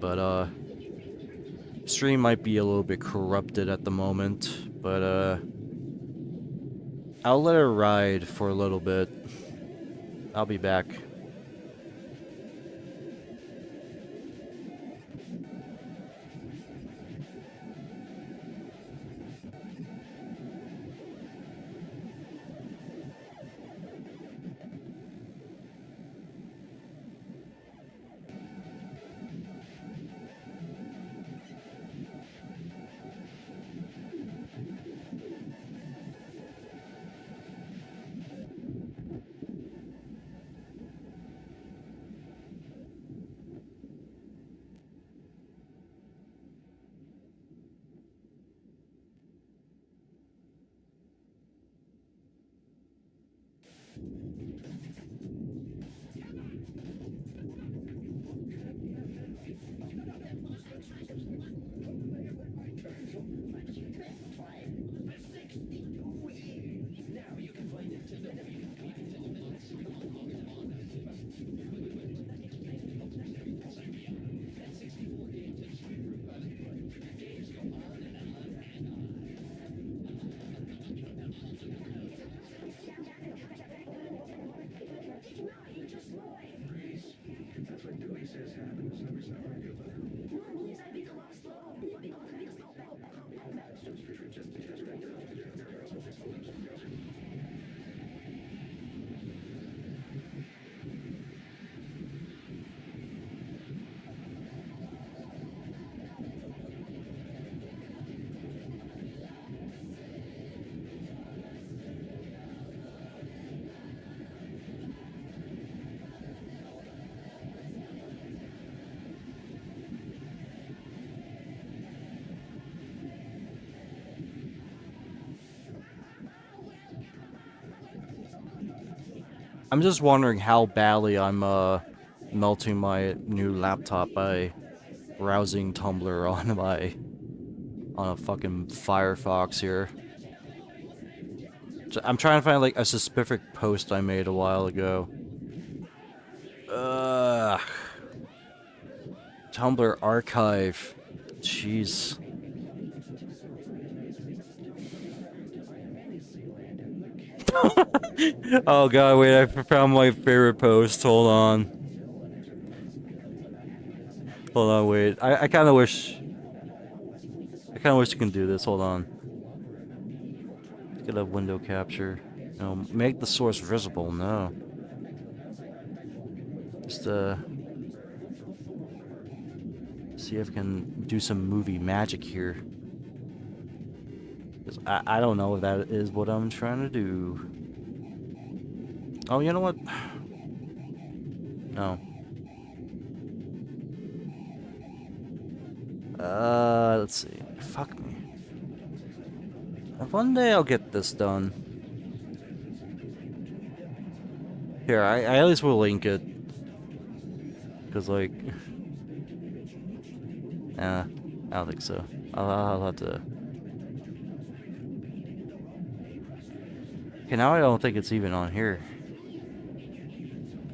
but stream might be a little bit corrupted at the moment, but I'll let it ride for a little bit. I'll be back. I'm just wondering how badly I'm melting my new laptop by browsing Tumblr on a fucking Firefox here. I'm trying to find like a specific post I made a while ago. Ugh. Tumblr archive. Jeez. Oh god, wait, I found my favorite post. Hold on. Hold on, wait. I kinda wish you can do this. Hold on. Get a window capture. No, make the source visible. No. Just see if I can do some movie magic here. 'Cause I don't know if that is what I'm trying to do. Oh, you know what? No. Let's see. Fuck me. One day I'll get this done. Here, I at least will link it. Because, like... I don't think so. I'll have to... Okay, now I don't think it's even on here.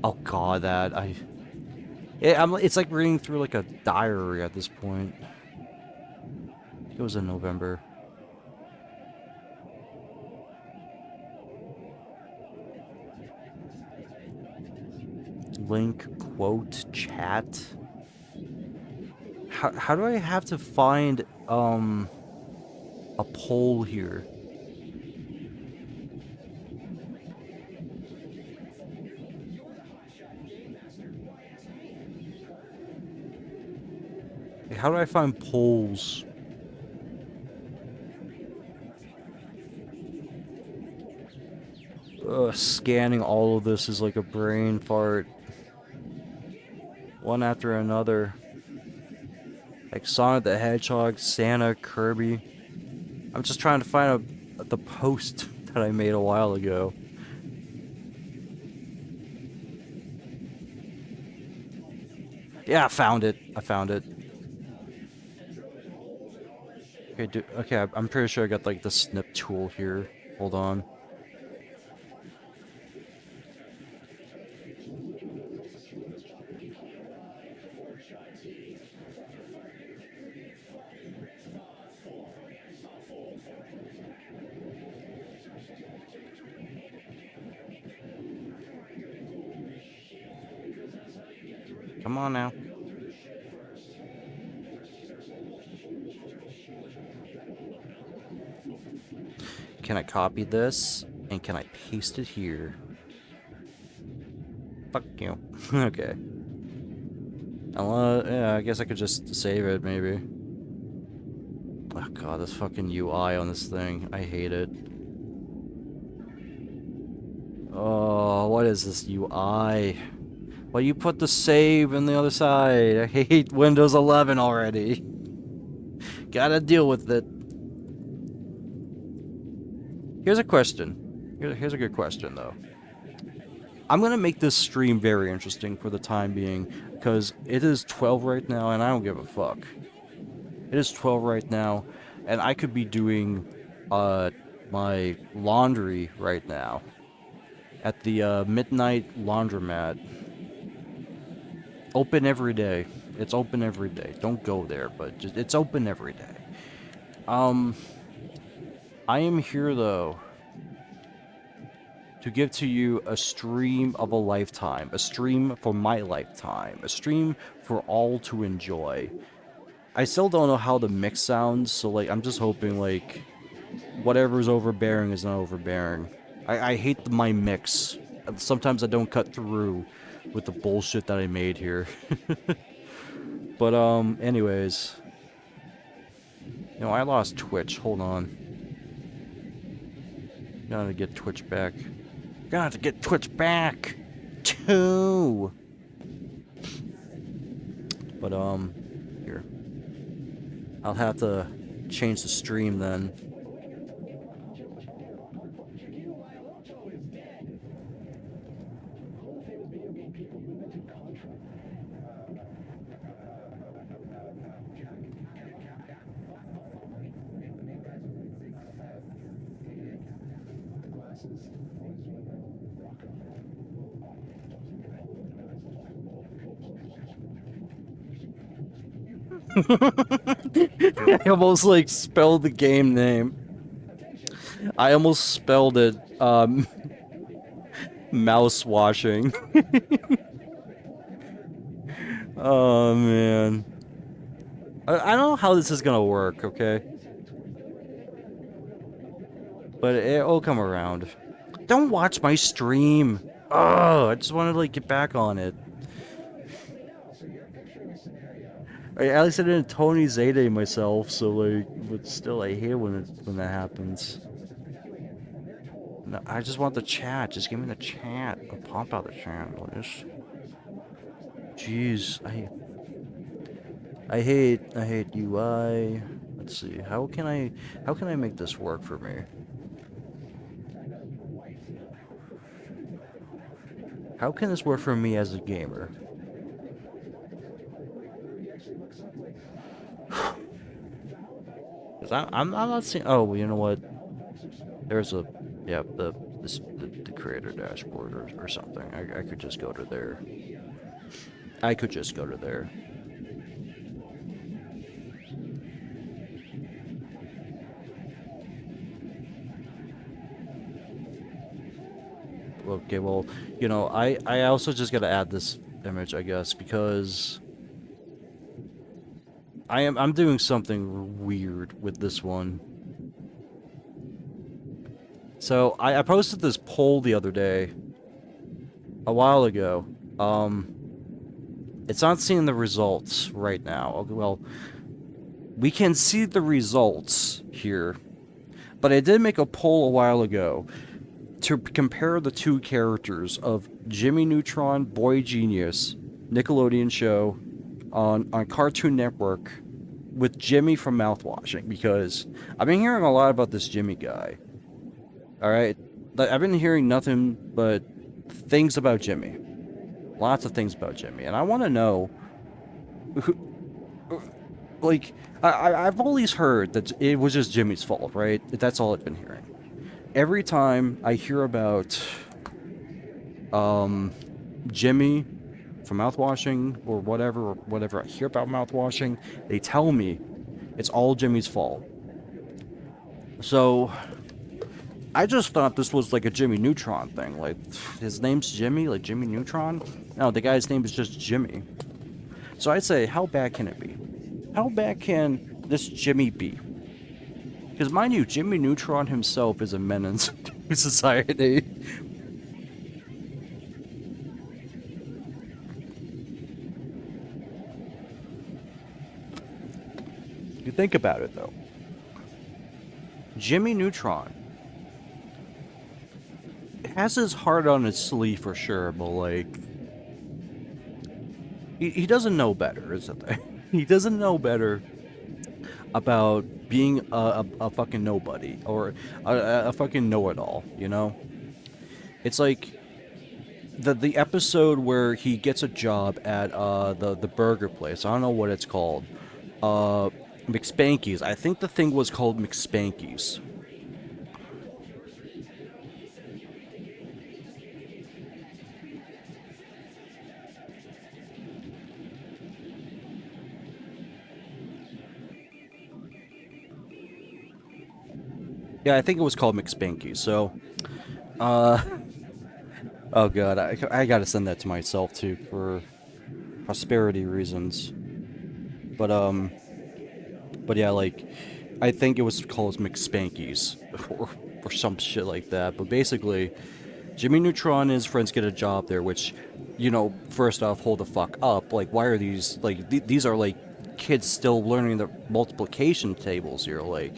Oh god, it's like reading through like a diary at this point. It was in November. Link, quote, chat. How do I have to find a poll here? How do I find polls? Scanning all of this is like a brain fart. One after another. Like Sonic the Hedgehog, Santa, Kirby. I'm just trying to find the post that I made a while ago. Yeah, I found it. Okay, okay, I'm pretty sure I got like the snip tool here. Hold on. Come on now. Can I copy this? And can I paste it here? Fuck you. Okay. Yeah, I guess I could just save it, maybe. Oh god, this fucking UI on this thing. I hate it. Oh, what is this UI? Why you put the save on the other side? I hate Windows 11 already. Gotta deal with it. Here's a question. Here's a good question, though. I'm gonna make this stream very interesting for the time being, because it is 12 right now, and I don't give a fuck. It is 12 right now, and I could be doing, my laundry right now. At the, midnight laundromat. Open every day. It's open every day. Don't go there, but just, it's open every day. I am here, though, to give to you a stream of a lifetime. A stream for my lifetime. A stream for all to enjoy. I still don't know how the mix sounds, so, like, I'm just hoping, like, whatever's overbearing is not overbearing. I hate my mix. Sometimes I don't cut through with the bullshit that I made here. But, anyways. You know, I lost Twitch. Hold on. Gotta get Twitch back. Gotta get Twitch back! Too! But, here. I'll have to change the stream then. I almost, like, spelled the game name. I almost spelled it, Mouthwashing. Oh, man. I don't know how this is gonna work, okay? But it'll come around. Don't watch my stream! Oh, I just wanted to, like, get back on it. At least I didn't Tony Zayday myself, so, like, but still, I hate when that happens. No, I just want the chat. Just give me the chat. I'll pump out the chat. Just... Jeez, I hate UI. Let's see. How can I make this work for me? How can this work for me as a gamer? Cause I'm not seeing. Oh, you know what? There's a, yeah, the creator dashboard or something. I could just go to there. I could just go to there. Okay, well, you know, I also just gotta add this image, I guess, because I'm doing something weird with this one. So I posted this poll the other day, a while ago. It's not seeing the results right now. Well, we can see the results here, but I did make a poll a while ago to compare the two characters of Jimmy Neutron, Boy Genius, Nickelodeon show on Cartoon Network with Jimmy from Mouthwashing, because I've been hearing a lot about this Jimmy guy. Alright? I've been hearing nothing but things about Jimmy. Lots of things about Jimmy. And I want to know... like, I've always heard that it was just Jimmy's fault, right? That's all I've been hearing. Every time I hear about Jimmy from Mouthwashing or whatever I hear about Mouthwashing, they tell me it's all Jimmy's fault. So I just thought this was like a Jimmy Neutron thing. Like, his name's Jimmy, like Jimmy Neutron? No, the guy's name is just Jimmy. So I'd say, how bad can it be? How bad can this Jimmy be? Because mind you, Jimmy Neutron himself is a menace to society. You think about it though. Jimmy Neutron has his heart on his sleeve for sure, but like, he doesn't know better, isn't it? He doesn't know better about being a fucking nobody or a fucking know-it-all, you know? It's like the episode where he gets a job at the burger place. I don't know what it's called. Uh McSpanky's. I think the thing was called McSpanky's. Yeah, I think it was called McSpanky's. So, uh oh god, I got to send that to myself too for prosperity reasons. But but yeah, like I think it was called McSpanky's or some shit like that. But basically, Jimmy Neutron and his friends get a job there, which, you know, first off, hold the fuck up. Like, why are these, like, these are, like, kids still learning the multiplication tables here. Like,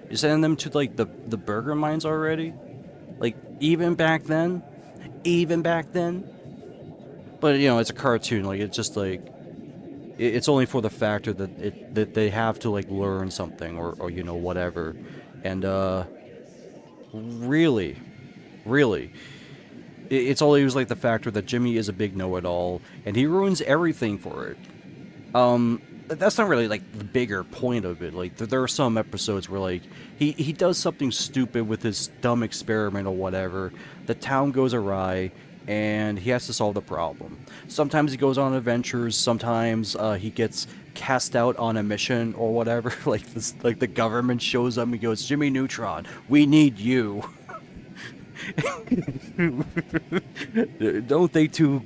you're sending them to, like, the burger mines already? Like, even back then? But, you know, it's a cartoon. Like, it's just, like, it's only for the factor that that they have to, like, learn something or you know, whatever. And, really, really, it's always like the factor that Jimmy is a big know-it-all, and he ruins everything for it. That's not really like the bigger point of it. Like there are some episodes where like he does something stupid with his dumb experiment or whatever. The town goes awry, and he has to solve the problem. Sometimes he goes on adventures. Sometimes he gets cast out on a mission or whatever. Like this, like the government shows up and goes, "Jimmy Neutron, we need you." Don't think too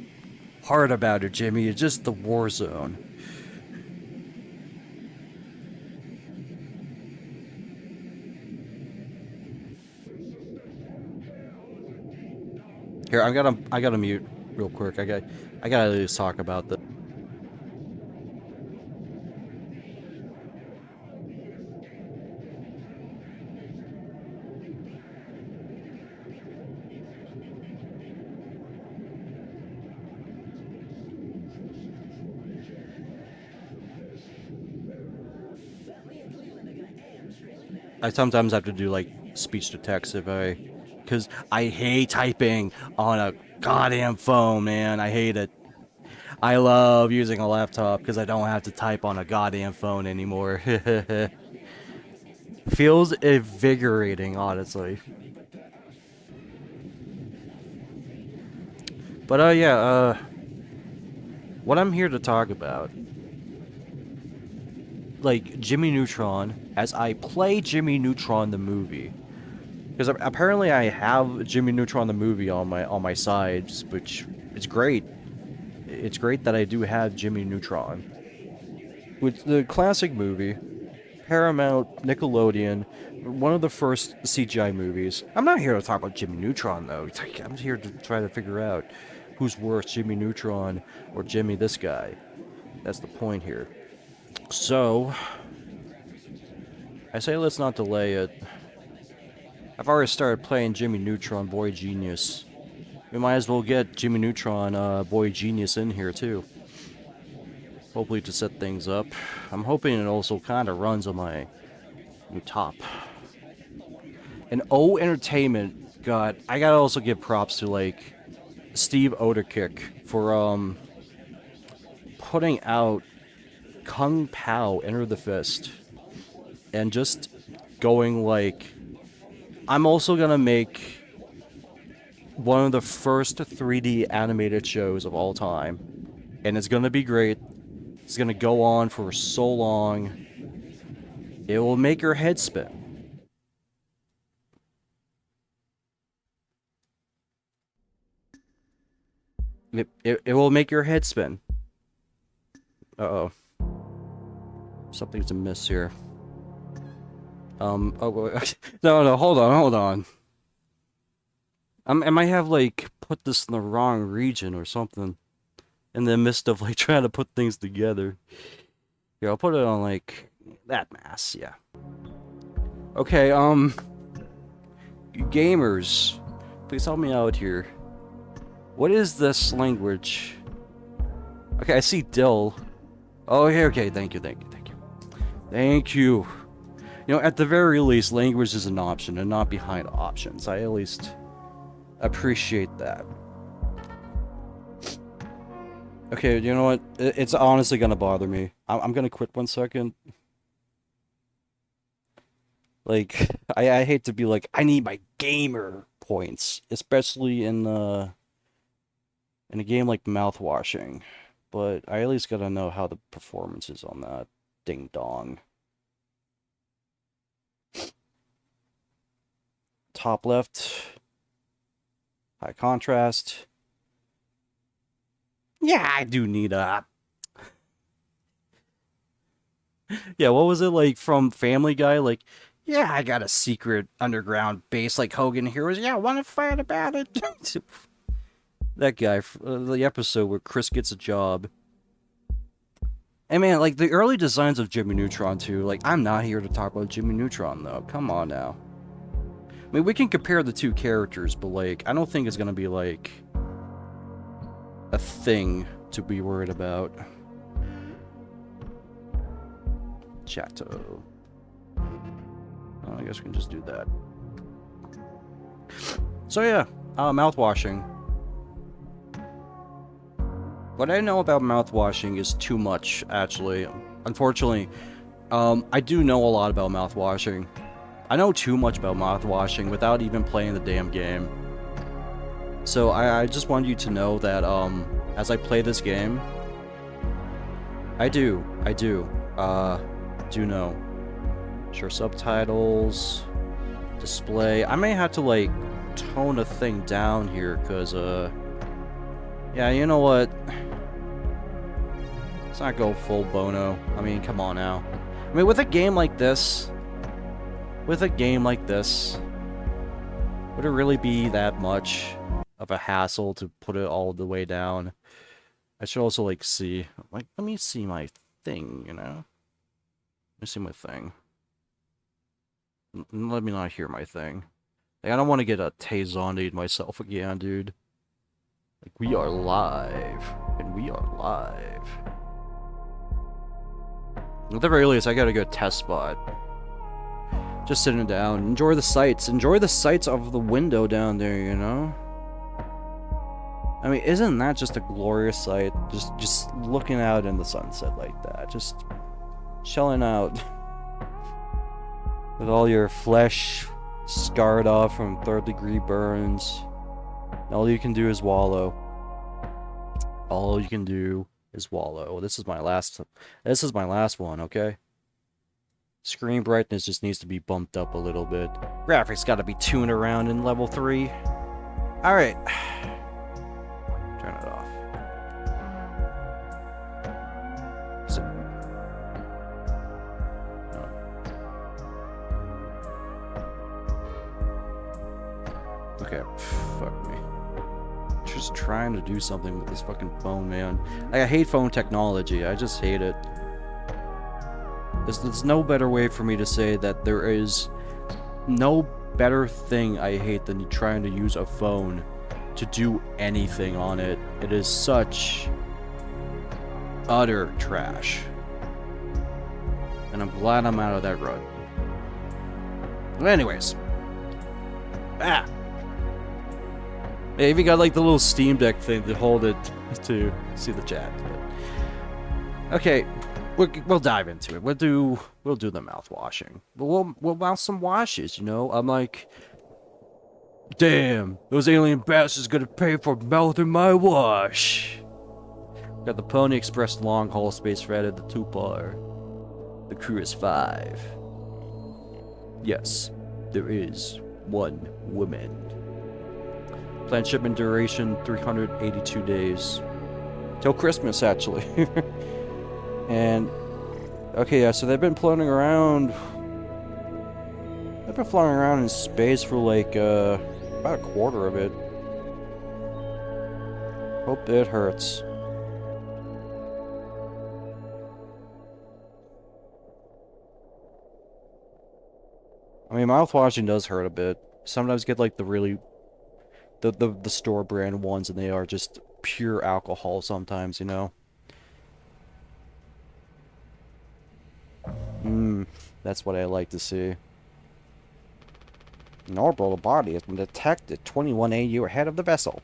hard about it, Jimmy. It's just the war zone. Here, I gotta mute real quick. I gotta at least talk about this. I sometimes have to do like speech to text if I, because I hate typing on a goddamn phone, man. I hate it. I love using a laptop because I don't have to type on a goddamn phone anymore. Feels invigorating, honestly. But yeah, what I'm here to talk about, like Jimmy Neutron, as I play Jimmy Neutron the movie, because apparently I have Jimmy Neutron the movie on my sides, which it's great. It's great that I do have Jimmy Neutron. With the classic movie, Paramount, Nickelodeon, one of the first CGI movies. I'm not here to talk about Jimmy Neutron though. I'm here to try to figure out who's worse, Jimmy Neutron or Jimmy this guy. That's the point here. So, I say let's not delay it. I've already started playing Jimmy Neutron Boy Genius. We might as well get Jimmy Neutron Boy Genius in here too. Hopefully to set things up. I'm hoping it also kind of runs on my new top. And O Entertainment, God, I gotta also give props to like Steve Oderkick for putting out Kung Pao Enter the Fist and just going like, I'm also gonna make one of the first 3D animated shows of all time, and it's gonna be great. It's gonna go on for so long. It will make your head spin. It will make your head spin. Uh-oh. Something's amiss here. Oh, wait. No, hold on. I might have, like, put this in the wrong region or something. In the midst of, like, trying to put things together. Here, I'll put it on, like, that mass, yeah. Okay, gamers, please help me out here. What is this language? Okay, I see dill. Oh, okay, thank you. Thank you. You know, at the very least, language is an option and not behind options. I at least appreciate that. Okay, you know what? It's honestly gonna bother me. I'm gonna quit 1 second. Like, I hate to be like, I need my gamer points, especially in a game like Mouthwashing. But I at least gotta know how the performance is on that. Ding dong. Top left. High contrast. Yeah, I do need a... Yeah, what was it like from Family Guy? Like, yeah, I got a secret underground base like Hogan Heroes. Yeah, want to fight about it? That guy, the episode where Chris gets a job. And man, like, the early designs of Jimmy Neutron, too. Like, I'm not here to talk about Jimmy Neutron, though. Come on now. I mean, we can compare the two characters, but, like, I don't think it's gonna be, like, a thing to be worried about. Chateau. Oh, I guess we can just do that. So, yeah. Mouthwashing. What I know about mouthwashing is too much, actually. Unfortunately, I do know a lot about mouthwashing. I know too much about mouthwashing without even playing the damn game. So I just want you to know that, as I play this game, I do know. Sure, subtitles, display. I may have to, like, tone a thing down here, because, yeah, you know what? Let's not go full Bono. I mean, come on now. I mean, with a game like this, would it really be that much of a hassle to put it all the way down? I should also, like, see. Like, let me see my thing, you know? Let me see my thing. Let me not hear my thing. Like, I don't want to get a Tay-Zondied myself again, dude. Like, we are live. And we are live. At the very least, I gotta go test spot. Just sitting down. Enjoy the sights. Enjoy the sights of the window down there, you know? I mean, isn't that just a glorious sight? Just looking out in the sunset like that. Just chilling out. With all your flesh scarred off from third-degree burns. All you can do is wallow. All you can do is wallow. This is my last one, okay? Screen brightness just needs to be bumped up a little bit. Graphics gotta be tuned around in level 3. Alright. Turn it off. So, okay, fuck me. Just trying to do something with this fucking phone, man. I hate phone technology. I just hate it. There's no better way for me to say that there is no better thing I hate than trying to use a phone to do anything on it. It is such utter trash. And I'm glad I'm out of that rut. Anyways. Ah! They even got like the little Steam Deck thing to hold it to see the chat. Okay, we'll dive into it. We'll do the mouth washing. We'll mouth some washes, you know. I'm like, damn, those alien bastards gonna pay for mouthing my wash. Got the Pony Express long haul space freighted, the 2-par. The crew is 5. Yes, there is one woman. Planned shipment duration 382 days. Till Christmas, actually. And okay, yeah, so they've been floating around. They've been flying around in space for like about a quarter of it. Hope it hurts. I mean, mouthwashing does hurt a bit. Sometimes get like the really the store brand ones, and they are just pure alcohol sometimes, you know. That's what I like to see. An orbital body has been detected 21 AU ahead of the vessel.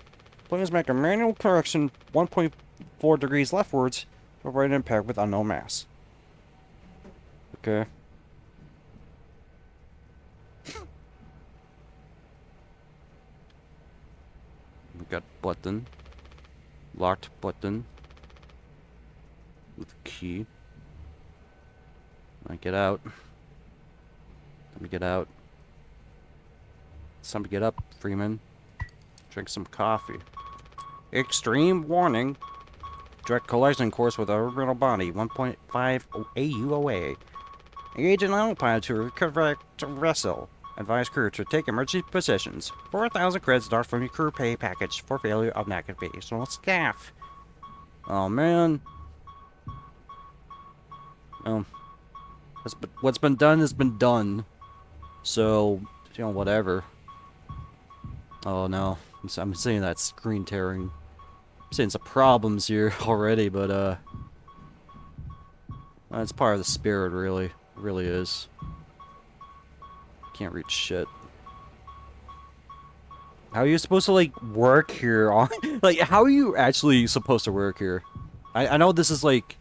Please make a manual correction 1.4 degrees leftwards to avoid impact with unknown mass. Okay. We got button. Locked button. With key. I get out. Let me get out. It's time to get up, Freeman. Drink some coffee. Extreme warning. Direct collision course with orbital body 1.5 AU away. Engage in autopilot to correct vessel. Advise crew to take emergency positions. 4,000 credits start from your crew pay package for failure of navigational staff. Oh man. What's been done has been done. So, you know, whatever. Oh no, I'm seeing that screen tearing. I'm seeing some problems here already, but it's part of the spirit, really. It really is. Can't read shit. How are you supposed to, like, work here on... like, how are you actually supposed to work here? I know this is, like,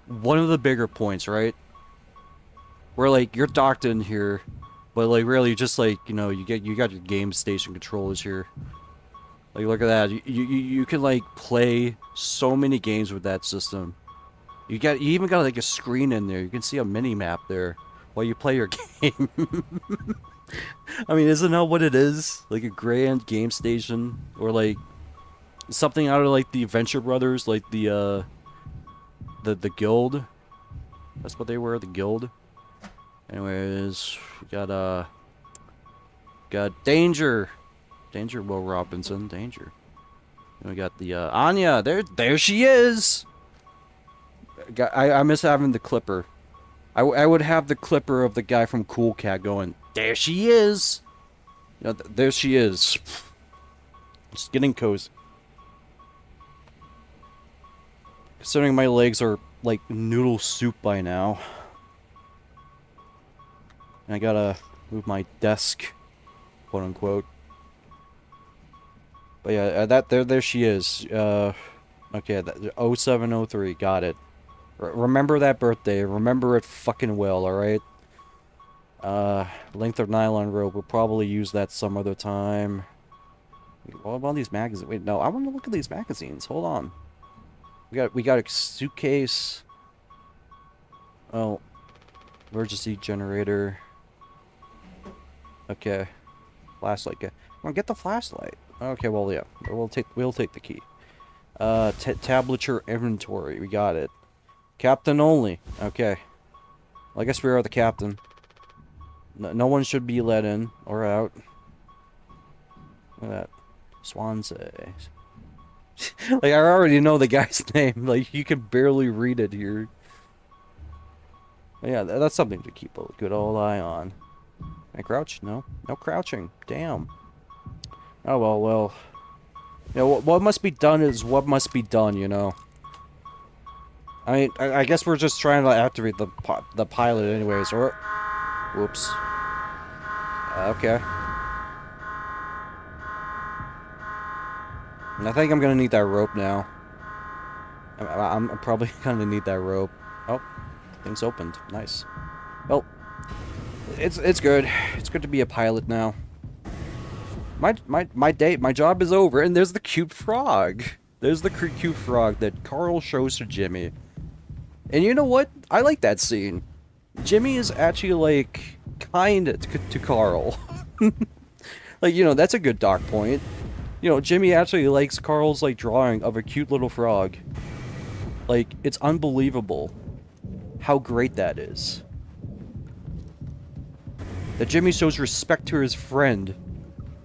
one of the bigger points, right? Where, like, you're docked in here, but, like, really just, like, you know, you got your game station controllers here. Like, look at that. You can, like, play so many games with that system. You even got, like, a screen in there. You can see a mini-map there while you play your game. I mean, isn't that what it is? Like a grand game station, or like something out of like the Adventure Brothers, like the guild. That's what they were, the guild. Anyways, we got Danger, Will Robinson, Danger. And we got the Anya. There she is. I miss having the clipper. I would have the clipper of the guy from Cool Cat going, there she is! You know, there she is. Just getting cozy. Considering my legs are like noodle soup by now. And I gotta move my desk, quote unquote. But yeah, there she is. Okay, 0703, got it. Remember that birthday. Remember it fucking well, alright? Length of nylon rope. We'll probably use that some other time. What about these magazines? Wait, no, I want to look at these magazines. Hold on. We got a suitcase. Oh. Emergency generator. Okay. Flashlight. Come on, get the flashlight. Okay, well, yeah. We'll take the key. Tablature inventory. We got it. Captain only. Okay. Well, I guess we are the captain. No one should be let in or out. Look at that. Swansea. Like, I already know the guy's name. Like, you can barely read it here. But yeah, that's something to keep a good old eye on. Can I crouch? No. No crouching. Damn. Oh, well. You know, what must be done is what must be done, you know. I mean, I guess we're just trying to activate the pilot anyways, or... Whoops. Okay. I think I'm gonna need that rope now. I'm probably gonna need that rope. Oh, things opened. Nice. Well, it's good. It's good to be a pilot now. My job is over, and there's the cute frog. There's the cute frog that Carl shows to Jimmy. And you know what? I like that scene. Jimmy is actually, like, kind to Carl. Like, you know, that's a good dock point. You know, Jimmy actually likes Carl's, like, drawing of a cute little frog. Like, it's unbelievable. how great that is. That Jimmy shows respect to his friend,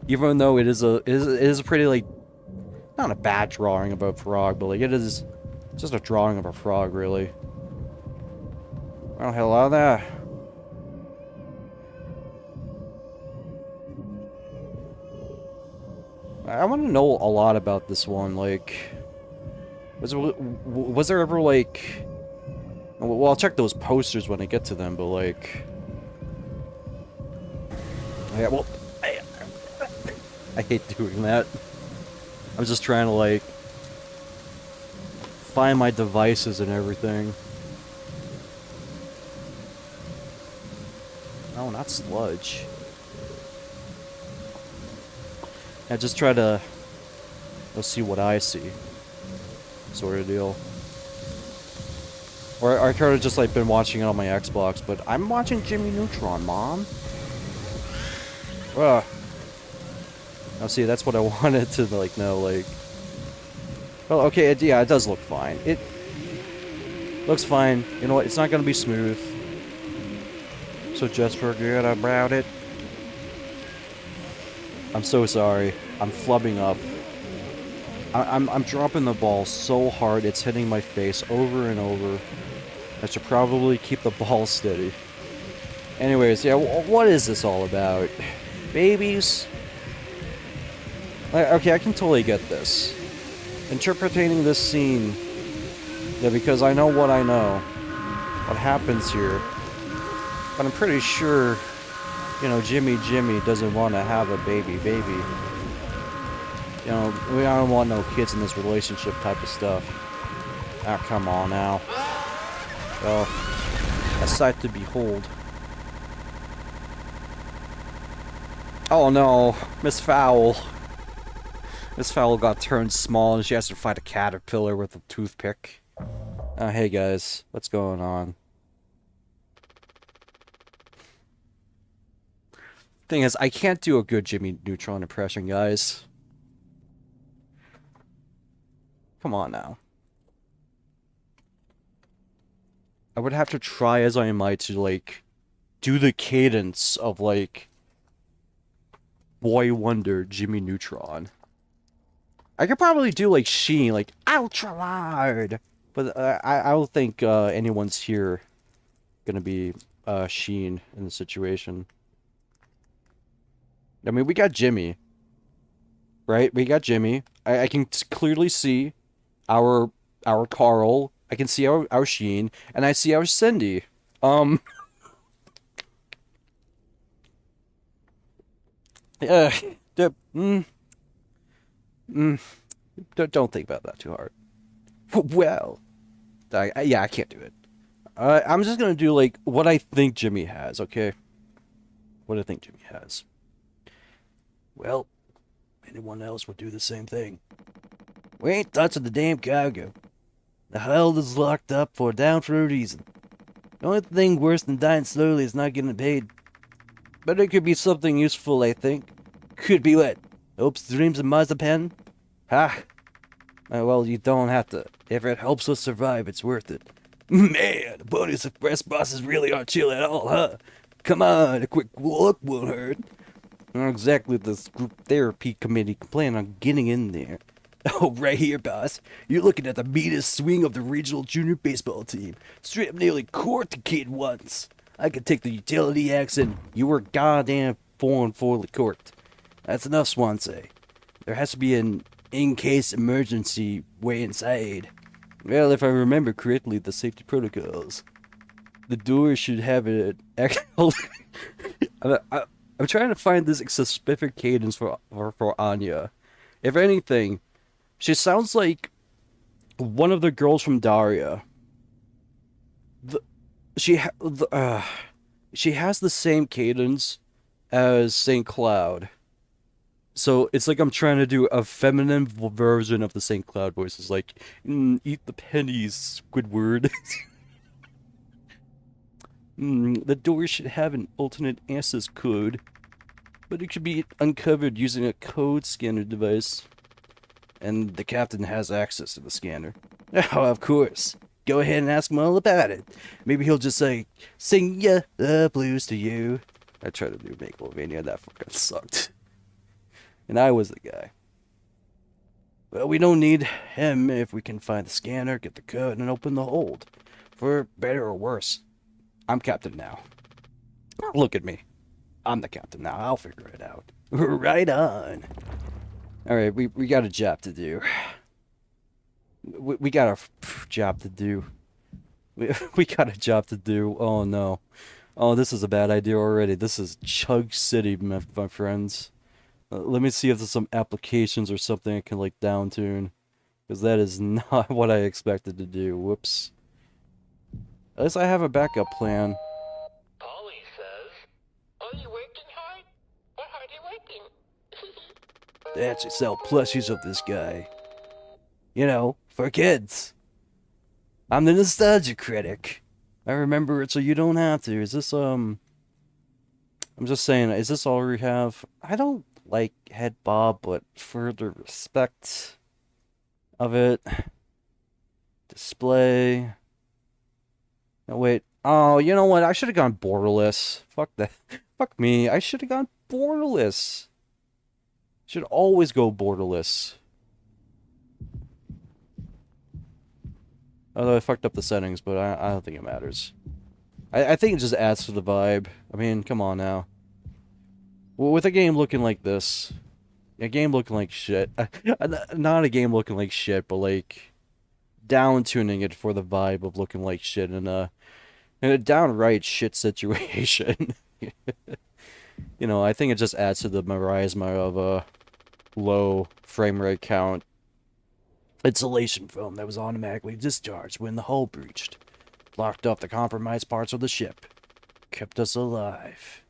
even though it is a pretty, like, not a bad drawing of a frog, but like it is just a drawing of a frog, really. Oh, hello there. I want to know a lot about this one. Like, was there ever like? Well, I'll check those posters when I get to them, but like, yeah. Well, I hate doing that. I'm just trying to like find my devices and everything. No, not sludge. I just try to let's see what I see, sort of deal. Or I could have just like been watching it on my Xbox, but I'm watching Jimmy Neutron, Mom. Ugh. Now see, that's what I wanted to like know, like. Well, okay, yeah, it does look fine. It looks fine. You know what? It's not gonna be smooth, so just forget about it. I'm so sorry. I'm flubbing up. I'm dropping the ball so hard it's hitting my face over and over. I should probably keep the ball steady. Anyways, yeah, what is this all about? Babies? Okay, I can totally get this. Interpreting this scene, yeah, because I know what I know. What happens here. But I'm pretty sure, you know, Jimmy doesn't want to have a baby. You know, we don't want no kids in this relationship type of stuff. Ah, come on now. Oh, a sight to behold. Oh no, Miss Fowl. Miss Fowl got turned small and she has to fight a caterpillar with a toothpick. Hey guys, what's going on? Thing is, I can't do a good Jimmy Neutron impression, guys. Come on now. I would have to try as I might to, like, do the cadence of, like, Boy Wonder Jimmy Neutron. I could probably do, like, Sheen, like, ultra loud! But I don't think anyone's here gonna be Sheen in the situation. I mean, we got Jimmy. Right? We got Jimmy. I can clearly see our Carl. I can see our Sheen, and I see our Cindy. Yeah, don't think about that too hard. Well, yeah, I can't do it. I'm just gonna do like what I think Jimmy has. Okay, what I think Jimmy has. Well, anyone else would do the same thing. We ain't touching the damn cargo. The hull is locked up down for a reason. The only thing worse than dying slowly is not getting paid. But it could be something useful, I think. Could be what? Hopes, dreams, and marzipan? Ha! Well, you don't have to. If it helps us survive, it's worth it. Man, the Bonus Express bosses really aren't chill at all, huh? Come on, a quick look won't hurt. Not exactly this group therapy committee plan on getting in there. Oh, right here, boss. You're looking at the meanest swing of the regional junior baseball team. Straight up nearly court the kid once. I could take the utility accent. You were goddamn foreign for the court. That's enough, Swansea. There has to be an in-case emergency way inside. Well, if I remember correctly, the safety protocols. The door should have an actual... I'm trying to find this specific cadence for Anya. If anything, she sounds like one of the girls from Daria. She has the same cadence as St. Cloud. So it's like I'm trying to do a feminine version of the St. Cloud voice. It's like, eat the pennies, Squidward. The door should have an alternate access code, but it could be uncovered using a code scanner device. And the captain has access to the scanner. Oh, of course. go ahead and ask him all about it. Maybe he'll just say, sing ya the blues to you. I tried to do Megalovania, that fucking sucked. And I was the guy. Well, we don't need him if we can find the scanner, get the code, and open the hold. For better or worse, I'm captain now. Look at me. I'm the captain now. I'll figure it out. Right on. Alright, we got a job to do. We got a job to do. We got a job to do. Oh no. Oh, this is a bad idea already. This is Chug City, my friends. Let me see if there's some applications or something I can, like, downtune. Because that is not what I expected to do. Whoops. At least I have a backup plan. Polly says, are you working hard? Or hard are you working? They actually sell plushies of this guy. You know, for kids. I'm the nostalgia critic. I remember it so you don't have to. Is this, I'm just saying, is this all we have? I don't like Head Bob, but for the respect of it. Display. No, wait. Oh, you know what? I should have gone borderless. Fuck that. Fuck me. I should have gone borderless. Should always go borderless. Although I fucked up the settings, but I don't think it matters. I think it just adds to the vibe. I mean, come on now. Well, with a game looking like this, a game looking like shit, not a game looking like shit, but like down tuning it for the vibe of looking like shit in a downright shit situation. You know, I think it just adds to the miasma of a low frame rate count. Insulation foam that was automatically discharged when the hull breached. Blocked off the compromised parts of the ship. Kept us alive.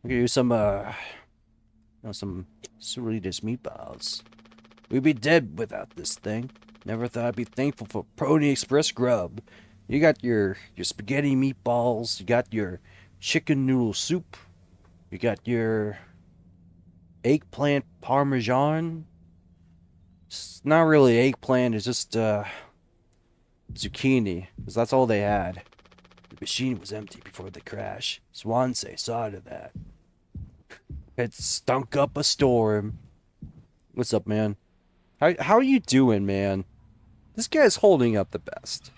We could use some Swedish meatballs. We'd be dead without this thing. Never thought I'd be thankful for Pony Express grub. You got your spaghetti meatballs. You got your chicken noodle soup. You got your eggplant parmesan. It's not really eggplant, it's just zucchini, because that's all they had. The machine was empty before the crash. Swansea saw to that. It stunk up a storm. What's up, man? How are you doing, man? This guy's holding up the best.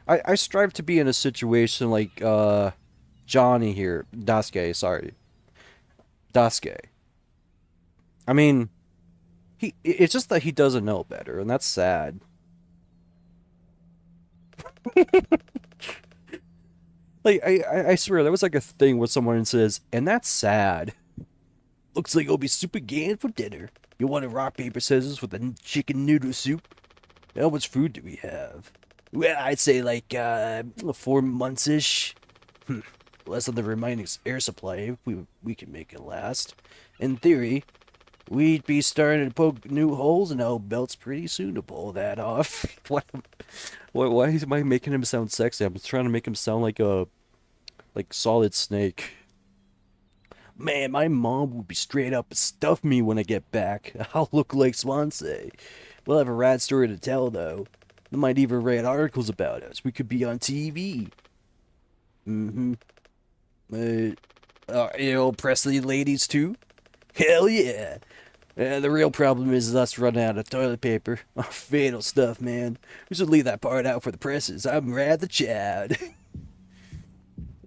I strive to be in a situation like Johnny here. Daisuke, sorry. Daisuke. I mean, it's just that he doesn't know better, and that's sad. Like, I swear, that was like a thing where someone says, and that's sad. Looks like it'll be super game for dinner. You want a rock, paper, scissors with a chicken noodle soup? How much food do we have? Well, I'd say like 4 months-ish. Less than the remaining air supply, we can make it last. In theory, we'd be starting to poke new holes in our belts pretty soon to pull that off. Why am I making him sound sexy? I'm trying to make him sound like a Solid Snake. Man, my mom would be straight up stuff me when I get back. I'll look like Swansea. We'll have a rad story to tell, though. They might even write articles about us. We could be on TV. You know, Presley ladies, too? Hell yeah. The real problem is us running out of toilet paper. Oh, fatal stuff, man. We should leave that part out for the presses. I'm rather Chad.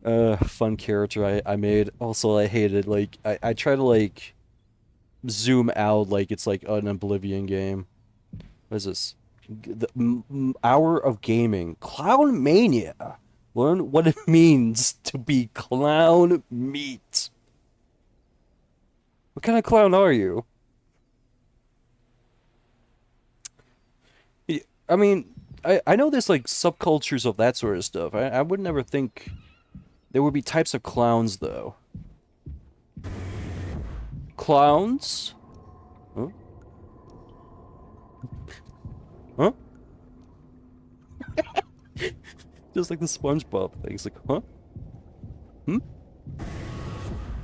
Fun character I made. Also, I hated, like, I try to, like, zoom out like it's, like, an Oblivion game. What is this? The hour of gaming. Clown Mania. Learn what it means to be clown meat. What kind of clown are you? I mean, I know there's, like, subcultures of that sort of stuff. I would never think there would be types of clowns, though. Clowns? Huh? Huh? Just like the SpongeBob thing. It's like, huh?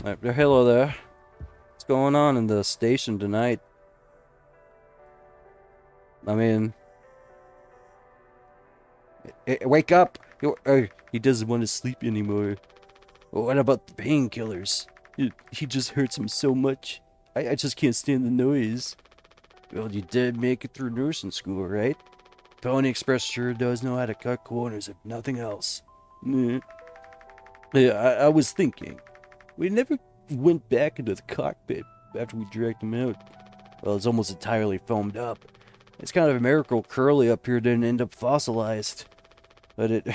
Hello there. What's going on in the station tonight? I mean, wake up! He doesn't want to sleep anymore. What about the painkillers? He just hurts him so much. I just can't stand the noise. Well, you did make it through nursing school, right? Pony Express sure does know how to cut corners if nothing else. Mm. Yeah, I was thinking. We never went back into the cockpit after we dragged him out. Well, it's almost entirely foamed up. It's kind of a miracle Curly up here didn't end up fossilized. But it...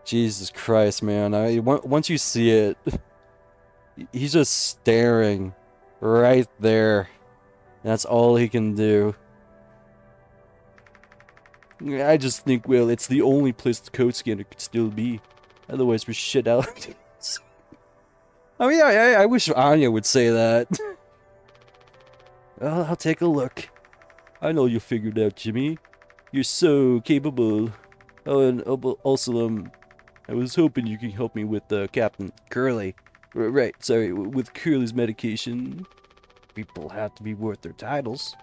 Jesus Christ, man. Once you see it, he's just staring right there. That's all he can do. I just think, well, it's the only place the code scanner could still be. Otherwise, we're shit out. I mean, I wish Anya would say that. Well, I'll take a look. I know you figured out, Jimmy. You're so capable. Oh, and also, I was hoping you could help me with Captain Curly. Right, sorry, with Curly's medication. People have to be worth their titles.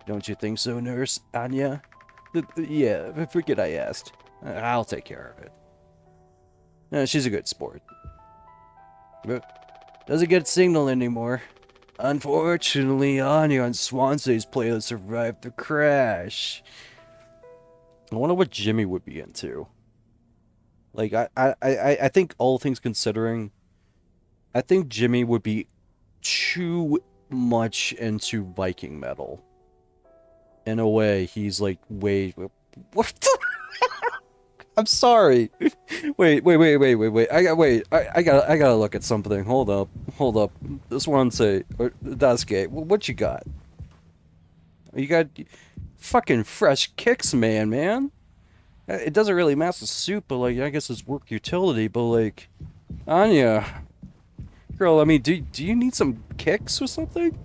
Don't you think so, Nurse Anya? Yeah, forget I asked. I'll take care of it. She's a good sport. But doesn't get signal anymore. Unfortunately, Anya on Swansea's playlist survived the crash. I wonder what Jimmy would be into. Like, I think all things considering, I think Jimmy would be too much into Viking metal. In a way, he's like way... What the... I'm sorry. Wait. I gotta look at something. Hold up. This one say, Daisuke, what you got? You got fucking fresh kicks, man. It doesn't really match the suit, but like, I guess it's work utility. But like, Anya, girl, I mean, do you need some kicks or something?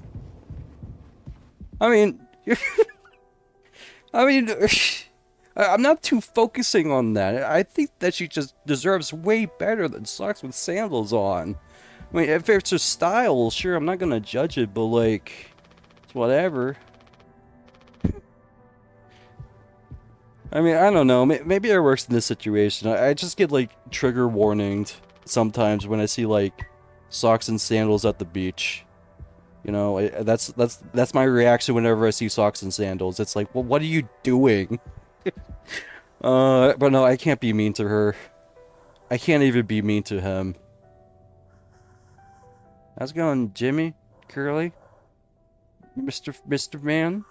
I mean, I mean. I'm not too focusing on that. I think that she just deserves way better than socks with sandals on. I mean, if it's her style, sure, I'm not gonna judge it, but like, it's whatever. I mean, I don't know. Maybe it works in this situation. I just get like trigger warninged sometimes when I see like socks and sandals at the beach. You know, that's my reaction whenever I see socks and sandals. It's like, well, what are you doing? But no, I can't be mean to her. I can't even be mean to him. How's it going, Jimmy? Curly? Mr. Man?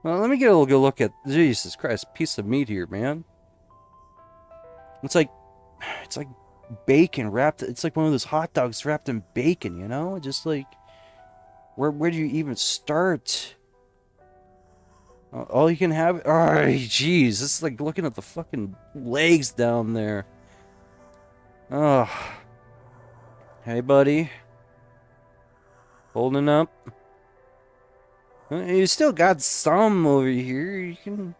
Well, let me get a good look at... Jesus Christ, piece of meat here, man. It's like bacon wrapped... It's like one of those hot dogs wrapped in bacon, you know? Just like... Where do you even start? All you can have... Oh, jeez. It's like looking at the fucking legs down there. Oh. Hey, buddy. Holding up? You still got some over here. You can...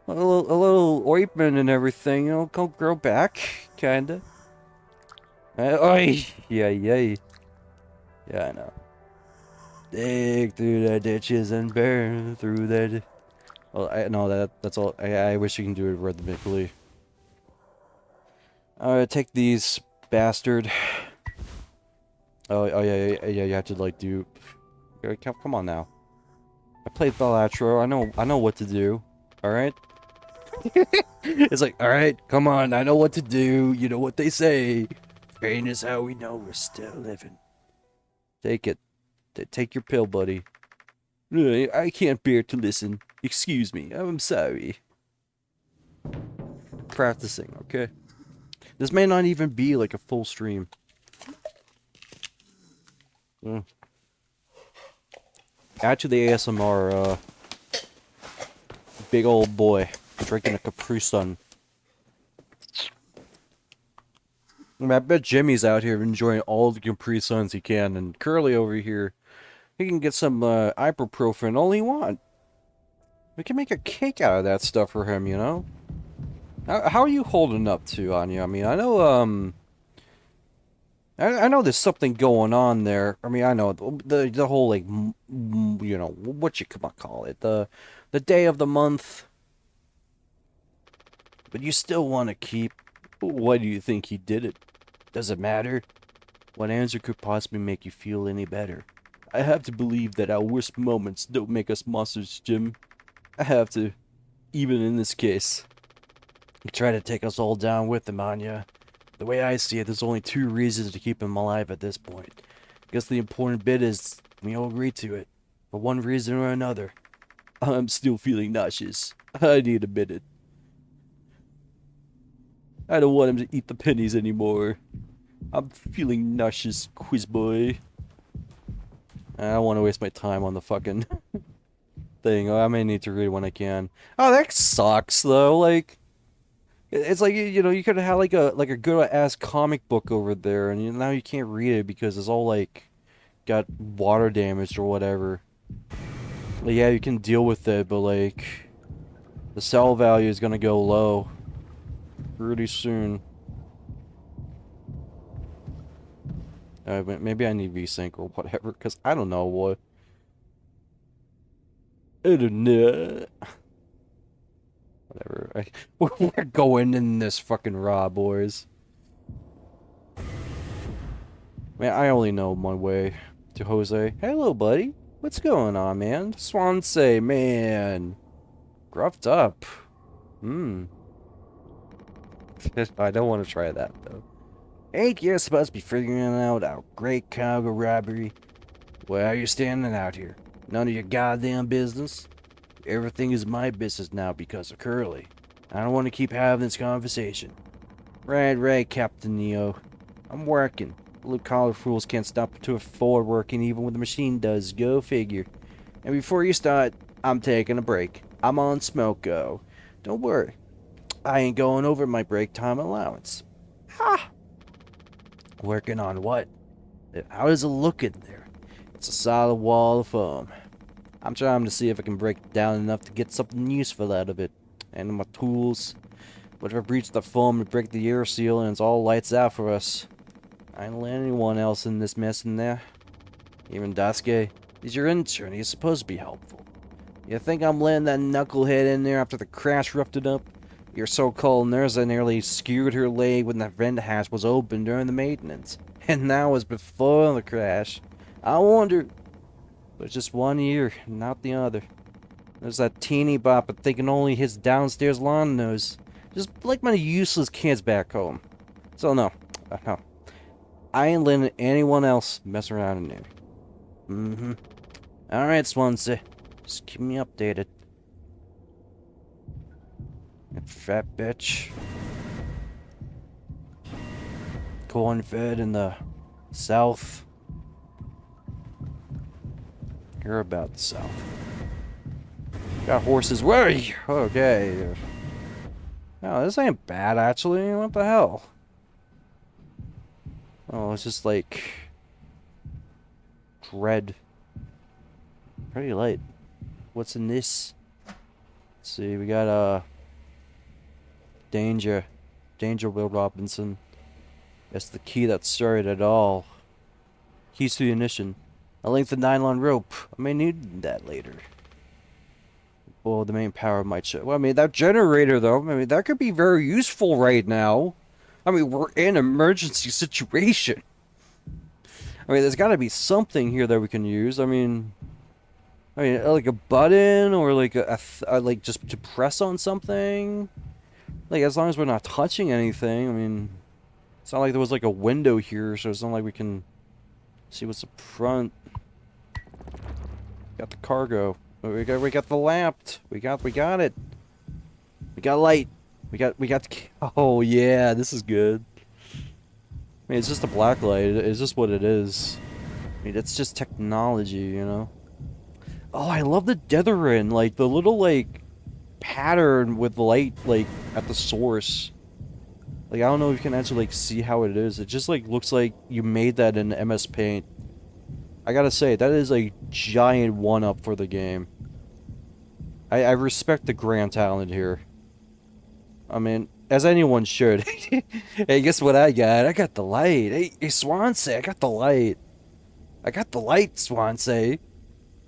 A little ointment and everything. It'll grow back. Kinda. Oi! Yeah. Yeah, I know. Dig through the ditches and burn through that. Well, I know that's all. I wish you can do it rhythmically. Take these, bastard. Oh yeah. You have to like do. Come on now. I played Balatro. I know what to do. All right. It's like, all right, come on. I know what to do. You know what they say. Pain is how we know we're still living. Take it. Take your pill, buddy. I can't bear to listen. Excuse me. I'm sorry. Practicing, okay? This may not even be like a full stream. Add to the ASMR, big old boy drinking a Capri Sun. I mean, I bet Jimmy's out here enjoying all the Capri Suns he can, and Curly over here, he can get some ibuprofen all he want. We can make a cake out of that stuff for him, you know? How are you holding up to, Anya? I mean, I know, I know there's something going on there. I mean, I know the whole like you know what you call it, the day of the month, but you still want to keep. Why do you think he did it? Does it matter? What answer could possibly make you feel any better? I have to believe that our worst moments don't make us monsters, Jim. I have to, even in this case. He tried to take us all down with him, Anya. The way I see it, there's only two reasons to keep him alive at this point. I guess the important bit is we all agree to it. For one reason or another. I'm still feeling nauseous. I need a minute. I don't want him to eat the pennies anymore. I'm feeling nauseous, quiz boy. I don't want to waste my time on the fucking thing. I may need to read when I can. Oh, that sucks, though. Like, it's like you know you could have had like a good ass comic book over there, and now you can't read it because it's all like got water damage or whatever. Like, yeah, you can deal with it, but like the sell value is gonna go low pretty soon. Maybe I need VSync or whatever, because I don't know what. I don't know. Whatever. We're going in this fucking raw, boys. Man, I only know my way to Jose. Hello, buddy. What's going on, man? Swansea, man. Gruffed up. I don't want to try that, though. Ain't you supposed to be figuring out our great cargo robbery? Why are you standing out here? None of your goddamn business? Everything is my business now because of Curly. I don't want to keep having this conversation. Right, Captain Neo. I'm working. Blue-collar fools can't stop to afford working even when the machine does. Go figure. And before you start, I'm taking a break. I'm on smoke go. Don't worry. I ain't going over my break time allowance. Ha! Working on what? How does it look in there? It's a solid wall of foam. I'm trying to see if I can break it down enough to get something useful out of it. And my tools. What if I breach the foam and break the air seal and it's all lights out for us? I ain't letting anyone else in this mess in there. Even Daisuke. He's your intern. He's supposed to be helpful. You think I'm letting that knucklehead in there after the crash roughed it up? Your so-called nurse nearly skewered her leg when the vent hatch was open during the maintenance. And that was before the crash. I wonder... But just one ear, not the other. There's that teeny bopper thinking only his downstairs lawn knows. Just like my useless kids back home. So no. I ain't letting anyone else mess around in there. Alright, Swansea. Just keep me updated. That fat bitch. Corn-fed in the south. You're about the south. Got horses. Where are you? Okay. No, this ain't bad, actually. What the hell? Oh, it's just like... dread. Pretty light. What's in this? Let's see, we got, Danger. Danger, Will Robinson. That's the key that started it all. Keys to the ignition. A length of nylon rope. I may need that later. Well, the main power might show. Well, I mean, that generator, though, I mean, that could be very useful right now. I mean, we're in an emergency situation. I mean, there's got to be something here that we can use. I mean, like a button or like like just to press on something. Like, as long as we're not touching anything. I mean, it's not like there was like a window here, so it's not like we can see what's up front. Got the cargo. We got the lamp. We got it. We got light. We got the... Oh yeah, this is good. I mean, it's just a black light. It's just what it is. I mean, it's just technology, you know. Oh, I love the dithering, like the little like pattern with the light like at the source. Like, I don't know if you can actually like see how it is. It just like looks like you made that in MS Paint. I gotta say, that is a giant one-up for the game. I respect the grand talent here. I mean, as anyone should. Hey, guess what I got? I got the light. Hey, Swansea, I got the light. I got the light, Swansea.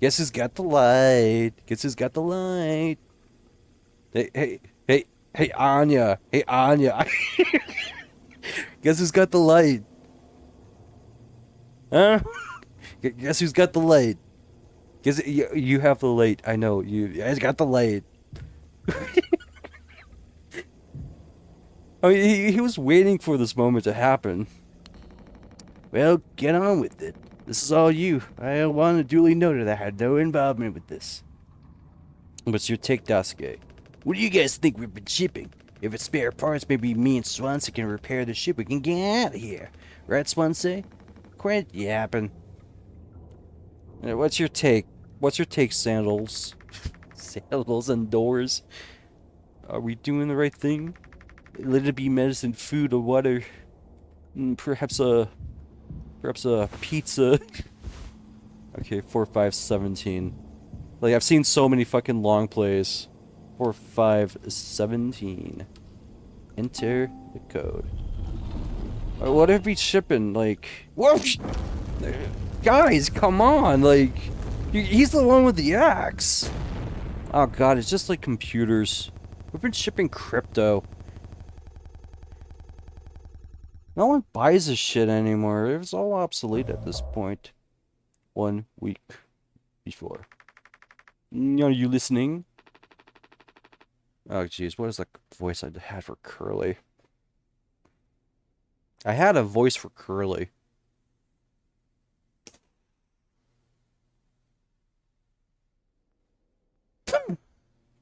Guess who's got the light? Guess who's got the light? Hey, hey, Anya. Hey, Anya. Guess who's got the light? Huh? Guess who's got the light? Guess you have the light. I know you guys got the light. I mean, he was waiting for this moment to happen. Well, get on with it. This is all you. I want to duly note that I had no involvement with this. What's your take, Dasuke? What do you guys think we've been shipping? If it's spare parts, maybe me and Swansea can repair the ship. We can get out of here. Right, Swansea? Quit yapping. What's your take? What's your take, Sandals? Sandals and doors? Are we doing the right thing? Let it be medicine, food, or water. Perhaps a pizza. Okay, 4, 5, 17. Like, I've seen so many fucking long plays. 4, 5, 17. Enter the code. What if we shipping, like... Whoa! Guys, come on, like... He's the one with the axe! Oh god, it's just like computers. We've been shipping crypto. No one buys this shit anymore. It's all obsolete at this point. 1 week before. Are you listening? Oh jeez, what is the voice I had for Curly? I had a voice for Curly.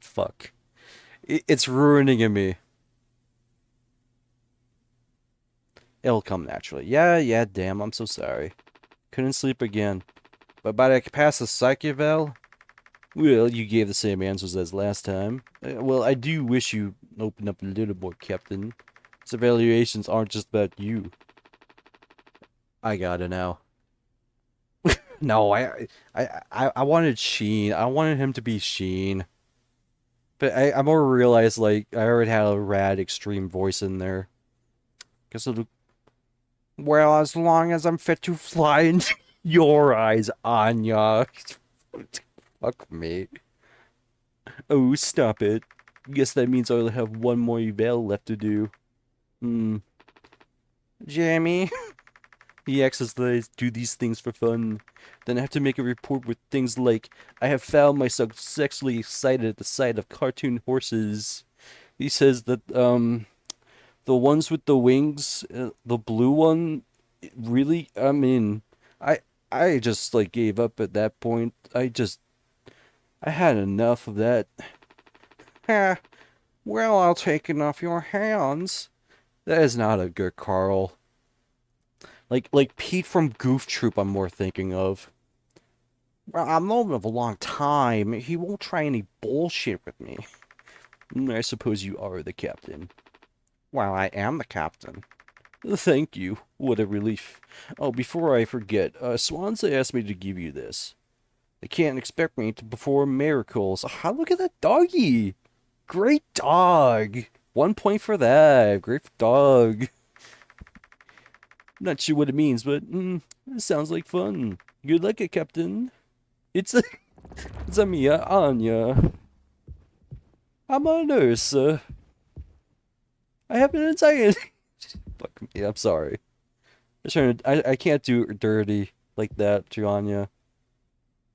Fuck. It's ruining me. It'll come naturally. Yeah, damn, I'm so sorry. Couldn't sleep again. But by the pass the psych eval? Well, you gave the same answers as last time. Well, I do wish you opened up a little more, Captain. These evaluations aren't just about you. I got it now. No, I wanted Sheen. I wanted him to be Sheen. But I more realized, like, I already had a rad extreme voice in there. Guess it'll... Well, as long as I'm fit to fly into your eyes, Anya. Fuck me. Oh, stop it. Guess that means I'll have one more eval left to do. Jamie? He acts as though I do these things for fun. Then I have to make a report with things like, I have found myself sexually excited at the sight of cartoon horses. He says that, the ones with the wings, the blue one, really, I mean, I just, like, gave up at that point. I had enough of that. Ha, well, I'll take it off your hands. That is not a good Carl. Like Pete from Goof Troop, I'm more thinking of. Well, I've known him a long time. He won't try any bullshit with me. I suppose you are the captain. Well, I am the captain. Thank you. What a relief. Oh, before I forget, Swansea asked me to give you this. They can't expect me to perform miracles. Ah, look at that doggy! Great dog! 1 point for that. Great dog. Not sure what it means, but it sounds like fun. Good luck, Captain. It's a Mia Anya. I'm a nurse. I have an anxiety. Fuck me, I'm sorry. I can't do dirty like that to Anya.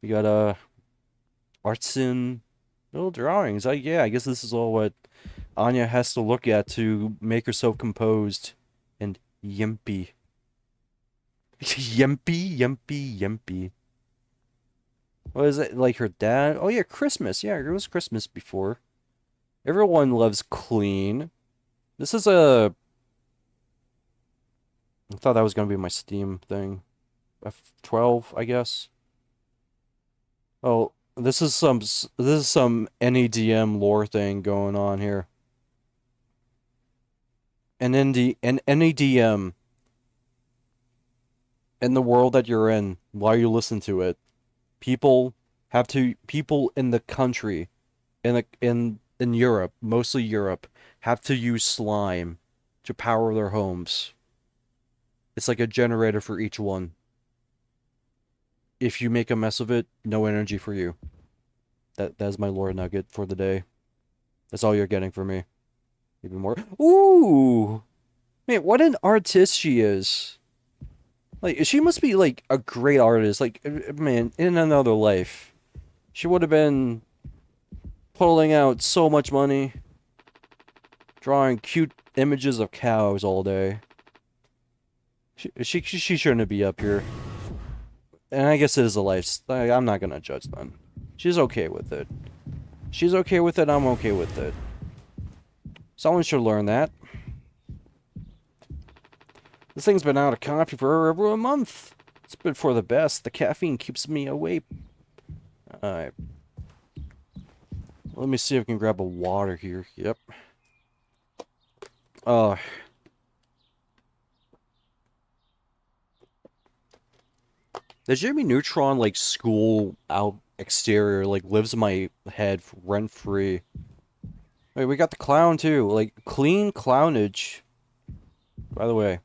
We got arts in little drawings. Yeah, I guess this is all what Anya has to look at to make herself composed and yimpy. Yimpy. What is it, like her dad? Oh yeah, Christmas. Yeah, it was Christmas before. Everyone loves clean. This is a... I thought that was gonna be my Steam thing. F12, I guess. Oh, this is some NEDM lore thing going on here. An NEDM in the world that you're in, while you listen to it, people in the country, in in Europe, mostly Europe, have to use slime to power their homes. It's like a generator for each one. If you make a mess of it, no energy for you. That's my lore nugget for the day. That's all you're getting from me. Even more. Ooh! Man, what an artist she is. Like, she must be, like, a great artist. Like, man, in another life, she would have been pulling out so much money, drawing cute images of cows all day. She shouldn't be up here. And I guess it is a life. I'm not gonna judge them. She's okay with it. She's okay with it, I'm okay with it. Someone should learn that. This thing's been out of coffee for over a month. It's been for the best. The caffeine keeps me awake. Alright. Let me see if I can grab a water here. Yep. The Jimmy Neutron, like, school out exterior, like, lives in my head rent-free. Wait, we got the clown, too. Like, clean clownage. By the way.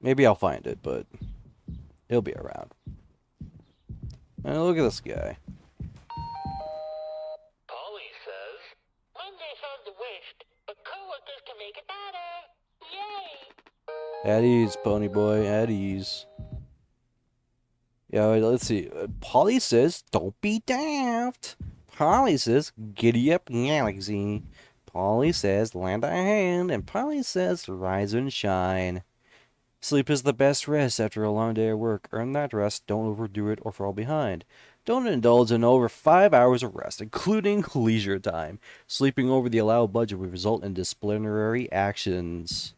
Maybe I'll find it, but it'll be around. And look at this guy. Polly says, Mondays have the worst, but coworkers can make it better. Yay! At ease, pony boy, at ease. Yeah, let's see. Polly says, don't be daft. Polly says, giddy up, galaxy. Polly says, lend a hand. And Polly says, rise and shine. Sleep is the best rest after a long day of work. Earn that rest, don't overdo it or fall behind. Don't indulge in over 5 hours of rest, including leisure time. Sleeping over the allowed budget would result in disciplinary actions.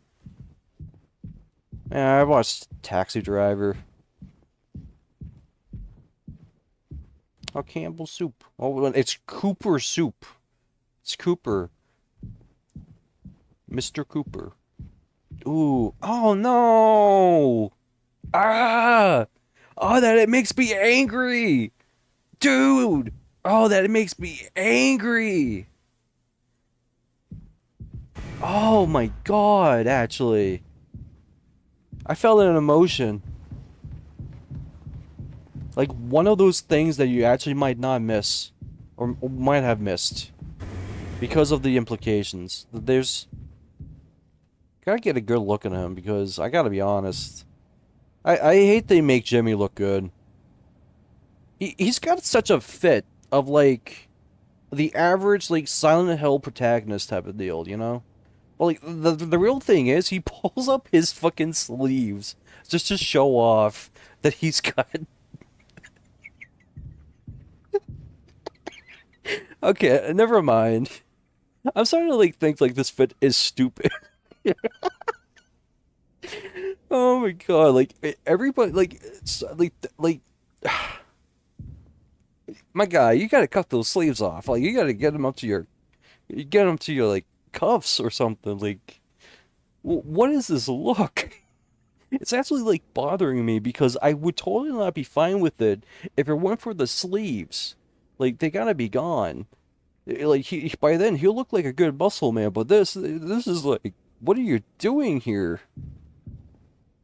Yeah, I watched Taxi Driver. Oh, Campbell's soup. Oh, it's Cooper soup. It's Cooper. Mr. Cooper. Ooh. Oh, no! Ah! Oh, that it makes me angry! Dude! Oh, that it makes me angry! Oh my god, actually. I felt an emotion. Like, one of those things that you actually might not miss. Or might have missed. Because of the implications. There's... Gotta get a good look at him, because I gotta be honest. I hate they make Jimmy look good. He's got such a fit of, like, the average, like, Silent Hill protagonist type of deal, you know? Well, like, the real thing is, he pulls up his fucking sleeves just to show off that he's got... Okay, never mind. I'm starting to, like, think, like, this fit is stupid. Oh my god, like, everybody, like, my guy, you gotta cut those sleeves off. Like, you gotta get them up to your, like, cuffs or something. Like, what is this look? It's actually, like, bothering me because I would totally not be fine with it if it weren't for the sleeves. Like, they gotta be gone. Like, by then, he'll look like a good muscle man, but this is like, what are you doing here?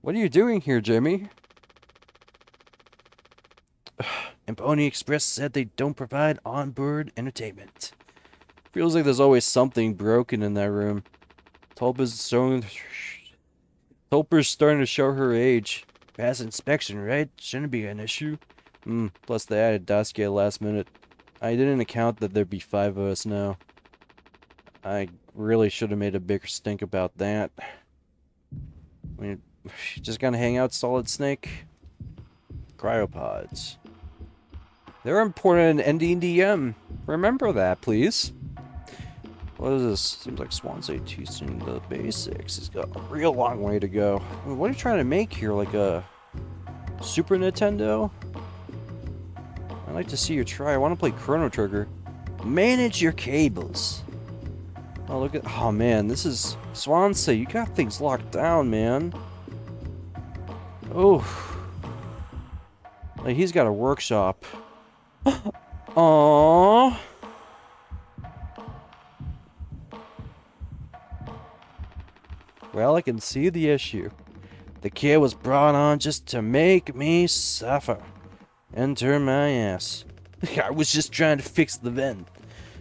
What are you doing here, Jimmy? And Pony Express said they don't provide onboard entertainment. Feels like there's always something broken in that room. Tulpa's starting to show her age. Pass inspection, right? Shouldn't be an issue. Plus they added Daskia last minute. I didn't account that there'd be 5 of us now. I really should have made a bigger stink about that. I mean, just gonna hang out, Solid Snake? Cryopods. They're important in NDDM. Remember that, please. What is this? Seems like Swansea teaching the basics. He's got a real long way to go. I mean, what are you trying to make here? Like a Super Nintendo? I'd like to see you try. I want to play Chrono Trigger. Manage your cables. Oh, look at... Oh, man. This is... Swansea, you got things locked down, man. Oh. Like, he's got a workshop. Aww. Well, I can see the issue. The kid was brought on just to make me suffer. Enter my ass. I was just trying to fix the vent.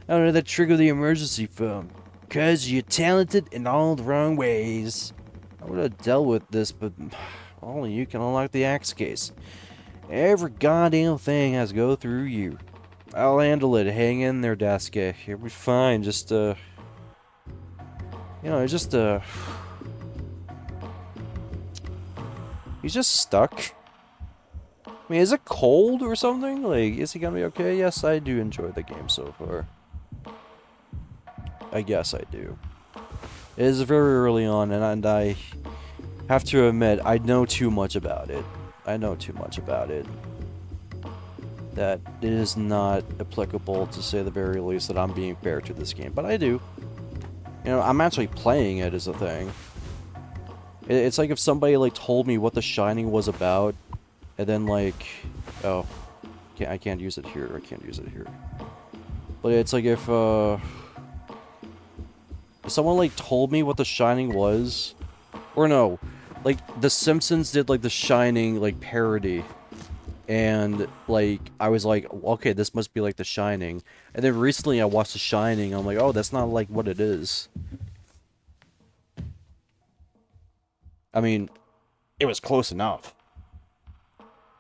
I don't know that trigger the emergency phone. Cause you're talented in all the wrong ways. I would have dealt with this, but only you can unlock the axe case. Every goddamn thing has to go through you. I'll handle it. Hang in there, Daisuke. You'll be fine. Just, you know, he's just stuck. I mean, is it cold or something? Like, is he gonna be okay? Yes, I do enjoy the game so far. I guess I do. It is very early on, and I have to admit, I know too much about it. I know too much about it. That it is not applicable, to say the very least, that I'm being fair to this game. But I do. You know, I'm actually playing it as a thing. It's like if somebody, like, told me what The Shining was about, and then, like... Oh. I can't use it here. I can't use it here. But it's like if someone, like, told me what The Shining was... Or no. Like, The Simpsons did, like, The Shining, like, parody. And, like, I was like, okay, this must be like The Shining. And then recently I watched The Shining, I'm like, oh, that's not, like, what it is. I mean, it was close enough.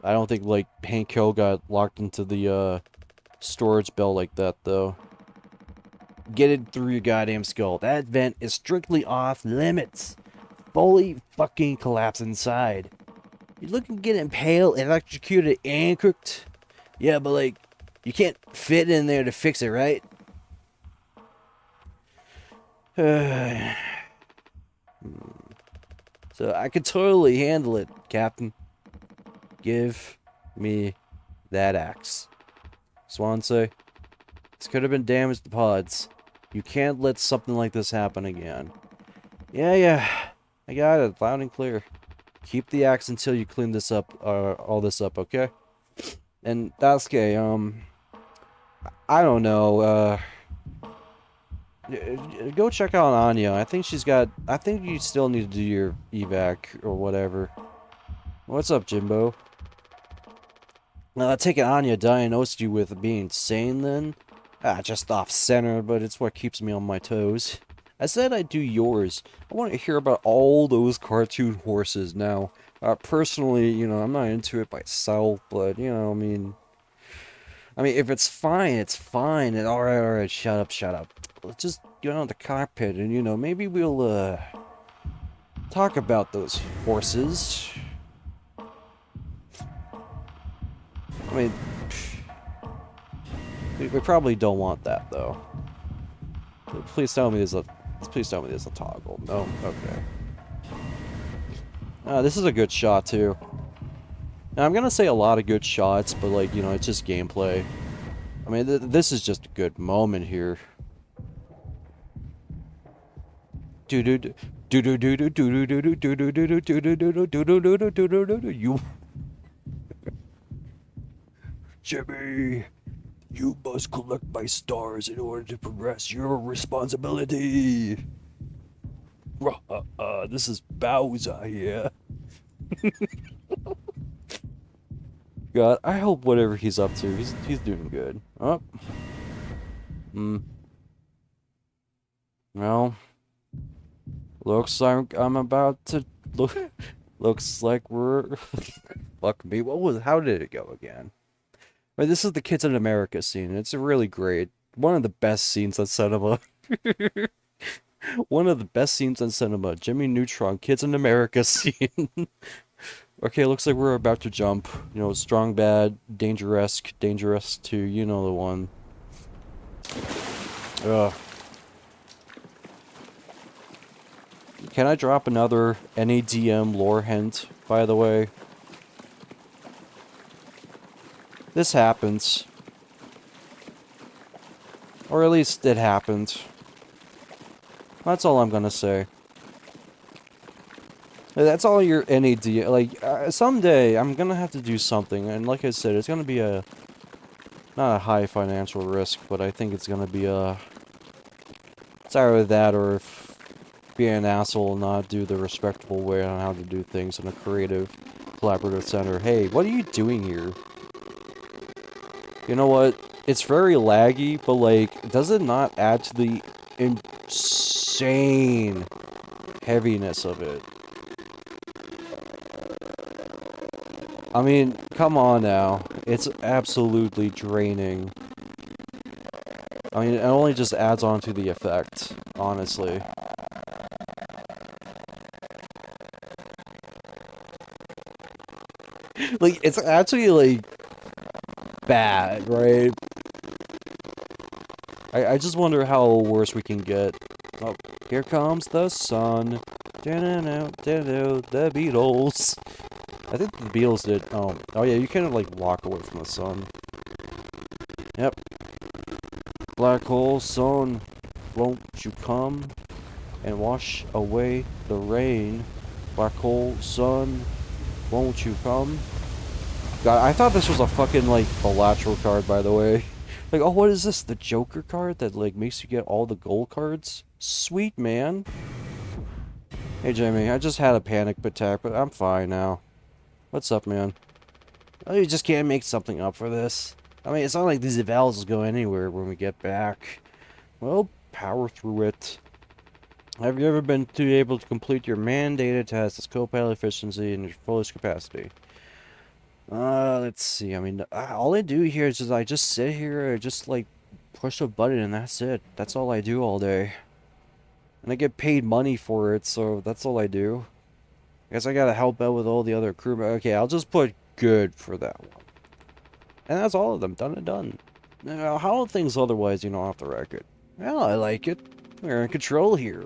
I don't think, like, Hank Hill got locked into the, storage belt like that, though. Get it through your goddamn skull. That vent is strictly off limits. Fully fucking collapse inside. You're looking to get impaled, electrocuted, and cooked. Yeah, but, like, you can't fit in there to fix it, right? So, I could totally handle it, Captain. Give me that axe. Swansea, this could have been damaged to pods. You can't let something like this happen again. Yeah, I got it, loud and clear. Keep the axe until you clean this up, all this up, okay? And Daisuke, I don't know, go check out Anya. I think you still need to do your evac or whatever. What's up, Jimbo? Now, I take it Anya diagnosed you with being sane then? Just off-center, but it's what keeps me on my toes. I said I'd do yours. I want to hear about all those cartoon horses now. Personally, you know, I'm not into it myself, but, you know, I mean, if it's fine, it's fine. And alright, shut up. Let's just get on the cockpit and, you know, maybe we'll, talk about those horses. I mean, we probably don't want that, though. Please tell me there's a toggle. No? Okay. This is a good shot, too. Now, I'm gonna say a lot of good shots, but, like, you know, it's just gameplay. I mean, this is just a good moment here. You... Jimmy, you must collect my stars in order to progress your responsibility. This is Bowser here. God, I hope whatever he's up to, he's doing good. Oh. Well, looks like I'm about to looks like we're fuck me. How did it go again? But this is the Kids in America scene. It's really great. One of the best scenes on cinema. One of the best scenes on cinema. Jimmy Neutron, Kids in America scene. Okay, looks like we're about to jump. You know, strong bad, dangerous to, you know the one. Ugh. Can I drop another NADM lore hint, by the way? This happens. Or at least it happened. That's all I'm gonna say. That's all your NAD. Like, someday I'm gonna have to do something, and like I said, it's gonna be a not a high financial risk, but I think it's gonna be a... It's either that or if be an asshole and not do the respectable way on how to do things in a creative, collaborative center. Hey, what are you doing here? You know what? It's very laggy, but like, does it not add to the insane heaviness of it? I mean, come on now. It's absolutely draining. I mean, it only just adds on to the effect, honestly. Like, it's actually, like, bad, right? I just wonder how worse we can get. Oh, here comes the sun. The Beatles. I think the Beatles did. Oh yeah, you can't like walk away from the sun. Yep. Black hole sun, won't you come and wash away the rain? Black hole sun, won't you come? God, I thought this was a fucking like bilateral card, by the way. Like, oh, what is this? The Joker card that like makes you get all the gold cards? Sweet, man. Hey Jamie, I just had a panic attack, but I'm fine now. What's up, man? Oh, you just can't make something up for this. I mean, it's not like these evals will go anywhere when we get back. Well, power through it. Have you ever been able to complete your mandated test as co-pilot efficiency and your fullest capacity? Let's see. I mean, all I do here is I just sit here, I just like push a button and that's it. That's all I do all day. And I get paid money for it, so that's all I do. I guess I gotta help out with all the other crew. Okay, I'll just put good for that one. And that's all of them. Done and done. Now, how are things otherwise, off the record? Well, I like it. We're in control here.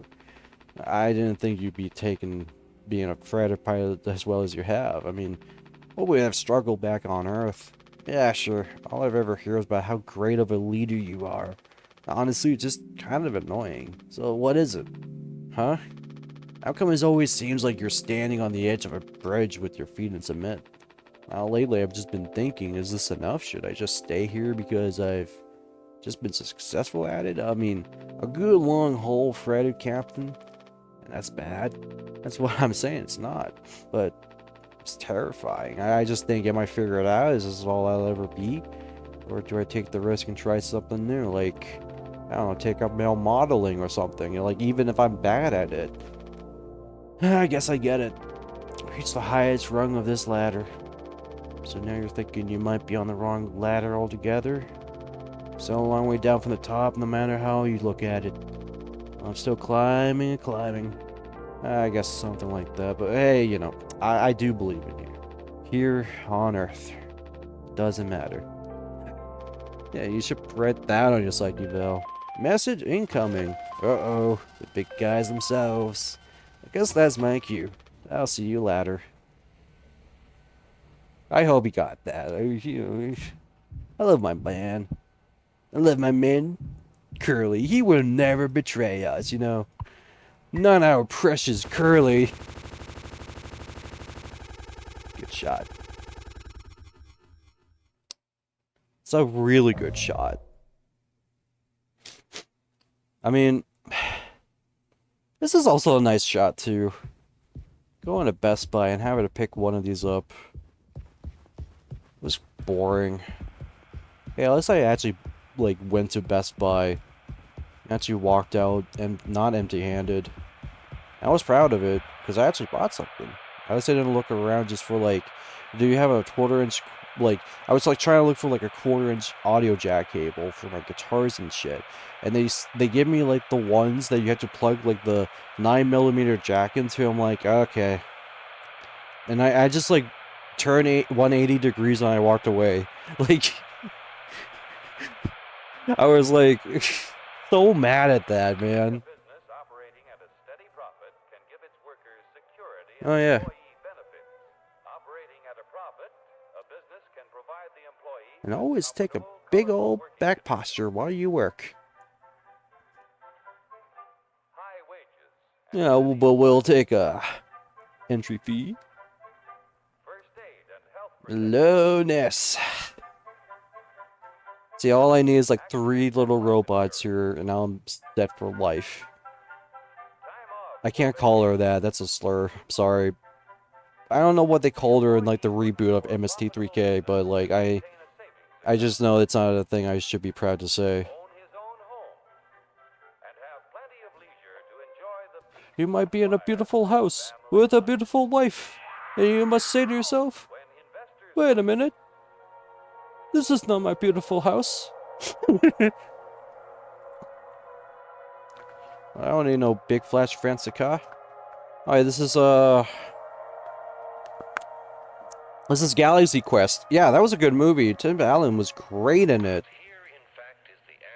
I didn't think you'd be being a fighter pilot as well as you have. I mean, what would have struggled back on Earth? Yeah, sure. All I've ever heard is about how great of a leader you are. Honestly, it's just kind of annoying. So what is it? Huh? How come it always seems like you're standing on the edge of a bridge with your feet in cement? Now, lately I've just been thinking, is this enough? Should I just stay here because I've just been successful at it? I mean, a good long haul fretted captain? And that's bad. That's what I'm saying, it's not. But it's terrifying. I just think, am I figure it out? Is this all I'll ever be? Or do I take the risk and try something new? Like, I don't know, take up male modeling or something. Like, even if I'm bad at it. I guess I get it. Reach the highest rung of this ladder. So now you're thinking you might be on the wrong ladder altogether? Still a long way down from the top, no matter how you look at it. I'm still climbing and climbing. I guess something like that, but hey, I do believe in you. Here on Earth. Doesn't matter. Yeah, you should write that on your psyche eval. Message incoming. Uh-oh, the big guys themselves. I guess that's my cue. I'll see you later. I hope he got that. I love my man. I love my man, Curly. He will never betray us, Not our precious Curly. Good shot. It's a really good shot. I mean, this is also a nice shot, too. Going to Best Buy and having to pick one of these up was boring. Hey, at least I actually, went to Best Buy. Actually walked out and not empty-handed. I was proud of it, because I actually bought something. I just didn't look around just for, do you have a quarter-inch, I was, trying to look for, a quarter-inch audio jack cable for, guitars and shit. And they give me, the ones that you have to plug, the 9mm jack into. I'm like, okay. And I just, turned 180 degrees and I walked away. I was, so mad at that, man. Oh, yeah. And always take a big old back posture while you work. Yeah, but we'll take a entry fee. Lowness. See, all I need is like 3 little robots here, and now I'm set for life. I can't call her that. That's a slur. I'm sorry. I don't know what they called her in like the reboot of MST3K, but like I just know it's not a thing I should be proud to say. You might be in a beautiful house with a beautiful wife, and you must say to yourself, "Wait a minute, this is not my beautiful house." I don't need no big flash fancy car. Alright, this is Galaxy Quest. Yeah, that was a good movie. Tim Allen was great in it.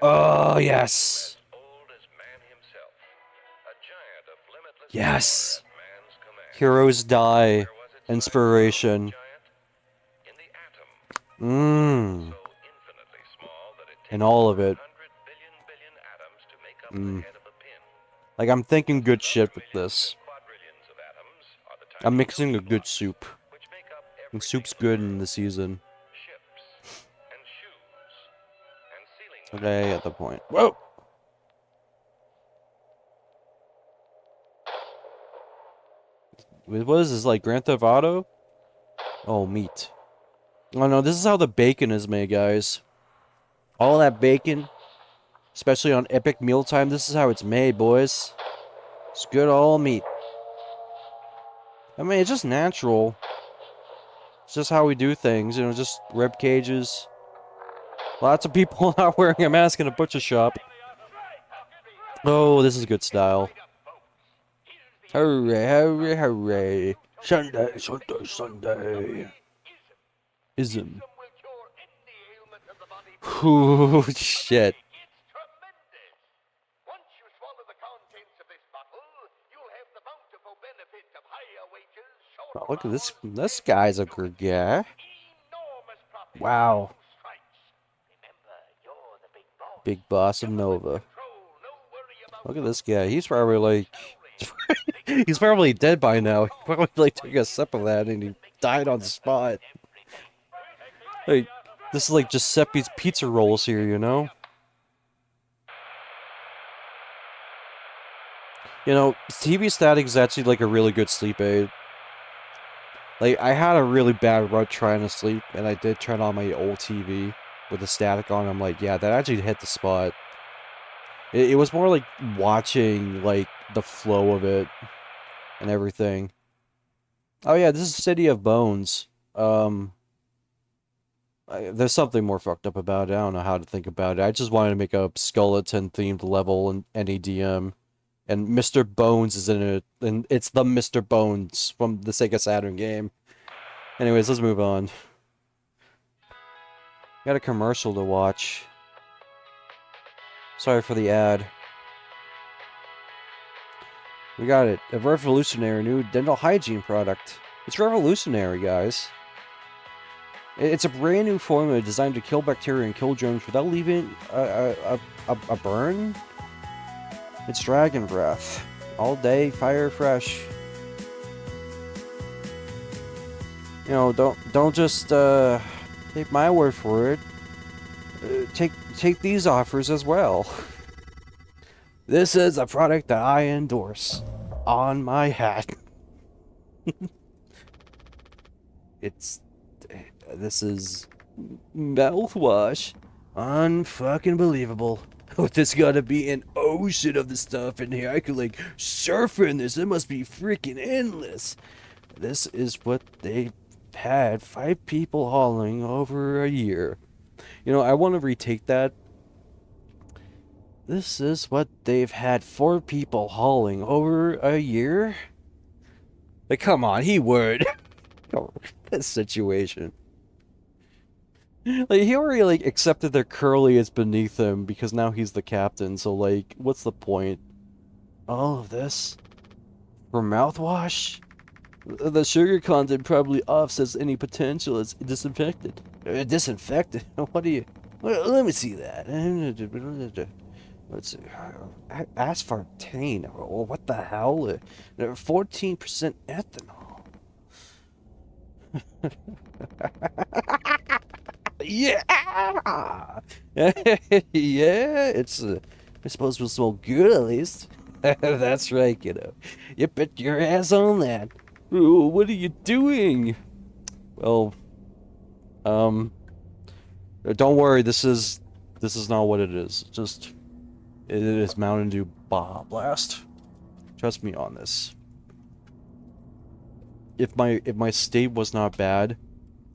Oh, yes. Yes. Heroes die. Inspiration. Mmm. And all of it. Mmm. Like, I'm thinking good shit with this. I'm mixing a good soup. And soup's good in the season. Okay, at the point. Whoa! What is this, like Grand Theft Auto? Oh, meat. Oh no, this is how the bacon is made, guys. All that bacon, especially on epic mealtime, this is how it's made, boys. It's good all meat. I mean, it's just natural. It's just how we do things, you know, just rib cages. Lots of people not wearing a mask in a butcher shop. Oh, this is good style. Hooray, hooray, hooray. Sunday, Sunday, Sunday. Ism. Ooh, shit. Oh, look at this. This guy's a good guy. Wow. Big boss of Nova. Look at this guy. He's probably like... he's probably dead by now. He probably like took a sip of that and he died on the spot. Like, this is like Giuseppe's pizza rolls here, you know? You know, TV static is actually like a really good sleep aid. Like, I had a really bad rut trying to sleep, and I did turn on my old TV with the static on. I'm like, yeah, that actually hit the spot. It was more like watching, like, the flow of it and everything. Oh yeah, this is City of Bones. There's something more fucked up about it. I don't know how to think about it. I just wanted to make a skeleton-themed level in NEDM. And Mr. Bones is in it, and it's the Mr. Bones from the Sega Saturn game. Anyways, let's move on. Got a commercial to watch. Sorry for the ad. We got it. A revolutionary new dental hygiene product. It's revolutionary, guys. It's a brand new formula designed to kill bacteria and kill germs without leaving a burn. It's dragon breath. All day, fire fresh. You know, don't just take my word for it. Take these offers as well. This is a product that I endorse on my hat. This is mouthwash. Unfucking believable. Oh, there's gotta be an ocean of the stuff in here. I could like surf in this. It must be freaking endless. This is what they had 5 people hauling over a year. You know, I want to retake that. This is what they've had 4 people hauling over a year? Like, come on, he would. This situation. Like, he already, like, accepted that Curly is beneath him because now he's the captain, so, like, what's the point? All of this? For mouthwash? The sugar content probably offsets any potential as disinfected. Disinfected? What do you... Let me see that. Let's see. Aspartame. Oh, what the hell? 14% ethanol. Yeah. Yeah, it's it's supposed to smell good at least. That's right, kiddo. You bet your ass on that. Ooh, what are you doing? Well, um, don't worry. This is not what it is. Just it is Mountain Dew Baja Blast. Trust me on this. If my state was not bad,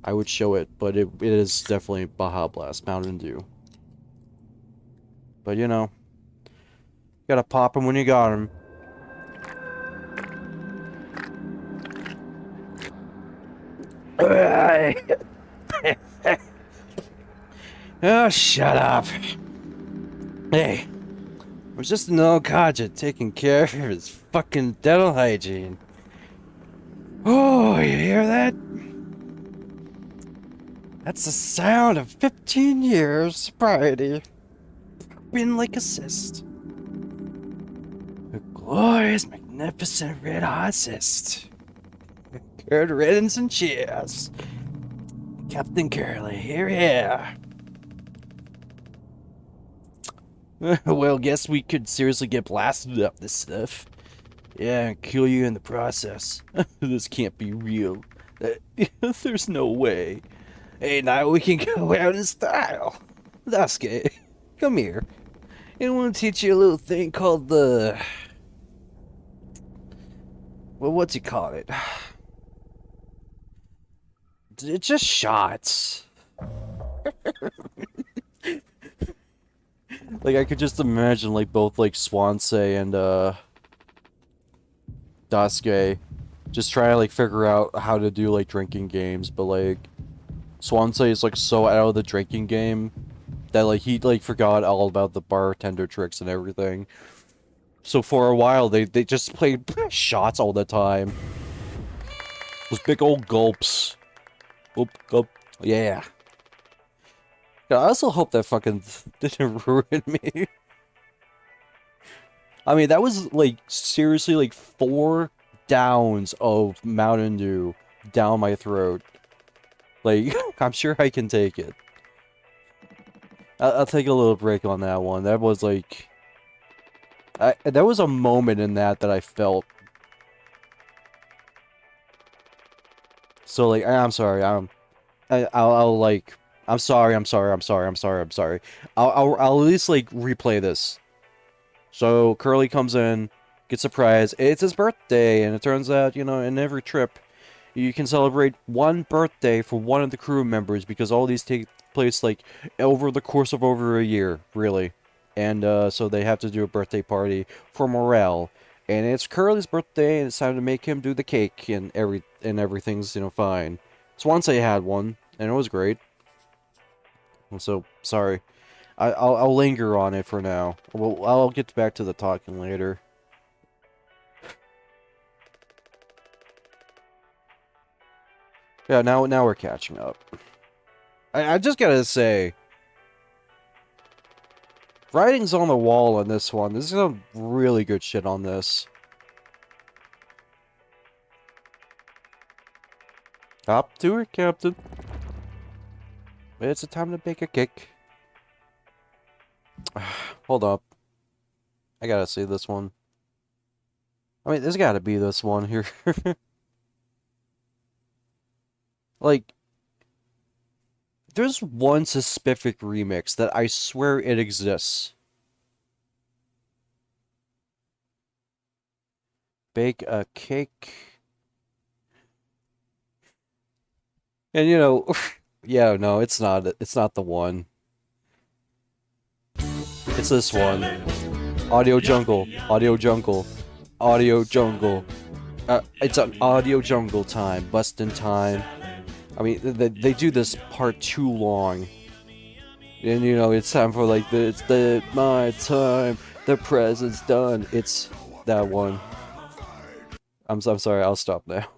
I would show it, but it is definitely Baja Blast Mountain Dew. But you know, gotta pop them when you got them. Oh, shut up. Hey, I was just an old codger taking care of his fucking dental hygiene. Oh, you hear that? That's the sound of 15 years sobriety. Been like assist. A glorious, magnificent red hot cyst. Good riddance and cheers. Captain Curly, here. Well, guess we could seriously get blasted up this stuff. Yeah, and kill you in the process. This can't be real. There's no way. Hey, now we can go out in style. Sasuke, come here. I want to teach you a little thing called the... Well, what's he call it? It's just shots. Like, I could just imagine, like, both, like, Swansea and, Dasuke just trying to, like, figure out how to do, like, drinking games, but, like, Swansea is, like, so out of the drinking game that, like, he, like, forgot all about the bartender tricks and everything. So for a while, they just played shots all the time. Those big old gulps. Gulp, gulp. Yeah. Yeah, I also hope that fucking didn't ruin me. I mean, that was, like, seriously, like, 4 downs of Mountain Dew down my throat. Like, I'm sure I can take it. I'll take a little break on that one. That was, like... there was a moment in that I felt. So, like, I'm sorry, I'll, like... I'm sorry. I'll at least, like, replay this. So, Curly comes in, gets surprised. It's his birthday, and it turns out, you know, in every trip, you can celebrate one birthday for one of the crew members, because all these take place, like, over the course of over a year, really. And, so they have to do a birthday party for morale. And it's Curly's birthday, and it's time to make him do the cake, and everything's, you know, fine. Swansea had one, and it was great. So, sorry. I'll linger on it for now. I'll get back to the talking later. Yeah, now we're catching up. I just gotta say, writing's on the wall on this one. This is some really good shit on this. Hop to it, Captain. It's a time to bake a cake. Hold up. I gotta see this one. I mean, there's gotta be this one here. Like, there's one specific remix that I swear it exists. Bake a cake. And you know, yeah, no, it's not the one. It's this one. Audio Jungle. Audio Jungle. Audio Jungle. It's an Audio Jungle time. Bustin' time. I mean, they do this part too long. And, you know, it's time for, like, it's my time. The present's done. It's that one. I'm sorry, I'll stop now.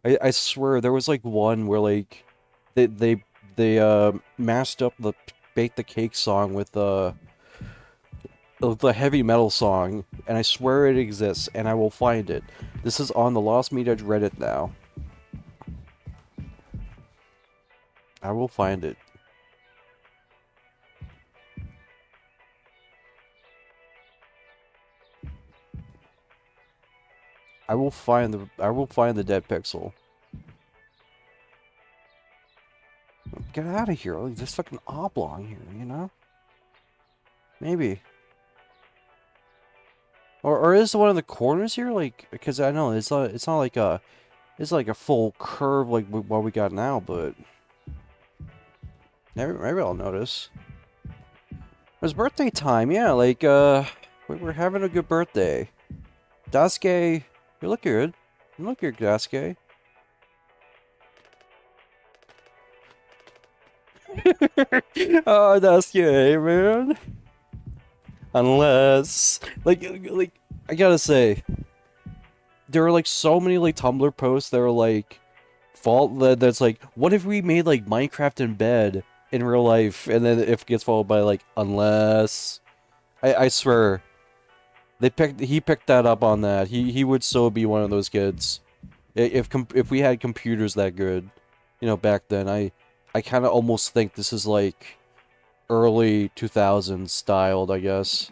I swear, there was, like, one where, like, they mashed up the Bake the Cake song with, the heavy metal song, and I swear it exists, and I will find it. This is on the Lost Media Reddit now. I will find it. I will find the dead pixel. Get out of here! Like, there's fucking oblong here, you know? Maybe. Or is the one in the corners here? Like, because I know it's not like a full curve like what we got now, but maybe I'll notice. It was birthday time, yeah. Like, we're having a good birthday. Daisuke, you look good. You look good, Daisuke. Oh, Daisuke, man. Unless, like, I gotta say, there are like so many like Tumblr posts that are like, that's like, what if we made like Minecraft in bed in real life, and then if it gets followed by like, unless, I swear, he picked that up on that. He would so be one of those kids. If we had computers that good, you know, back then, I kind of almost think this is like early 2000s styled, I guess.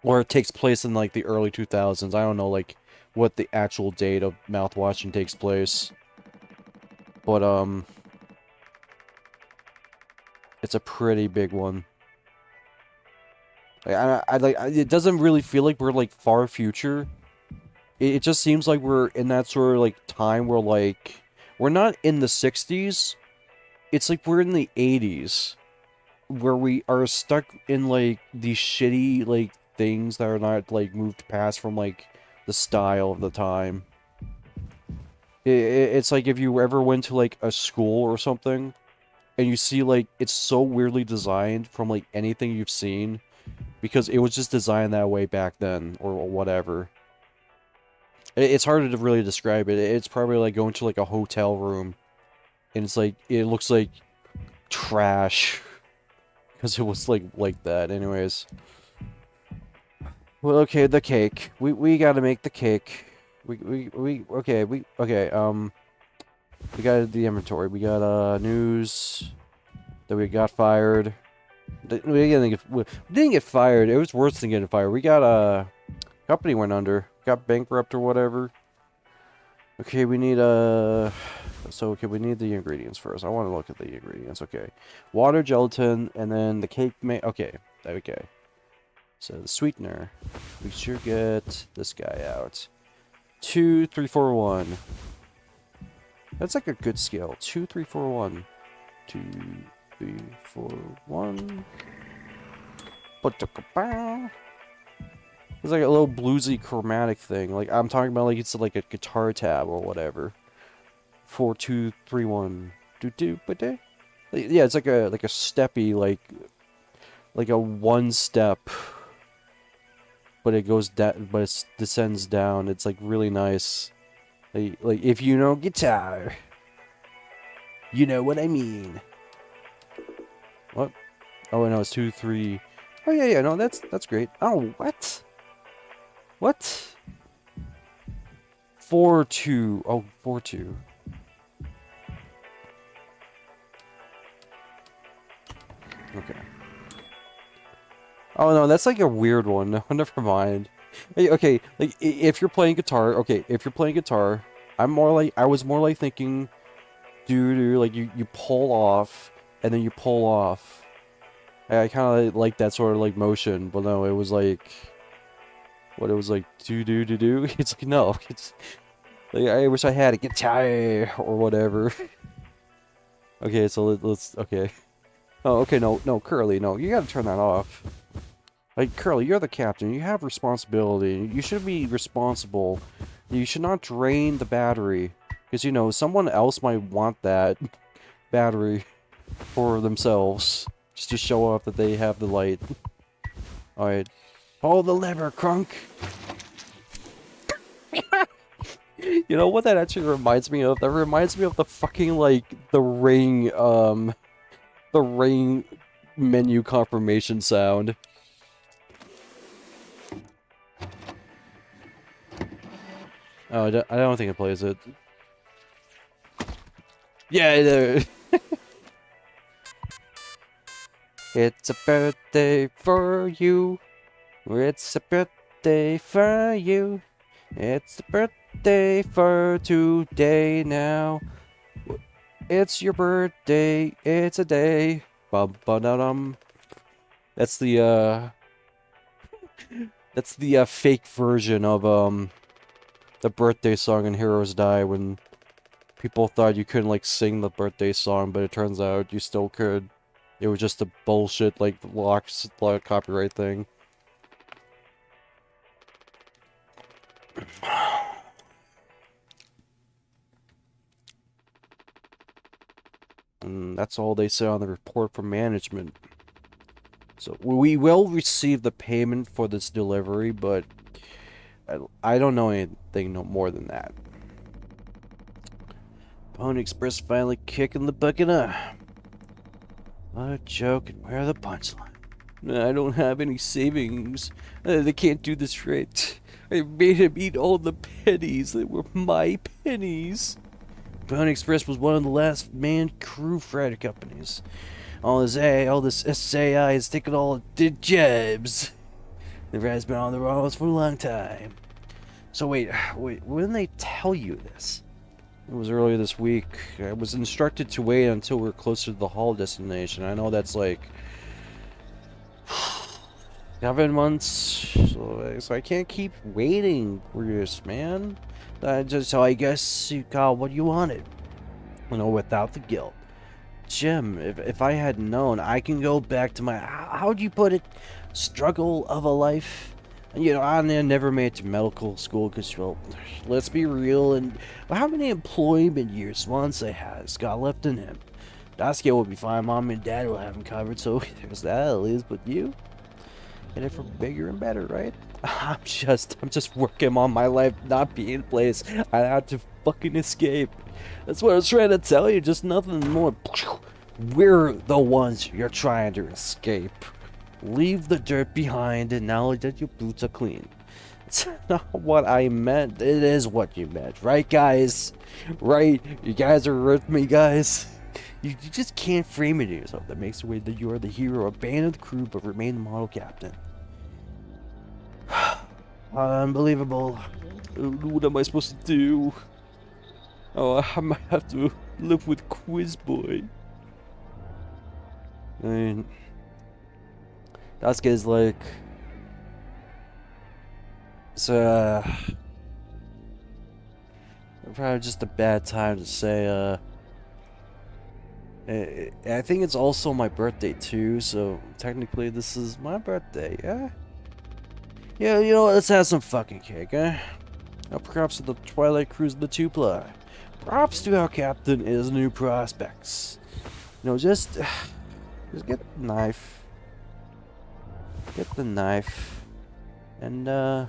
Or it takes place in like the early 2000s. I don't know like what the actual date of Mouthwashing takes place. But it's a pretty big one. Like, it doesn't really feel like we're like far future. It just seems like we're in that sort of like time where like we're not in the 60s. It's like we're in the 80s where we are stuck in like these shitty like things that are not like moved past from like the style of the time. It's like if you ever went to like a school or something and you see like it's so weirdly designed from like anything you've seen because it was just designed that way back then or whatever. It's harder to really describe it. It's probably like going to like a hotel room and it's like it looks like trash because it was like that anyways. Well, okay, the cake. We gotta make the cake. Okay, we got the inventory. We got news that we got fired. We didn't get fired. It was worse than getting fired. We got company went under. Got bankrupt or whatever. Okay, we need okay, we need the ingredients first. I want to look at the ingredients. Okay, water, gelatin, and then the cake okay. So the sweetener, we should get this guy out. 2, 3, 4, 1. That's like a good scale. 2, 3, 4, 1. 2, 3, 4, 1. It's like a little bluesy chromatic thing. Like I'm talking about, like it's like a guitar tab or whatever. 4, 2, 3, 1. Yeah, it's like a steppy like a one step. But it goes down, but it descends down. It's like really nice. Like if you know guitar, you know what I mean. What? Oh no, it's 2, 3. Oh yeah, no, that's great. Oh, what? What? 4, 2. Oh, 4, 2. Okay. Oh no, that's like a weird one. No, never mind. Hey, okay, like if you're playing guitar, I was more like thinking, like you pull off and then you pull off. I kind of like that sort of like motion, but no, it was like, what it was like, do. It's like no, it's like I wish I had a guitar or whatever. Okay, so let's okay. Oh, okay, no, Curly, no, you gotta turn that off. Like, Curly, you're the captain. You have responsibility. You should be responsible. You should not drain the battery. Because, you know, someone else might want that battery for themselves. Just to show off that they have the light. Alright. Pull the lever, Crunk! You know what that actually reminds me of? That reminds me of the fucking, like, the ring menu confirmation sound. Oh, I don't think it plays it. Yeah, it's a birthday for you. It's a birthday for you. It's the birthday for today now. It's your birthday, it's a day. Bum ba da dum. That's the fake version of the birthday song in Heroes Die when people thought you couldn't like sing the birthday song, but it turns out you still could. It was just a bullshit like locked copyright thing. And that's all they say on the report from management. So we will receive the payment for this delivery, but I don't know anything no more than that. Pony Express finally kicking the bucket up. What a joke, and where the punchline? I don't have any savings. They can't do this right. I made him eat all the pennies that were my pennies. Pony Express was one of the last manned crew freighter companies. All this SAI is taking all the jobs. The rat's been on the roads for a long time. So wait, when did they tell you this? It was earlier this week. I was instructed to wait until we were closer to the haul destination. I know that's like 7 months, so I can't keep waiting for this, man. So I guess you got what you wanted. You know, without the guilt. Jim, if I had known, I can go back to my, how'd you put it, struggle of a life? You know, I never made it to medical school because, well, let's be real, and how many employment years Swansea has got left in him? Daskia will be fine, Mom and Dad will have him covered, so there's that at least, but you? And it for bigger and better, right? I'm just working on my life not being in place. I have to fucking escape. That's what I was trying to tell you, just nothing more. We're the ones you're trying to escape. Leave the dirt behind and now that your boots are clean. It's not what I meant. It is what you meant. Right, guys? Right? You guys are with me, guys? You just can't frame it to yourself. That makes it way that you are the hero, abandon the crew, but remain the model captain. Unbelievable. What am I supposed to do? Oh, I might have to live with Quiz Boy. I mean, that guy's like, it's probably just a bad time to say. I think it's also my birthday too, so technically this is my birthday. Yeah. Yeah, you know what? Let's have some fucking cake, eh? Now, perhaps to the Twilight Cruise of the 2-ply. Props to our captain and his new prospects. You know, just get the knife. Get the knife. And,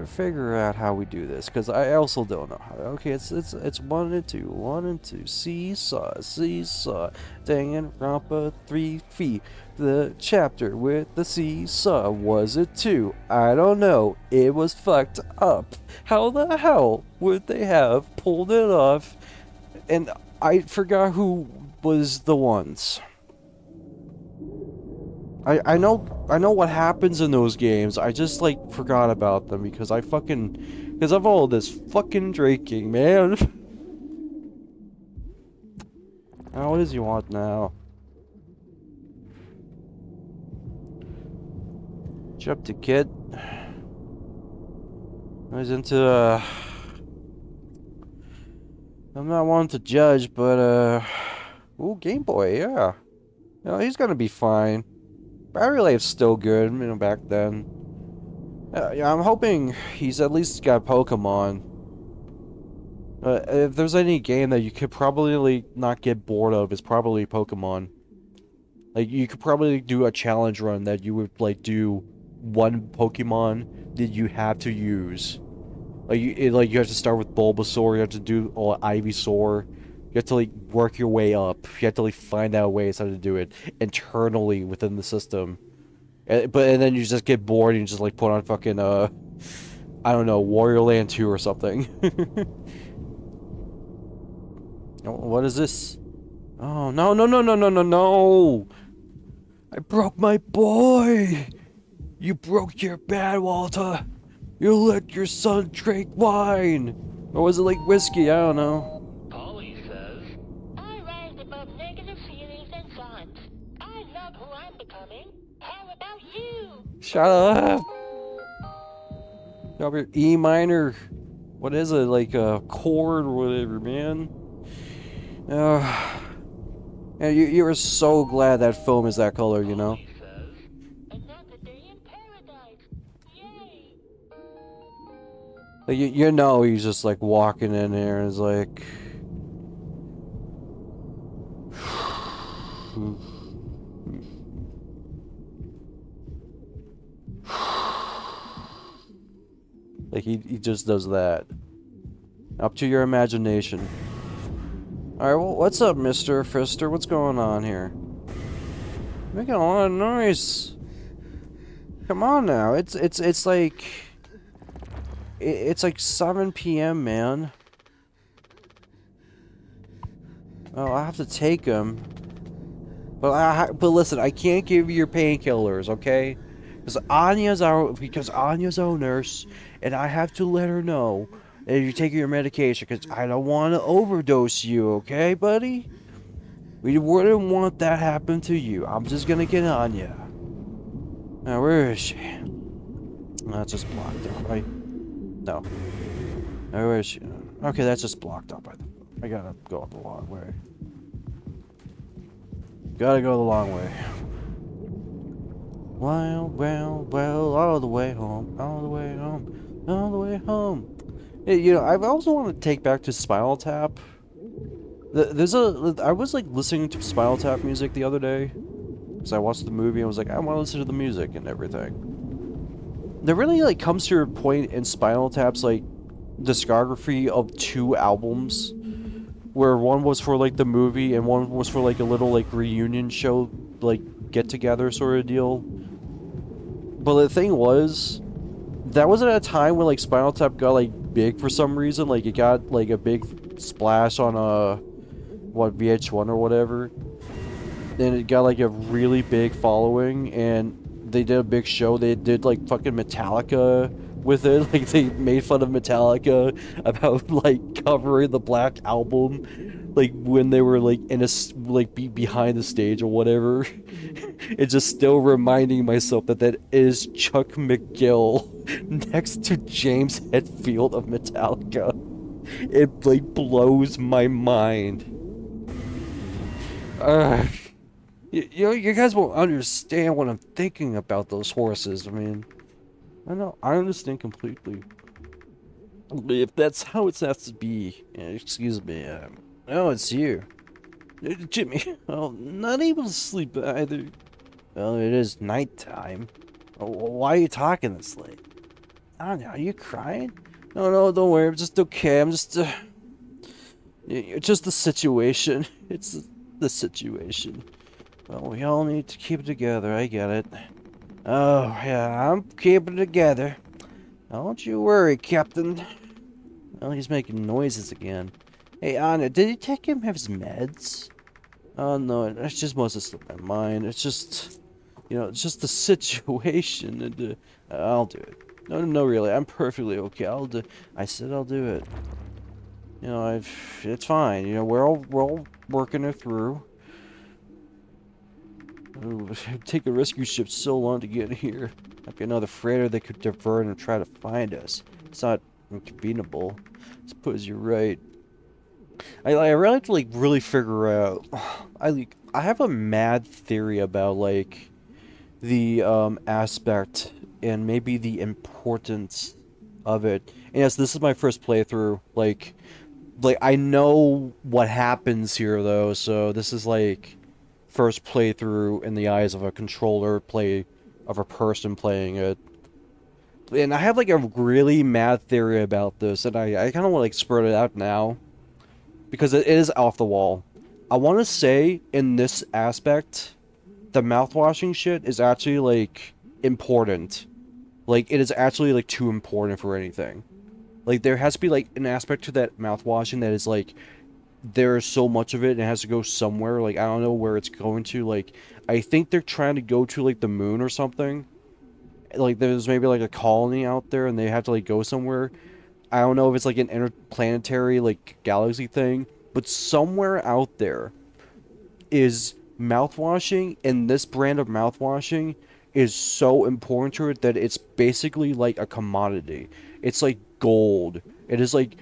figure out how we do this, because I also don't know how. Okay, it's 1 and 2, 1 and 2. Seesaw. Dang and Rampa 3 feet. The chapter with the seesaw, was it 2? I don't know. It was fucked up. How the hell would they have pulled it off? And I forgot who was the ones. I know what happens in those games. I just like forgot about them because because of all this fucking drinking, man. Now, what does he want now? What's up to, kid? I was into I'm not one to judge, but ooh, Game Boy, yeah. You know, he's gonna be fine. Battery life's still good, you know, back then. Yeah, I'm hoping he's at least got Pokemon. If there's any game that you could probably not get bored of, it's probably Pokemon. Like, you could probably do a challenge run that you would, like, do one Pokemon that you have to use. Like, you have to start with Bulbasaur, you have to do Ivysaur. You have to, like, work your way up. You have to, like, find out ways how to do it internally within the system. And then you just get bored and you just, like, put on fucking, I don't know, Warrior Land 2 or something. Oh, what is this? Oh, no, no, no, no, no, no, no! I broke my boy! You broke your bad, Walter! You let your son drink wine! Or was it like whiskey? I don't know. Polly says, I rise above negative feelings and thoughts. I love who I'm becoming. How about you? Shut up! Drop your E minor. What is it? Like a chord or whatever, man. Yeah, you were so glad that film is that color, you know? Polly says, another day in paradise. Yay! Like, you know he's just like walking in there and is like... Like, he just does that. Up to your imagination. Alright, well, what's up, Mr. Fister? What's going on here? Making a lot of noise. Come on now. It's like... It's like 7 p.m., man. Oh, I have to take him. But listen, I can't give you your painkillers, okay? Because Anya's our nurse, and I have to let her know that you're taking your medication. Because I don't want to overdose you, okay, buddy? We wouldn't want that happen to you. I'm just gonna get Anya. Now, where is she? That's just blocked up, right? No. Now, where is she? Okay, that's just blocked up. I gotta go up the long way. Gotta go the long way. Well, all the way home, all the way home, all the way home. Hey, you know, I also want to take back to Spinal Tap. I was like listening to Spinal Tap music the other day, because I watched the movie and I was like, I want to listen to the music and everything. There really like comes to a point in Spinal Tap's like discography of 2 albums, where one was for like the movie and one was for like a little like reunion show, like get together sort of deal. But the thing was, that was at a time when like Spinal Tap got like big for some reason. Like it got like a big splash on what, VH1 or whatever. And it got like a really big following, and they did a big show. They did like fucking Metallica with it. Like they made fun of Metallica about like covering the Black Album, like when they were like in a behind the stage or whatever. It's just still reminding myself that that is Chuck McGill next to James Hetfield of Metallica. It like blows my mind. You guys won't understand what I'm thinking about those horses. I mean, I know, I understand completely. If that's how it has to be, excuse me, oh, it's you. Jimmy, oh, not able to sleep either. Well, it is nighttime. Oh, why are you talking this late? I don't know, are you crying? No, don't worry, I'm just okay, I'm just, it's just the situation. It's the situation. Well, we all need to keep it together, I get it. Oh, yeah, I'm keeping it together. Don't you worry, Captain. Well, he's making noises again. Hey, Anna, did you take him his meds? Oh, no, it's just must have slipped my mind. It's just, you know, it's just the situation. And, I'll do it. No, really, I'm perfectly okay. I said I'll do it. You know, it's fine. You know, we're all working it through. Ooh, it'd take a rescue ship so long to get here. Might be another freighter that could divert and try to find us. It's not inconveniable. I suppose you're right. I really have to like really figure out. I have a mad theory about like the aspect and maybe the importance of it. And yes, this is my first playthrough. Like I know what happens here though, so this is like first playthrough in the eyes of a controller of a person playing it. And I have like a really mad theory about this, and I kind of want to like spread it out now because it is off the wall. I want to say in this aspect, the mouthwashing shit is actually like important. Like it is actually like too important for anything. Like there has to be like an aspect to that mouthwashing that is like there's so much of it and it has to go somewhere. Like I don't know where it's going to. Like I think they're trying to go to like the moon or something. like there's maybe like a colony out there and they have to like go somewhere. I don't know if it's like an interplanetary like galaxy thing, but somewhere out there is mouthwashing, and this brand of mouthwashing is so important to it that it's basically like a commodity. It's like gold. It is like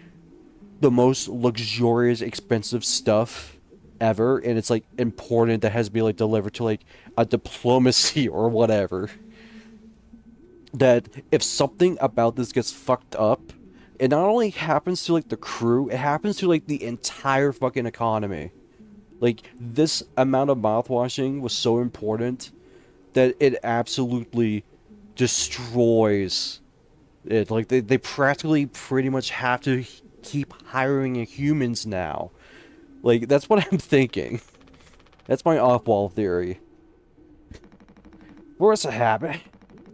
the most luxurious, expensive stuff ever, and it's like important that has to be like delivered to like a diplomacy or whatever. That if something about this gets fucked up, it not only happens to like the crew, it happens to like the entire fucking economy. Like this amount of mouthwashing was so important that it absolutely destroys it. Like they practically pretty much have to keep hiring humans now. Like that's what I'm thinking. That's my off-wall theory. Force a habit.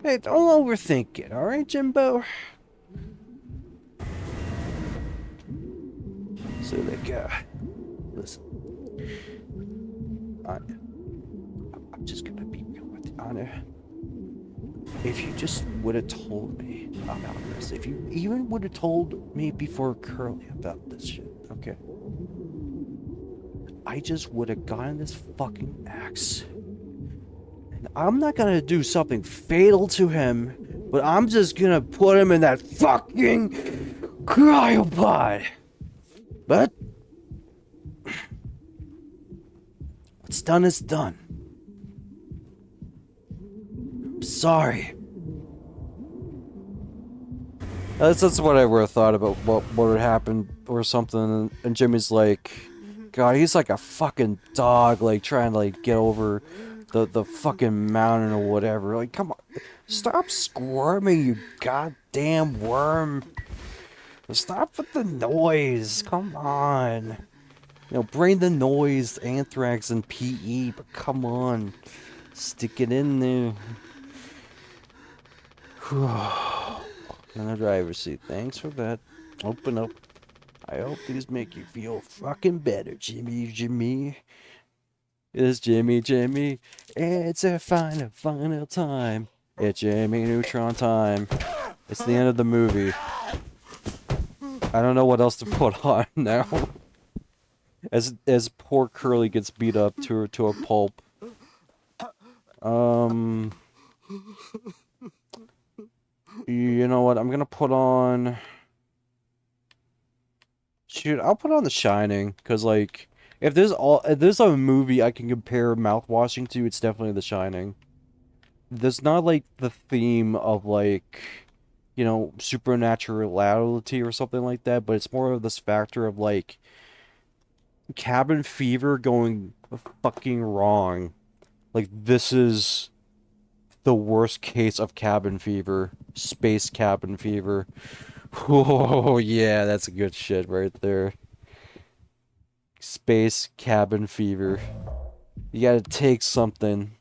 Hey, don't overthink it, alright, Jimbo? So like, listen. I'm just gonna be real with you, Anna. If you just would have told me about this, if you even would have told me before Curly about this shit, okay? I just would have gotten this fucking axe. And I'm not gonna do something fatal to him, but I'm just gonna put him in that fucking cryopod. But what's done is done. I'm sorry. That's what I would have thought about what would happen or something. And Jimmy's like, God, he's like a fucking dog, like trying to like get over the fucking mountain or whatever. Like, come on, stop squirming, you goddamn worm. Stop with the noise. Come on. You know, bring the noise, anthrax, and PE, but come on. Stick it in there. In the driver's seat. Thanks for that. Open up. I hope these make you feel fucking better, Jimmy. It's Jimmy. It's a final time. It's Jimmy Neutron time. It's the end of the movie. I don't know what else to put on now. As poor Curly gets beat up to a pulp. You know what? I'm gonna put on. Shoot, I'll put on The Shining, cause like if there's a movie I can compare mouthwashing to, it's definitely The Shining. There's not like the theme of like, you know, supernaturality or something like that, but it's more of this factor of like cabin fever going fucking wrong. Like this is the worst case of cabin fever. Space cabin fever. Oh yeah, that's good shit right there. Space cabin fever. You gotta take something.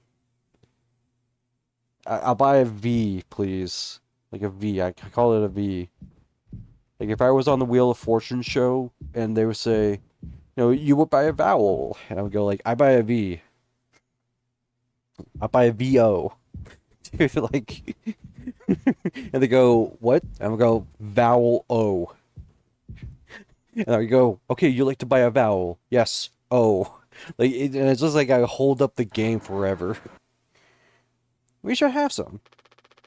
I'll buy a V, please. Like a V. I call it a V. Like if I was on the Wheel of Fortune show and they would say, no, you would buy a vowel. And I would go like, I buy a V. I buy a VO. Dude, like... and they go, what? And I would go, vowel O. And I would go, okay, you like to buy a vowel. Yes, O. Like, and it's just like I hold up the game forever. We should have some.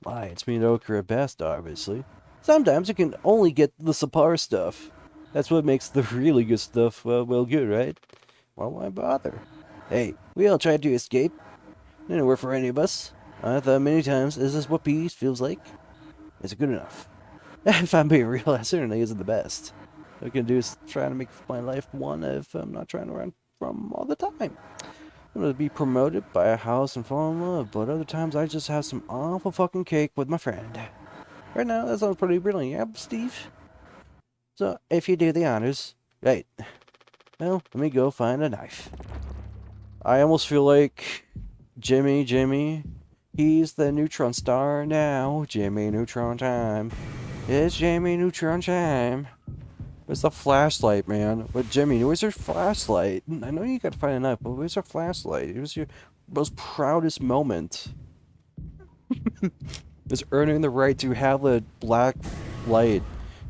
Why, it's mediocre at best, obviously. Sometimes you can only get the subpar stuff. That's what makes the really good stuff, well, good, right? Well, why bother? Hey, we all tried to escape. Didn't work for any of us. I thought many times, is this what peace feels like? Is it good enough? If I'm being real, it certainly isn't the best. What I can do is try to make my life one if I'm not trying to run from all the time. I'm gonna be promoted, buy a house, and fall in love, but other times I just have some awful fucking cake with my friend. Right now, that sounds pretty brilliant, yeah, Steve? So, if you do the honors, right. Well, let me go find a knife. I almost feel like Jimmy, he's the neutron star now. Jimmy Neutron time. It's Jimmy Neutron time. Where's the flashlight, man? But Jimmy, where's your flashlight? I know you gotta find a knife, but where's your flashlight? It was your most proudest moment. It's earning the right to have a black light.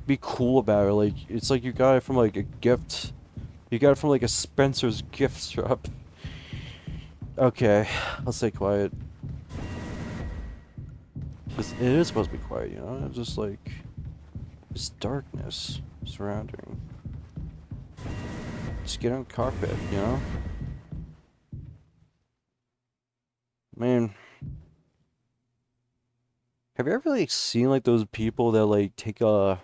Be cool about it. Like, it's like you got it from like a gift. You got it from like a Spencer's gift shop. Okay, I'll stay quiet. 'Cause it is supposed to be quiet, you know? It's just like, just darkness surrounding. Just get on carpet, you know? Man, have you ever like seen like those people that like take a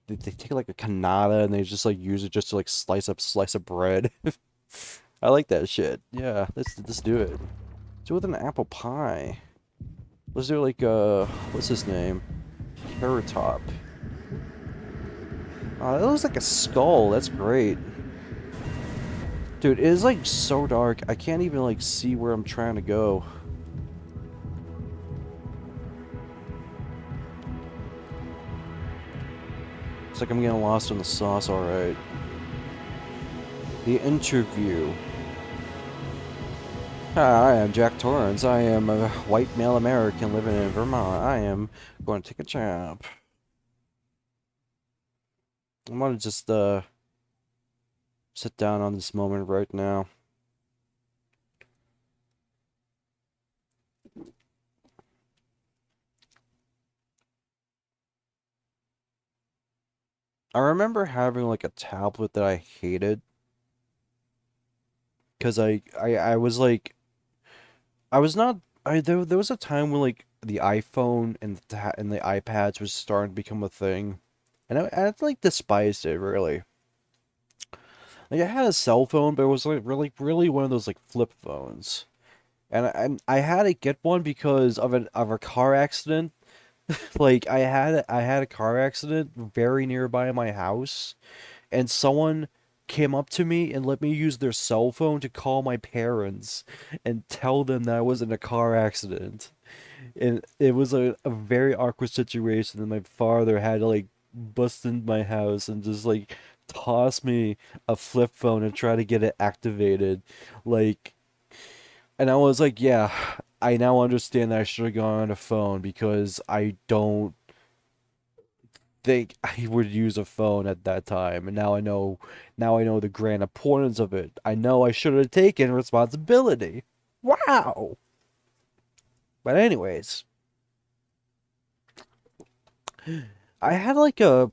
they take like a canada and they just like use it just to like slice up bread? I like that shit. Yeah, let's do it. Do it with an apple pie. Let's do like what's his name? Carrot Top. Oh, that looks like a skull. That's great. Dude, it is like so dark. I can't even like see where I'm trying to go. It's like I'm getting lost in the sauce, alright. The interview. Hi, I am Jack Torrance. I am a white male American living in Vermont. I am going to take a job. I'm gonna just sit down on this moment right now. I remember having like a tablet that I hated because I was like I was not there was a time when like the iPhone and the iPads was starting to become a thing, and I like despised it really. Like I had a cell phone, but it was like really one of those like flip phones, and I had to get one because of a car accident. Like I had a car accident very nearby my house, and someone came up to me and let me use their cell phone to call my parents and tell them that I was in a car accident. And it was a very awkward situation, and my father had to like bust into my house and just like toss me a flip phone and try to get it activated. Like, and I was like, yeah, I now understand that I should have gone on a phone because I don't think I would use a phone at that time. And now I know the grand importance of it. I know I should have taken responsibility. Wow. But anyways, I had like a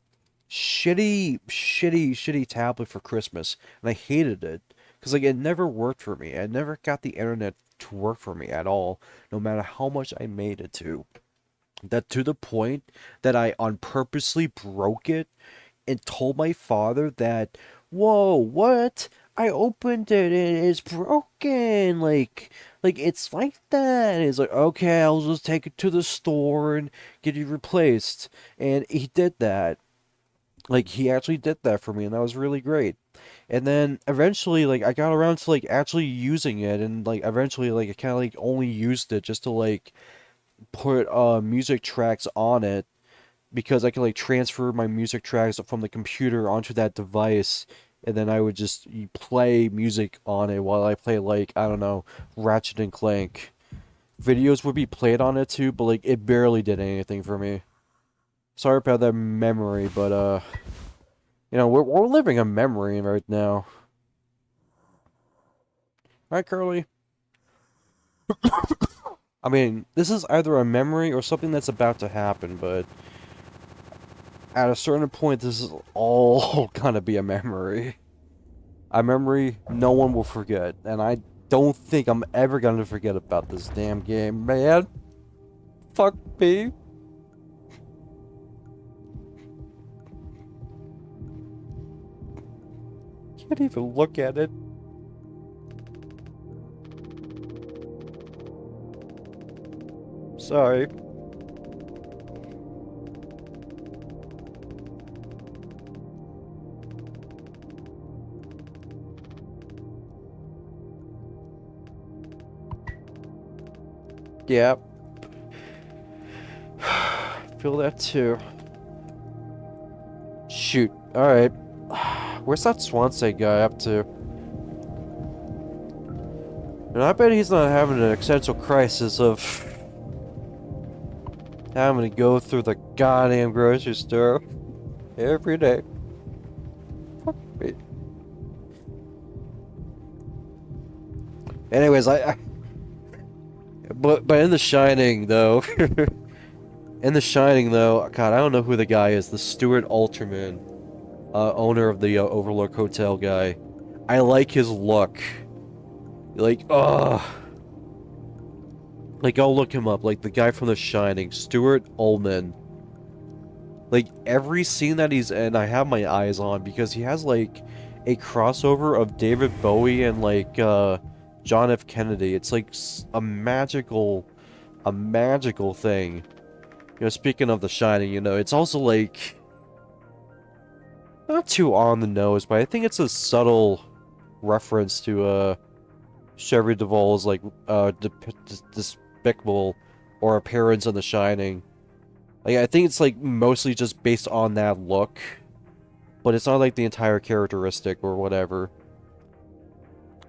shitty tablet for Christmas, and I hated it because like it never worked for me. I never got the internet to work for me at all, no matter how much I made it to. That to the point that I on purposely broke it and told my father that, whoa, what? I opened it and it's broken. Like it's like that. And he's like, okay, I'll just take it to the store and get it replaced. And he did that. Like he actually did that for me, and that was really great. And then eventually, like I got around to like actually using it, and like eventually, like I kind of like only used it just to like put music tracks on it because I could like transfer my music tracks from the computer onto that device, and then I would just play music on it while I play like I don't know Ratchet and Clank. Videos would be played on it too, but like it barely did anything for me. Sorry about that memory, but you know we're living a memory right now. Right, Curly? I mean, this is either a memory or something that's about to happen, but at a certain point, this is all gonna be a memory. A memory no one will forget, and I don't think I'm ever gonna forget about this damn game, man. Fuck me. Can't even look at it. Sorry. Yeah. Feel that too. Shoot. Alright. Where's that Swansea guy up to? And I bet he's not having an existential crisis of I'm gonna go through the goddamn grocery store every day. Fuck me. Anyways, but in The Shining though, God, I don't know who the guy is. The Stuart Alterman, owner of the Overlook Hotel guy. I like his look. Like, like I'll look him up. Like the guy from The Shining, Stuart Ullman. Like every scene that he's in, I have my eyes on because he has like a crossover of David Bowie and like John F. Kennedy. It's like a magical thing. You know, speaking of The Shining, you know, it's also like not too on the nose, but I think it's a subtle reference to Shelley Duvall's like despicable or appearance in The Shining. Like I think it's like mostly just based on that look, but it's not like the entire characteristic or whatever.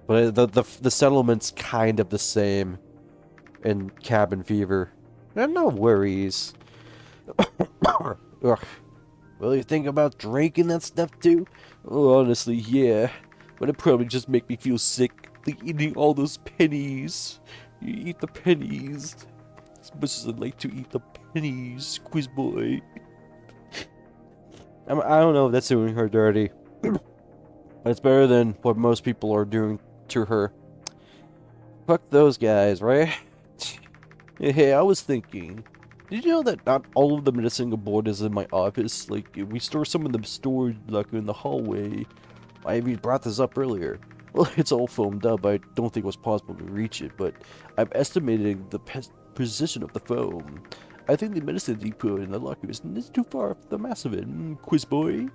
But the settlement's kind of the same in Cabin Fever. And no worries. Ugh. Well, you think about drinking that stuff too? Oh, honestly, yeah. But it probably just make me feel sick, like eating all those pennies. You eat the pennies. As much as I like to eat the pennies, quiz boy. I don't know if that's doing her dirty. But it's better than what most people are doing to her. Fuck those guys, right? Hey, I was thinking, did you know that not all of the medicine board is in my office? Like, we store some of them stored, like, in the hallway. I even brought this up earlier. Well, it's all foamed up. I don't think it was possible to reach it, but I'm estimating the position of the foam. I think the medicine depot in the locker isn't too far from the mass of it, quiz boy.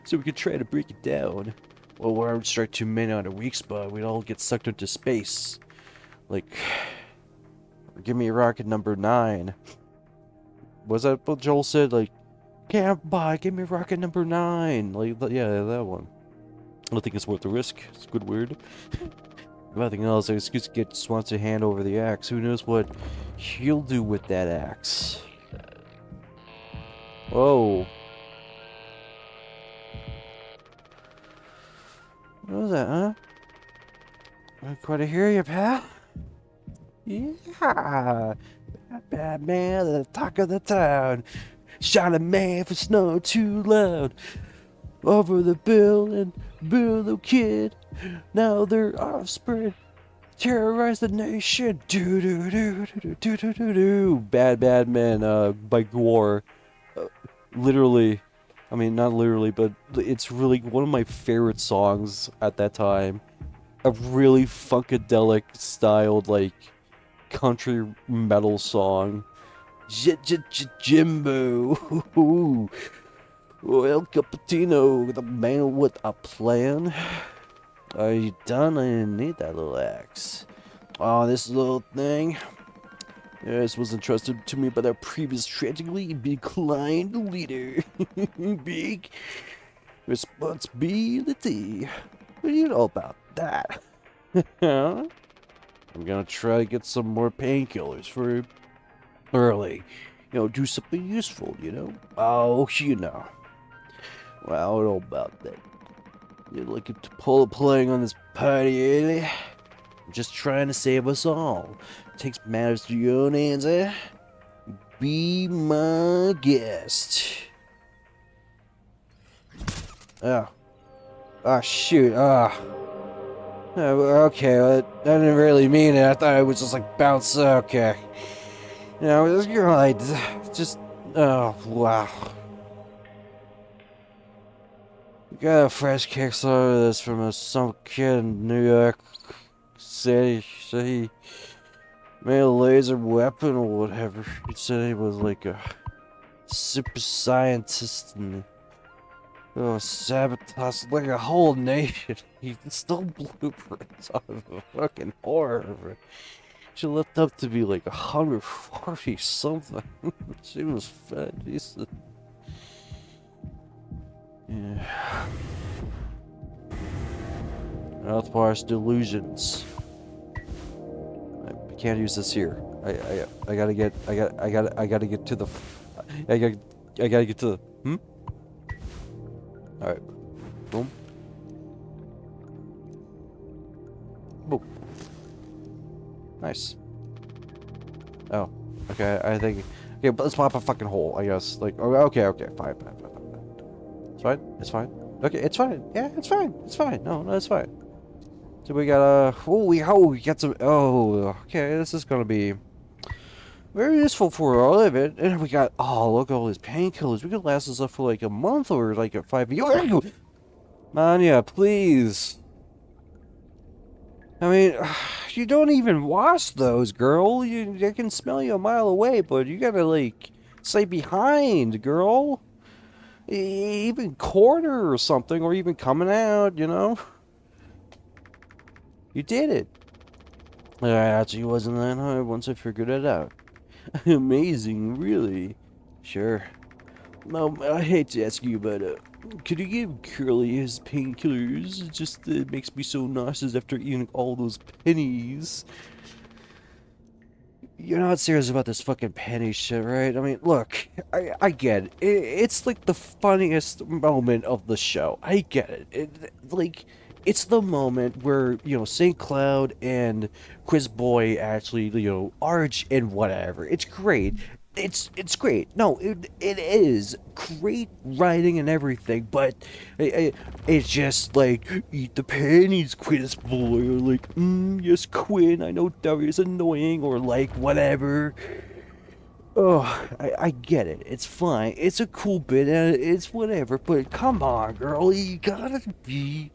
So we could try to break it down. Well, where I would strike too many on a weak spot, we'd all get sucked into space. Like, give me rocket number 9. Was that what Joel said? Like, can't buy, give me rocket number 9. Like, yeah, that one. I don't think it's worth the risk. It's a good word. If nothing else, I just get Swan to hand over the axe. Who knows what he'll do with that axe? Whoa. What was that, huh? Not quite to hear you, pal. Yeah. Bad man, the talk of the town. Shining man for snow too loud. Over the bill and Bill the kid. Now their offspring terrorize the nation. Do do do do do do do do. Bad man. By Gore. Literally, I mean not literally, but it's really one of my favorite songs at that time. A really funkadelic styled like country metal song. Jimbo. El Cappuccino, the man with a plan. Are you done? I didn't need that little axe. Oh, this little thing. This was entrusted to me by their previous tragically declined leader. Big responsibility. What do you know about that? Huh? I'm gonna try to get some more painkillers for early. You know, do something useful, you know? Oh, you know. Well, I don't know about that. You're looking to pull a playing on this party, eh? I'm just trying to save us all. Takes matters to your own hands, eh? Be my guest. Oh. Oh, shoot. Okay, I didn't really mean it. I thought it was just like bounce. Okay. You know, you're right. Just. Oh, wow. Got a fresh case of this from some kid in New York City. Said he made a laser weapon or whatever. He said he was like a super scientist and sabotage like a whole nation. He stole blueprints out of a fucking horror. She left up to be like 140 something. She was fat. Jesus. Yeah. Mouthwash delusions. I can't use this here. I gotta get I gotta get to the I gotta get to the All right. Boom. Boom. Nice. Oh. Okay. I think. Okay, but let's pop a fucking hole. I guess. Like. Okay. Okay. Fine. Fine. Fine. Fine. It's fine. It's fine. Okay. It's fine. Yeah. It's fine. It's fine. No. No. It's fine. So we got we got some. Oh. Okay. This is gonna be very useful for all of it. And we got. Oh, look at all these painkillers. We could last this up for like a month or like a 5 years. Manya, please. I mean, you don't even wash those, girl. I can smell you a mile away, but you gotta, like, stay behind, girl. Even quarter or something, or even coming out, you know? You did it. It actually wasn't that hard once I figured it out. Amazing, really. Sure. No, I hate to ask you, but, could you give Curly his painkillers? It just makes me so nauseous after eating all those pennies. You're not serious about this fucking penny shit, right? I mean, look, I get it. It's like the funniest moment of the show. I get it. Like, it's the moment where, you know, St. Cloud and Quiz Boy actually, you know, arch and whatever. It's great. It's great. No, it is great writing and everything, but it's just like, eat the pennies, Quiz Boy, or like, yes, Quinn, I know Darius annoying, or like, whatever. Oh, I get it. It's fine. It's a cool bit, and it's whatever, but come on, girl, you gotta be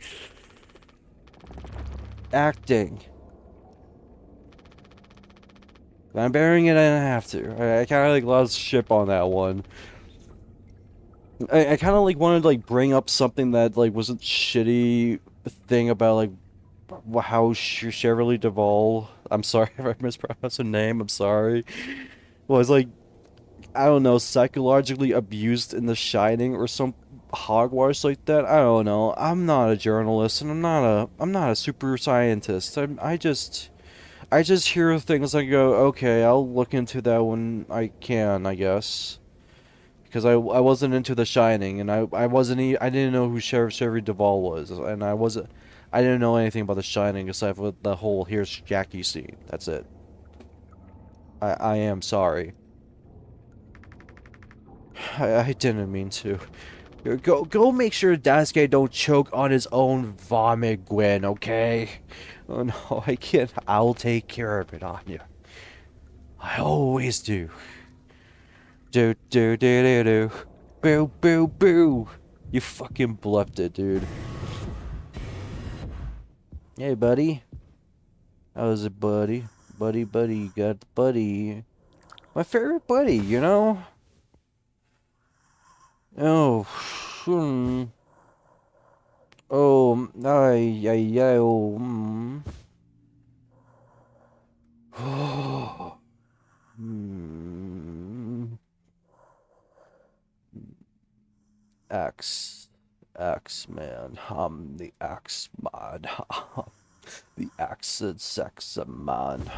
acting. I'm bearing it, I don't have to. I kind of like lost ship on that one. I kind of like wanted to like bring up something that like wasn't shitty thing about like how Cheryl Duvall. I'm sorry if I mispronounced her name. I'm sorry. Was like, I don't know, psychologically abused in The Shining or some hogwash like that. I don't know. I'm not a journalist and I'm not a super scientist. I just hear things and go, okay, I'll look into that when I can, I guess. Because I wasn't into The Shining, and I didn't know who Sheriff Sherry Duvall was, and I didn't know anything about The Shining aside from the whole "here's Jackie" scene. That's it. I am sorry. I didn't mean to. Go make sure Daisuke don't choke on his own vomit, Gwen, okay? Oh no, I can't. I'll take care of it, Anya. I always do. Do do do do do. Boo boo boo. You fucking bluffed it, dude. Hey, buddy. How's it, buddy? Buddy, you got the buddy. My favorite buddy, you know? Oh, Oh, ay, oh, Hmm. Axe man. I'm the Axe man. The Axe sex man.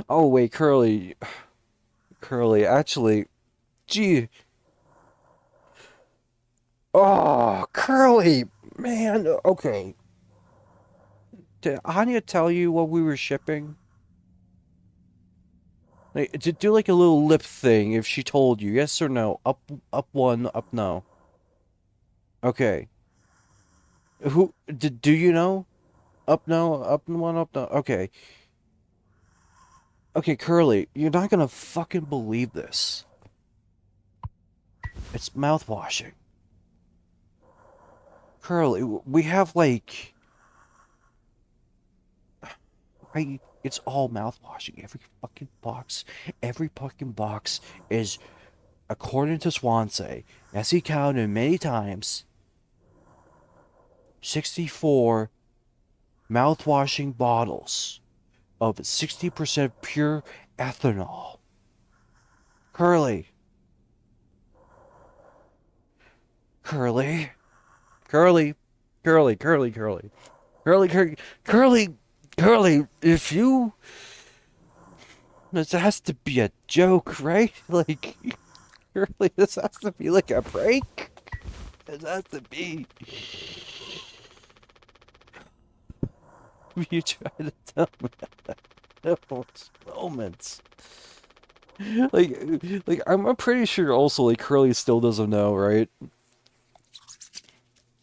Oh, wait, Curly, actually, gee. Oh, Curly, man, okay. Did Anya tell you what we were shipping? Like, to do like a little lip thing if she told you, yes or no? Up one, up no. Okay. Do you know? Up no, up one, up no. Okay. Okay, Curly, you're not gonna fucking believe this. It's mouthwashing. Curly, we have like it's all mouthwashing. Every fucking box is, according to Swansea, as he counted many times, 64 mouthwashing bottles of 60% pure ethanol. Curly. Curly. Curly. Curly. Curly. Curly. Curly. Curly. Curly. Curly. If you... This has to be a joke, right? Like, surely this has to be like a prank. It has to be. You try to tell me that those moments. Like, I'm pretty sure also, like, Curly still doesn't know, right?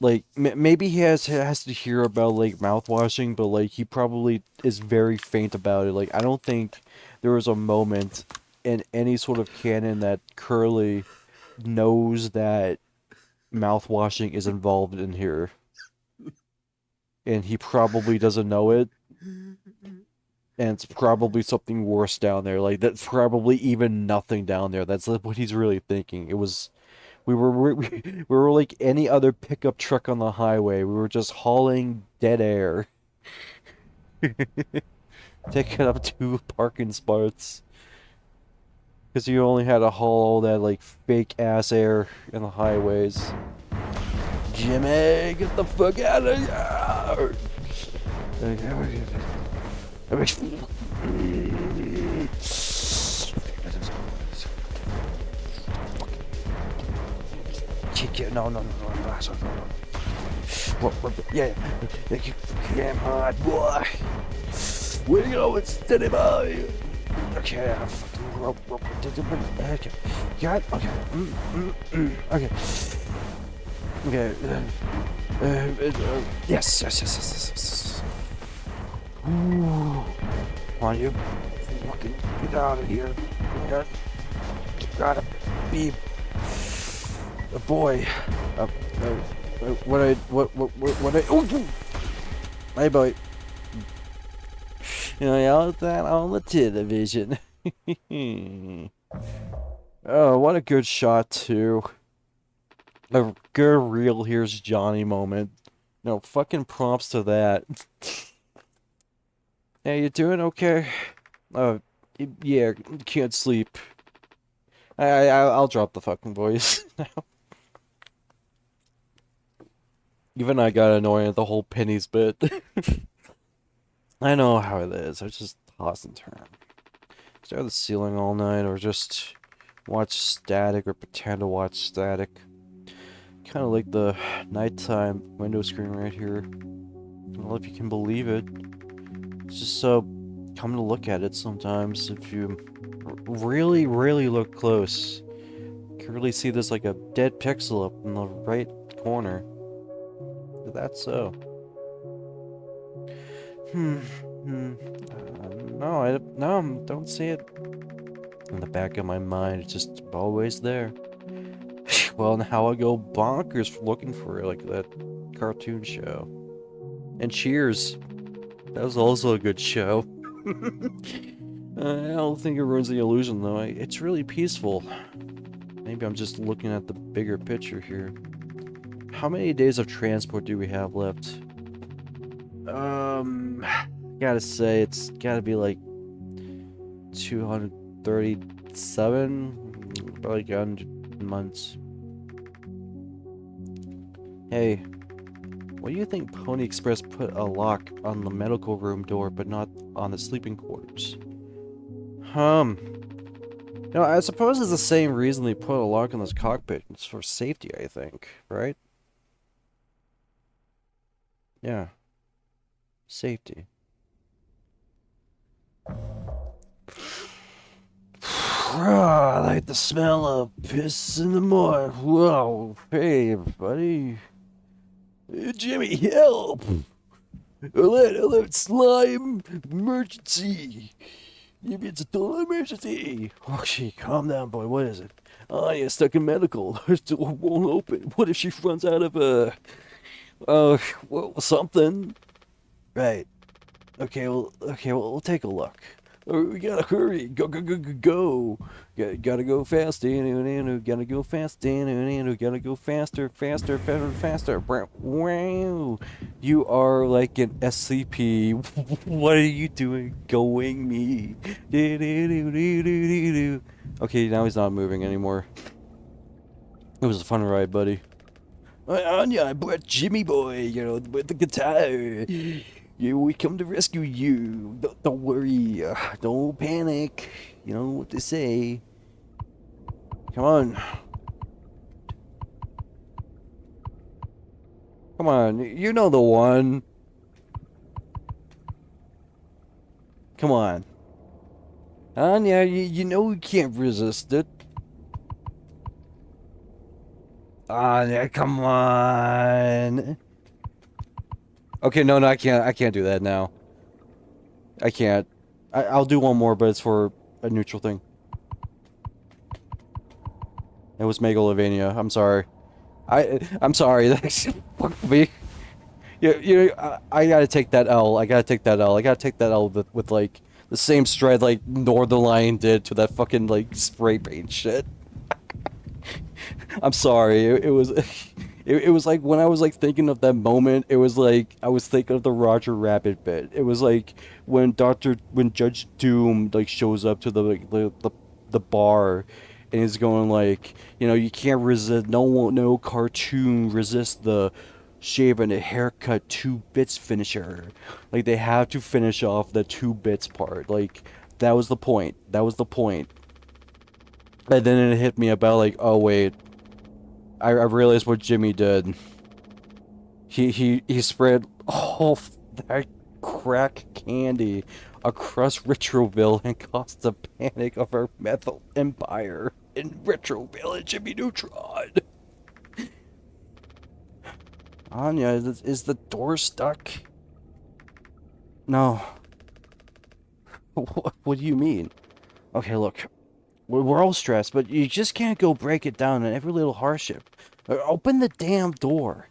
Like, maybe he has to hear about, like, mouthwashing, but, like, he probably is very faint about it. Like, I don't think there was a moment in any sort of canon that Curly knows that mouthwashing is involved in here. And he probably doesn't know it. And it's probably something worse down there. Like, that's probably even nothing down there. That's what he's really thinking. It was... we were like any other pickup truck on the highway. We were just hauling dead air. Taking up 2 parking spots. Because you only had to haul all that, like, fake-ass air in the highways. Jimmy, get the fuck out of here! No, no, no, no, no. What, yeah, come on, boy. Where you going, steady boy? Okay, I'm fucking okay. Got it? Okay. Okay. Okay. Yes. Ooh. Come on, you fucking get out of here. You gotta be a boy. What I oh, hey boy. You know, I yelled that on the television. Oh, what a good shot too. A good real here's Johnny moment. No, fucking prompts to that. Hey, you doing okay? Yeah, can't sleep. I'll drop the fucking voice now. Even I got annoying at the whole pennies bit. I know how it is. I just toss and turn. Stare at the ceiling all night, or just watch static, or pretend to watch static. Kind of like the nighttime window screen right here. I don't know if you can believe it. It's just so come to look at it sometimes. If you really, really look close, you can really see there's like a dead pixel up in the right corner. That's so. No, don't see it. In the back of my mind, it's just always there. Well, now I go bonkers looking for it, like that cartoon show. And Cheers. That was also a good show. I don't think it ruins the illusion, though. It's really peaceful. Maybe I'm just looking at the bigger picture here. How many days of transport do we have left? Gotta say, it's gotta be like 237, probably like 100 months. Hey, what do you think Pony Express put a lock on the medical room door, but not on the sleeping quarters? You know, I suppose it's the same reason they put a lock on this cockpit. It's for safety, I think, right? Yeah. Safety. I like the smell of piss in the morning. Whoa, hey, buddy. Hey, Jimmy, help! Alert, slime! Emergency! Maybe it's a total emergency! Oh, gee, calm down, boy. What is it? Oh, you're stuck in medical. Her door won't open. What if she runs out of, well, something? Right. Okay, well, we'll take a look. We gotta hurry. Go. Gotta go fast. Gotta go fast. Gotta go faster. Wow. You are like an SCP. What are you doing? Going me. Okay, now he's not moving anymore. It was a fun ride, buddy. Anya, I brought Jimmy Boy, with the guitar. We come to rescue you. Don't worry. Don't panic. You know what they say. Come on. Come on. You know the one. Come on. Anya, you know you can't resist it. Anya, come on. Okay, no, I can't. I can't do that now. I can't. I'll do one more, but it's for a neutral thing. It was Megalovania. I'm sorry. I'm sorry. Fuck me. I gotta take that L. I gotta take that L. I gotta take that L with like the same stride like Northern did to that fucking like spray paint shit. I'm sorry. It was it was like when I was like thinking of that moment, it was like I was thinking of the Roger Rabbit bit. It was like when Judge Doom like shows up to the like, the bar and he's going like, you know, you can't resist no cartoon resist the shave and a haircut 2 bits finisher. Like they have to finish off the 2 bits part. Like that was the point. That was the point. And then it hit me about like, oh wait, I realized what Jimmy did. He spread all that crack candy across Retroville and caused the panic of our metal empire in Retroville and Jimmy Neutron. Anya, is the door stuck? No. What do you mean? Okay, look. We're all stressed, but you just can't go break it down in every little hardship. Open the damn door.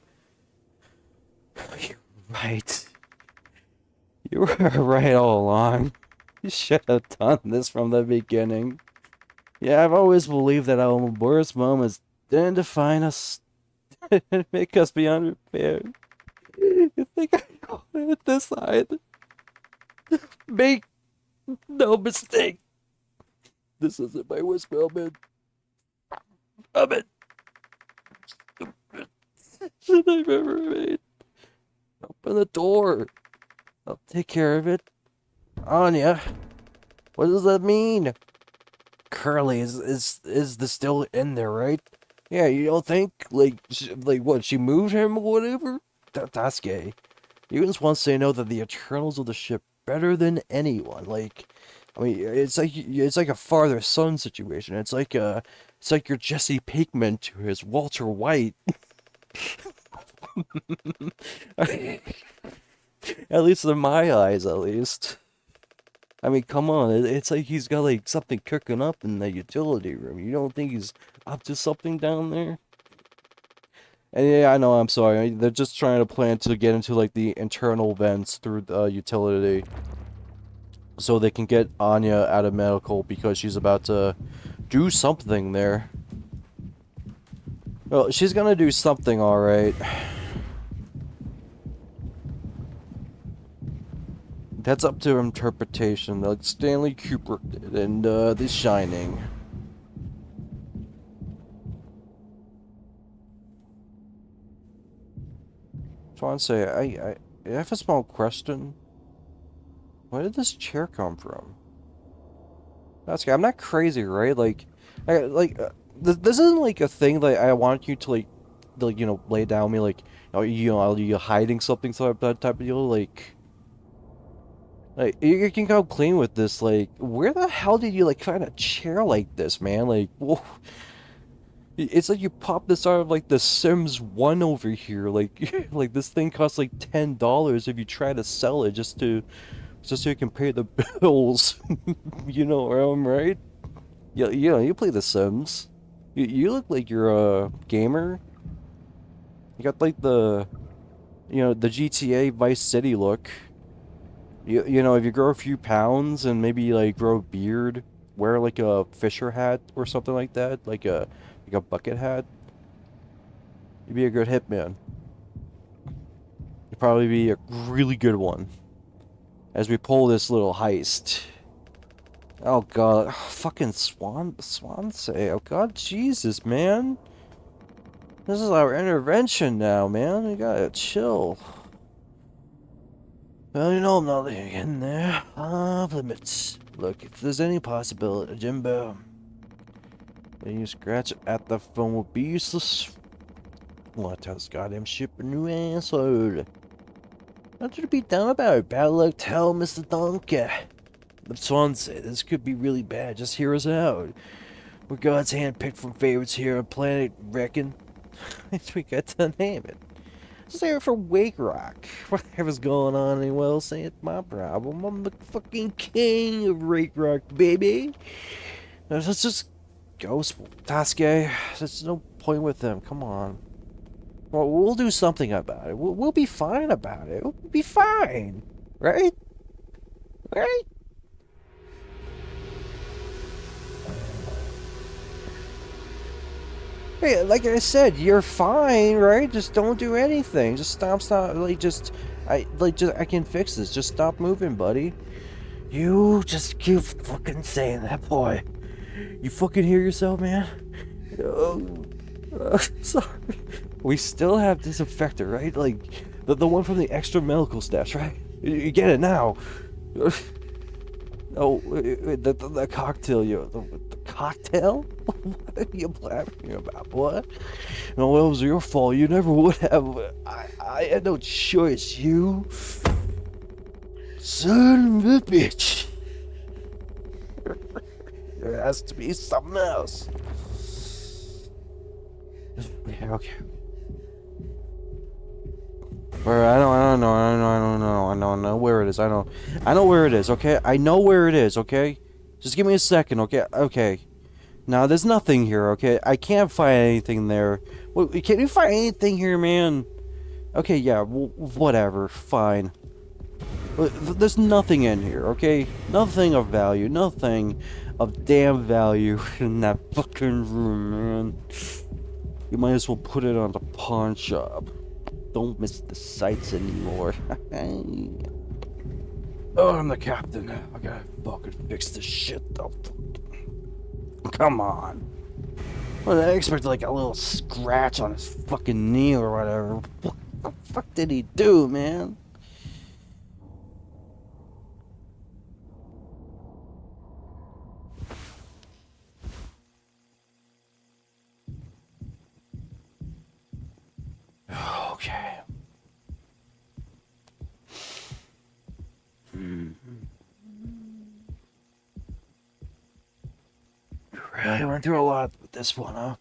You're right. You were right all along. You should have done this from the beginning. Yeah, I've always believed that our worst moments didn't define us and make us beyond repair. You think I go this side? Make no mistake. This isn't my worst moment. Moment that I've ever made. Open the door. I'll take care of it. Anya, what does that mean? Curly is the still in there, right? Yeah, you don't think like what she moved him or whatever? That's gay. You just want to know that the Eternals of the ship better than anyone. Like, I mean, it's like a father son situation. It's like your Jesse Pinkman to his Walter White. At least in my eyes, at least. I mean, come on, it's like he's got like something cooking up in the utility room. You don't think he's up to something down there? And yeah, I know, I'm sorry. They're just trying to plan to get into like the internal vents through the utility. So they can get Anya out of medical because she's about to do something there. Well, she's gonna do something, alright. That's up to interpretation, like Stanley Kubrick did in The Shining. I want to say, I have a small question. Where did this chair come from? That's I'm not crazy, right? Like, this isn't like a thing that I want you to like you know, lay down me like, are you hiding something, so that type of deal, like. Like, you can go clean with this, like, where the hell did you, like, find a chair like this, man? Like, whoa. It's like you pop this out of, like, the Sims 1 over here, like, like, this thing costs, like, $10 if you try to sell it just so you can pay the bills. You know where I'm right? Yeah, you know, you play the Sims. You look like you're a gamer. You got, like, the GTA Vice City look. You know, if you grow a few pounds and maybe like grow a beard, wear like a fisher hat or something like that, like a bucket hat, you'd be a good hitman. You'd probably be a really good one. As we pull this little heist. Oh god, oh, fucking Swansea. Oh god, Jesus, man. This is our intervention now, man. You gotta chill. Well, you know I'm not getting there. Off limits. Look, if there's any possibility, Jimbo, letting you scratch at the phone would be useless. Well, tell this goddamn ship a new asshole. Nothing to be done about it. Bad luck, tell Mr. Donkey. The Swan said this could be really bad. Just hear us out. We're God's hand-picked from favorites here on planet, reckon. We got to name it. Say it for Wake Rock. Whatever's going on anywhere else ain't my problem. I'm the fucking king of Wake Rock, baby. Now, let's just go, Tasuke. There's no point with them. Come on. Well, we'll do something about it. We'll be fine about it. We'll be fine. Right? Right? Hey, like I said, you're fine, right? Just don't do anything. Just stop, I can fix this. Just stop moving, buddy. You just keep fucking saying that, boy. You fucking hear yourself, man? Sorry. We still have disinfector, right? Like, the one from the extra medical stash, right? You get it now. Oh, the cocktail, the cocktail? What are you blabbering about, boy? No, it was your fault. You never would have. I had no choice. You son of a bitch. There has to be something else. Yeah, okay. Where I don't know where it is. I know where it is. Okay, I know where it is. Okay, just give me a second. Okay, okay. Now there's nothing here. Okay, I can't find anything there. Can you find anything here, man? Okay, yeah, whatever. Fine. There's nothing in here. Okay, nothing of value. Nothing of damn value in that fucking room, man. You might as well put it on the pawn shop. Don't miss the sights anymore. Oh, I'm the captain. I gotta fucking fix this shit though. Come on. Well, I expected like a little scratch on his fucking knee or whatever. What the fuck did he do, man? Okay. Really went through a lot with this one, huh?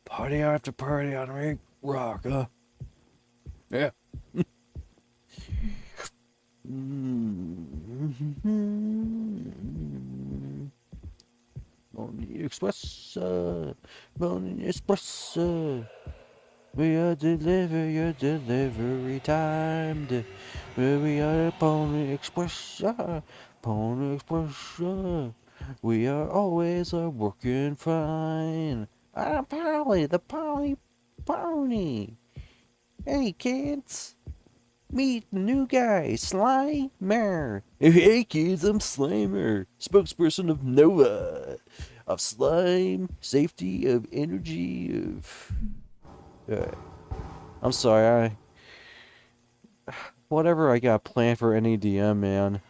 Party after party on Wake Rock, huh? Yeah. Morning Express, Morning Express. We are deliver your delivery timed. We are Pony Express, Pony Express. We are always working fine. I'm Polly, the Pony. Hey kids, meet the new guy, Slimer. Hey kids, I'm Slimer, spokesperson of Nova, of slime, safety, of energy, of... I'm sorry, whatever I got planned for NEDM, man.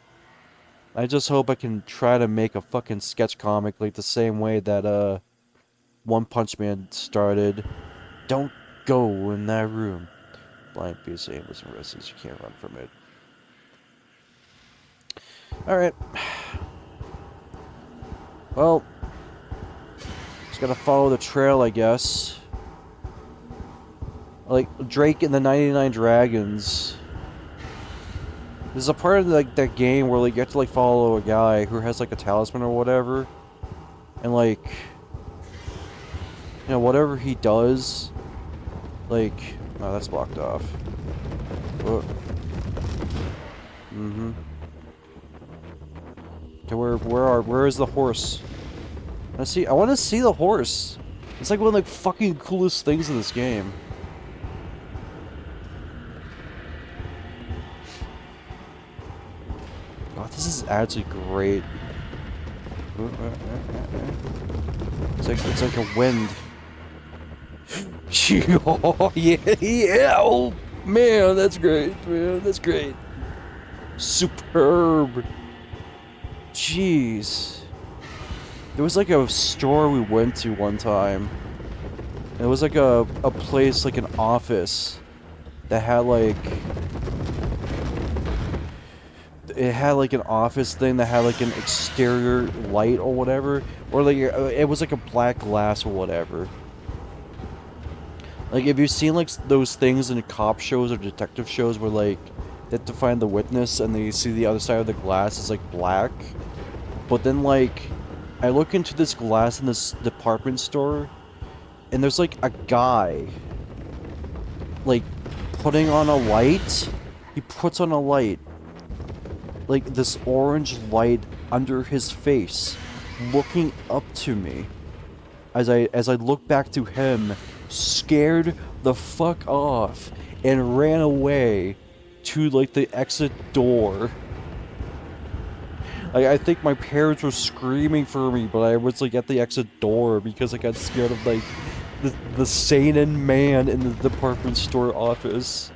I just hope I can try to make a fucking sketch comic like the same way that, One Punch Man started. Don't go in that room. Blind piece of aimless and restless, you can't run from it. Alright. Well, just gotta follow the trail, I guess. Like Drake and the 99 Dragons. There's a part of like that game where like you have to like follow a guy who has like a talisman or whatever, and like, you know, whatever he does, like, oh, that's blocked off. Whoa. Okay, where is the horse? I want to see the horse. It's like one of the fucking coolest things in this game. Oh, this is actually great. It's like a wind. Oh, yeah, yeah. Oh, Man, that's great, man. That's great. Superb. Jeez. There was like a store we went to one time. It was like a place, like an office that had like... It had like an office thing that had like an exterior light or whatever. Or like, it was like a black glass or whatever. Like, have you seen like those things in cop shows or detective shows where like they have to find the witness and then you see the other side of the glass is like black? But then like, I look into this glass in this department store and there's like a guy like putting on a light. He puts on a light, like this orange light under his face, looking up to me as I look back to him, scared the fuck off, and ran away to like the exit door. I think my parents were screaming for me, but I was like at the exit door because I got scared of like the seinen man in the department store office.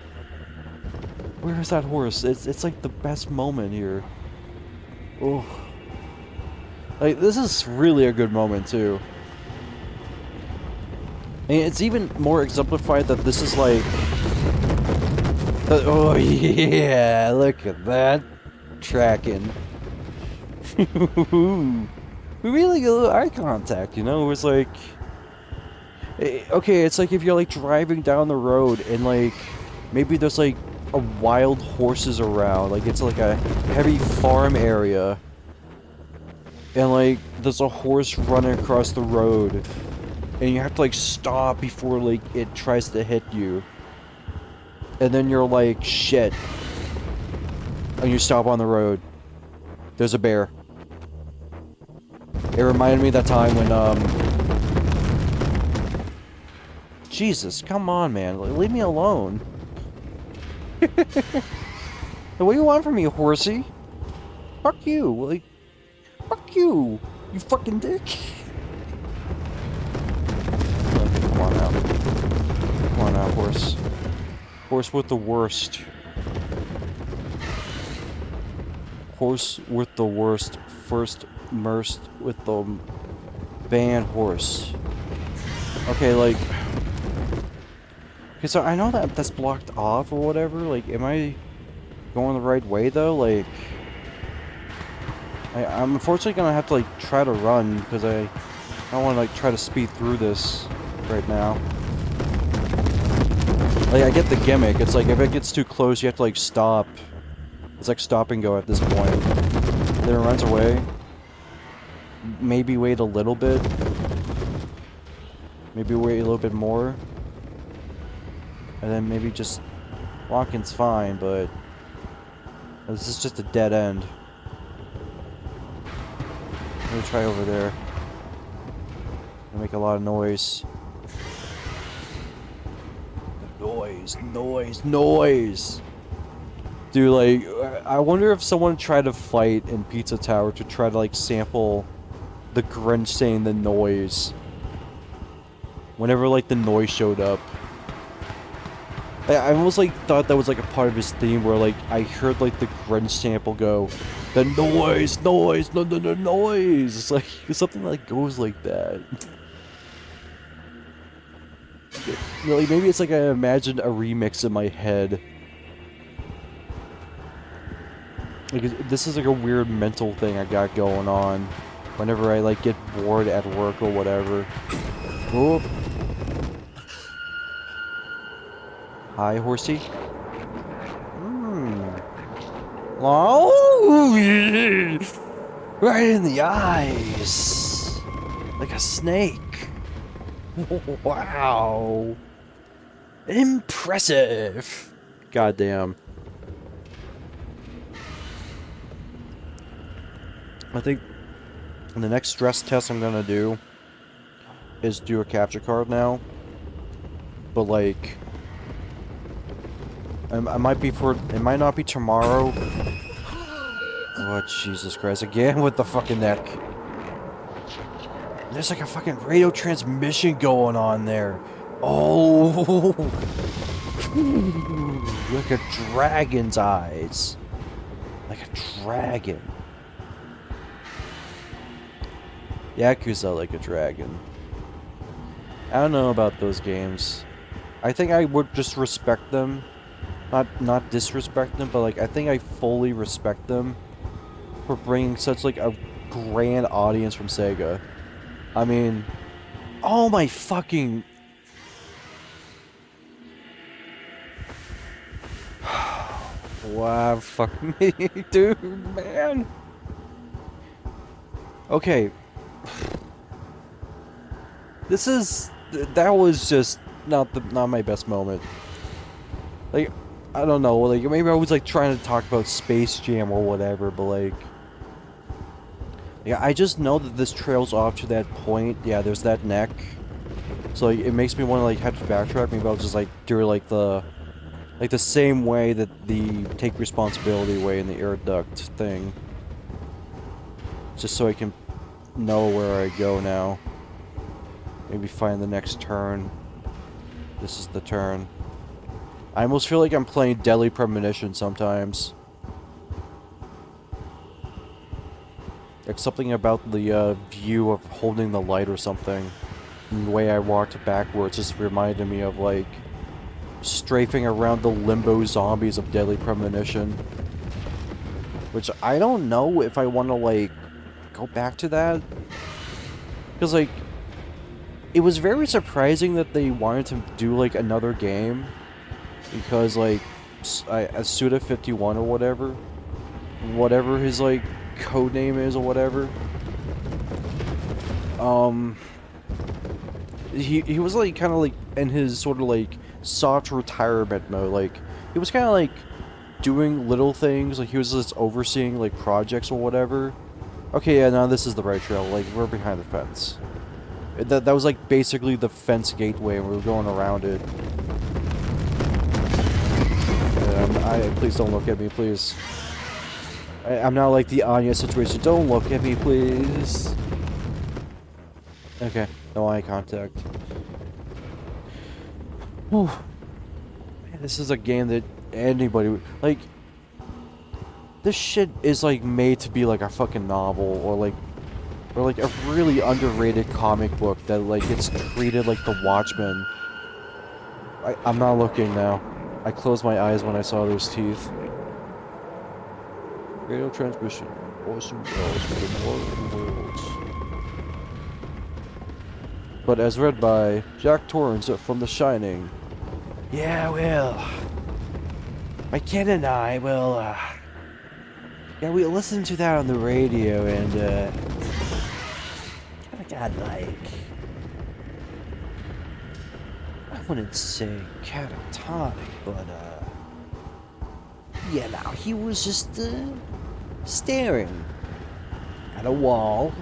Where is that horse? It's like the best moment here. Oh, like this is really a good moment too. And it's even more exemplified that this is like... oh yeah, look at that. Tracking. We really get a little eye contact, you know? It was like... okay, it's like if you're like driving down the road and like... maybe there's like a wild horses around. Like it's like a heavy farm area. And like there's a horse running across the road. And you have to like stop before like it tries to hit you. And then you're like, shit. And you stop on the road. There's a bear. It reminded me of that time when Jesus, come on man. Leave me alone. What do you want from me, horsey? Fuck you. Like, fuck you. You fucking dick. Come on out. Come on out, horse. Horse with the worst. Horse with the worst. First immersed with the band horse. Okay, like... okay, so I know that that's blocked off or whatever. Like, am I going the right way, though? Like... I'm unfortunately gonna have to, like, try to run, because I don't want to, like, try to speed through this right now. Like, I get the gimmick. It's like, if it gets too close, you have to, like, stop. It's like stop and go at this point. Then it runs away. Maybe wait a little bit. Maybe wait a little bit more. And then maybe just... walking's fine, but... this is just a dead end. Let me try over there. Make a lot of noise. Noise! Dude, like, I wonder if someone tried to fight in Pizza Tower to try to, like, sample the Grinch saying the noise. Whenever, like, the noise showed up. I almost, like, thought that was, like, a part of his theme where, like, I heard, like, the Grinch sample go, the noise! No, noise! It's like, something that goes like that. You know, like, maybe it's like I imagined a remix in my head. Like, this is like a weird mental thing I got going on. Whenever I, like, get bored at work or whatever. Whoop. Hi, horsey. Oh, right in the eyes. Like a snake. Wow. Impressive. Goddamn. I think the next stress test I'm gonna do is do a capture card now. But like, I might be for, it might not be tomorrow. Oh, Jesus Christ, again with the fucking neck. There's like a fucking radio transmission going on there. Oh. Like a dragon's eyes. Like a dragon. Yakuza like a dragon. I don't know about those games. I think I would just respect them. Not disrespect them, but like I think I fully respect them for bringing such like a grand audience from Sega. I mean, oh my fucking... Wow, fuck me, dude, man. Okay. That was just not my best moment. Like, I don't know, like maybe I was like trying to talk about Space Jam or whatever, but like, yeah, I just know that this trails off to that point. Yeah, there's that neck. So like, it makes me want to like have to backtrack. Maybe I'll just like do like the same way that the take responsibility way in the air duct thing. Just so I can know where I go now. Maybe find the next turn. This is the turn. I almost feel like I'm playing Deadly Premonition sometimes. Like something about the view of holding the light or something. And the way I walked backwards just reminded me of like strafing around the limbo zombies of Deadly Premonition. Which I don't know if I want to like go back to that. Because like, it was very surprising that they wanted to do like another game. Because like, Suda51 or whatever his like code name is or whatever. He was like kind of like in his sort of like soft retirement mode. Like he was kind of like doing little things. Like he was just overseeing like projects or whatever. Okay, yeah, now this is the right trail. Like we're behind the fence. That was like basically the fence gateway, and we were going around it. Please don't look at me, please. I'm not like the Anya situation. Don't look at me, please. Okay, no eye contact. Whew. Man, this is a game that anybody would... Like, this shit is like made to be like a fucking novel, or like a really underrated comic book that like gets treated like The Watchmen. I'm not looking now. I closed my eyes when I saw those teeth. Radio transmission. Awesome bells for the more worlds. But as read by Jack Torrance from The Shining. Yeah, well, my kid and I will, yeah, we listened to that on the radio, and, kinda got like, I wouldn't say catatonic, but, yeah, now he was just, staring at a wall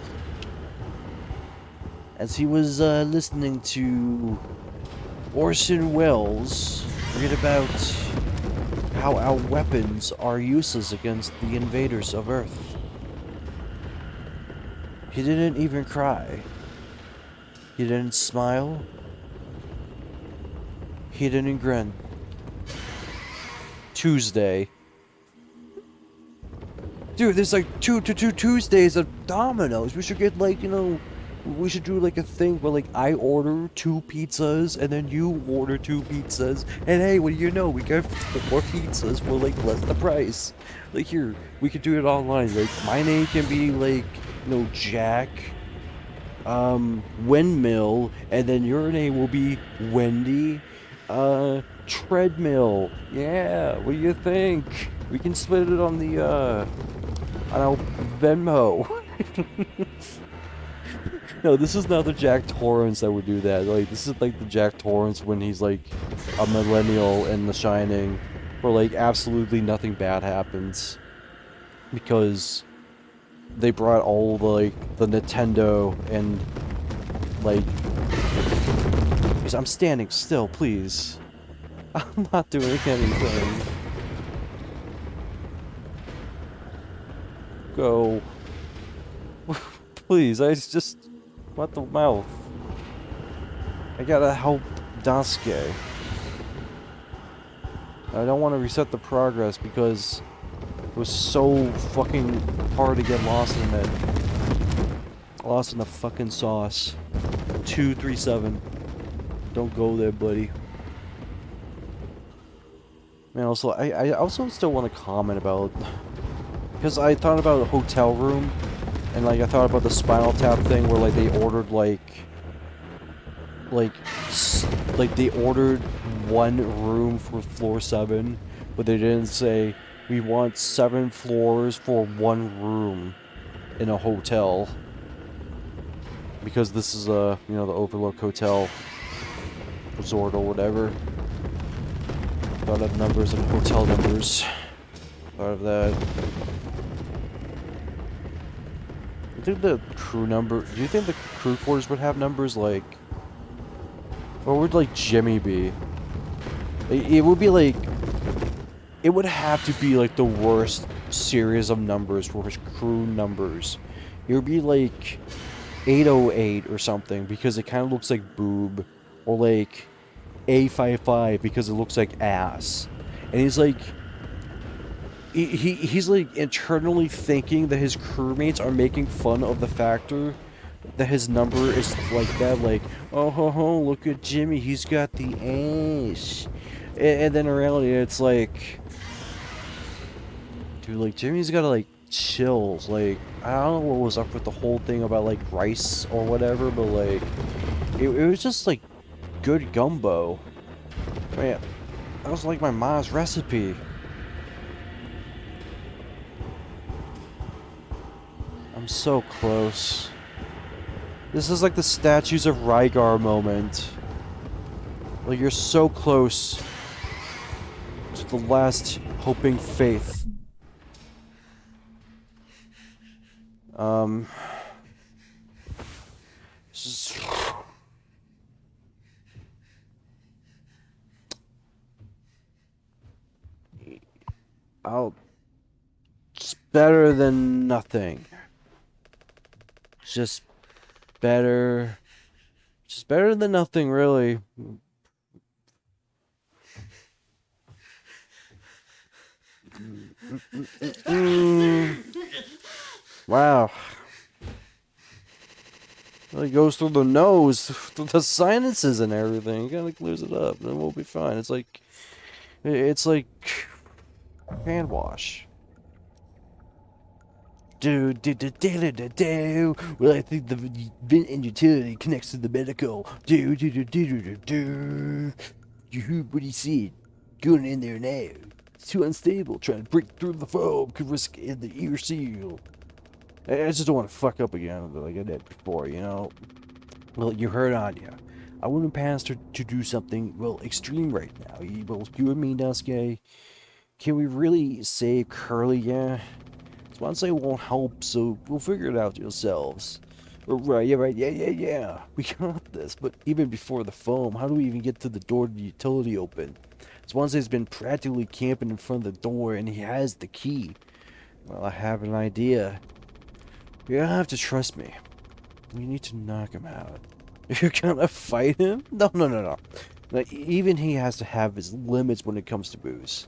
as he was, listening to Orson Welles read about how our weapons are useless against the invaders of Earth. He didn't even cry. He didn't smile. He didn't grin. Tuesday. Dude, there's like two Tuesdays of Domino's. We should get like, you know, we should do like a thing where like I order 2 pizzas and then you order 2 pizzas. And hey, what do you know? We got 4 pizzas for like less the price. Like here, we could do it online. Like my name can be like, you know, Jack, Windmill, and then your name will be Wendy, Treadmill. Yeah, what do you think? We can split it on the, on our Venmo. No, this is not the Jack Torrance that would do that. Like, this is like the Jack Torrance when he's like a millennial in The Shining, where like absolutely nothing bad happens because they brought all the like the Nintendo and like. I'm standing still, please. I'm not doing anything. Go. Please, I just want the mouth. I gotta help Daisuke. I don't want to reset the progress because it was so fucking hard to get lost in it. Lost in the fucking sauce. 237. Don't go there, buddy. Man, also, I also still want to comment about... Because I thought about a hotel room, and, like, I thought about the Spinal Tap thing where, like, they ordered, like, they ordered one room for floor 7, but they didn't say, we want 7 floors for one room in a hotel. Because this is, you know, the Overlook Hotel Resort or whatever. Thought of numbers and hotel numbers. Thought of that. You think the crew number... Do you think the crew quarters would have numbers like... What would, like, Jimmy be? It would be, like... It would have to be, like, the worst series of numbers for his crew numbers. It would be, like... 808 or something, because it kind of looks like boob. Or, like... A55 because it looks like ass. And he's like... He's like internally thinking that his crewmates are making fun of the factor that his number is like that, like, oh ho ho, look at Jimmy, he's got the ass. And then in reality it's like, dude, like, Jimmy's gotta, like, chill. Like, I don't know what was up with the whole thing about, like, rice or whatever, but, like, it was just, like, good gumbo. Man, that was like my mom's recipe. I'm so close. This is like the Statues of Rygar moment. Like, you're so close to the last hoping faith. Just... It's better than nothing. Just better. Just better than nothing, really. Wow. It goes through the nose, through the sinuses and everything. You gotta clears it up, then we'll be fine. It's like hand wash. Do. Well, I think the vent and utility connects to the medical. Do. You heard what he said. Going in there now. It's too unstable. Trying to break through the foam could risk the ear seal. I just don't want to fuck up again like I did before, you know? Well, you heard Anya. I wouldn't pass her to do something, well, extreme right now. Well, you and me, Dusky. Can we really save Curly, yeah? Swansea won't help, so we'll figure it out yourselves. Right, yeah. We got this, but even before the foam, how do we even get to the door to the utility open? Swansea's been practically camping in front of the door, and he has the key. Well, I have an idea. You're gonna have to trust me. We need to knock him out. You're gonna fight him? No. Like, even he has to have his limits when it comes to booze.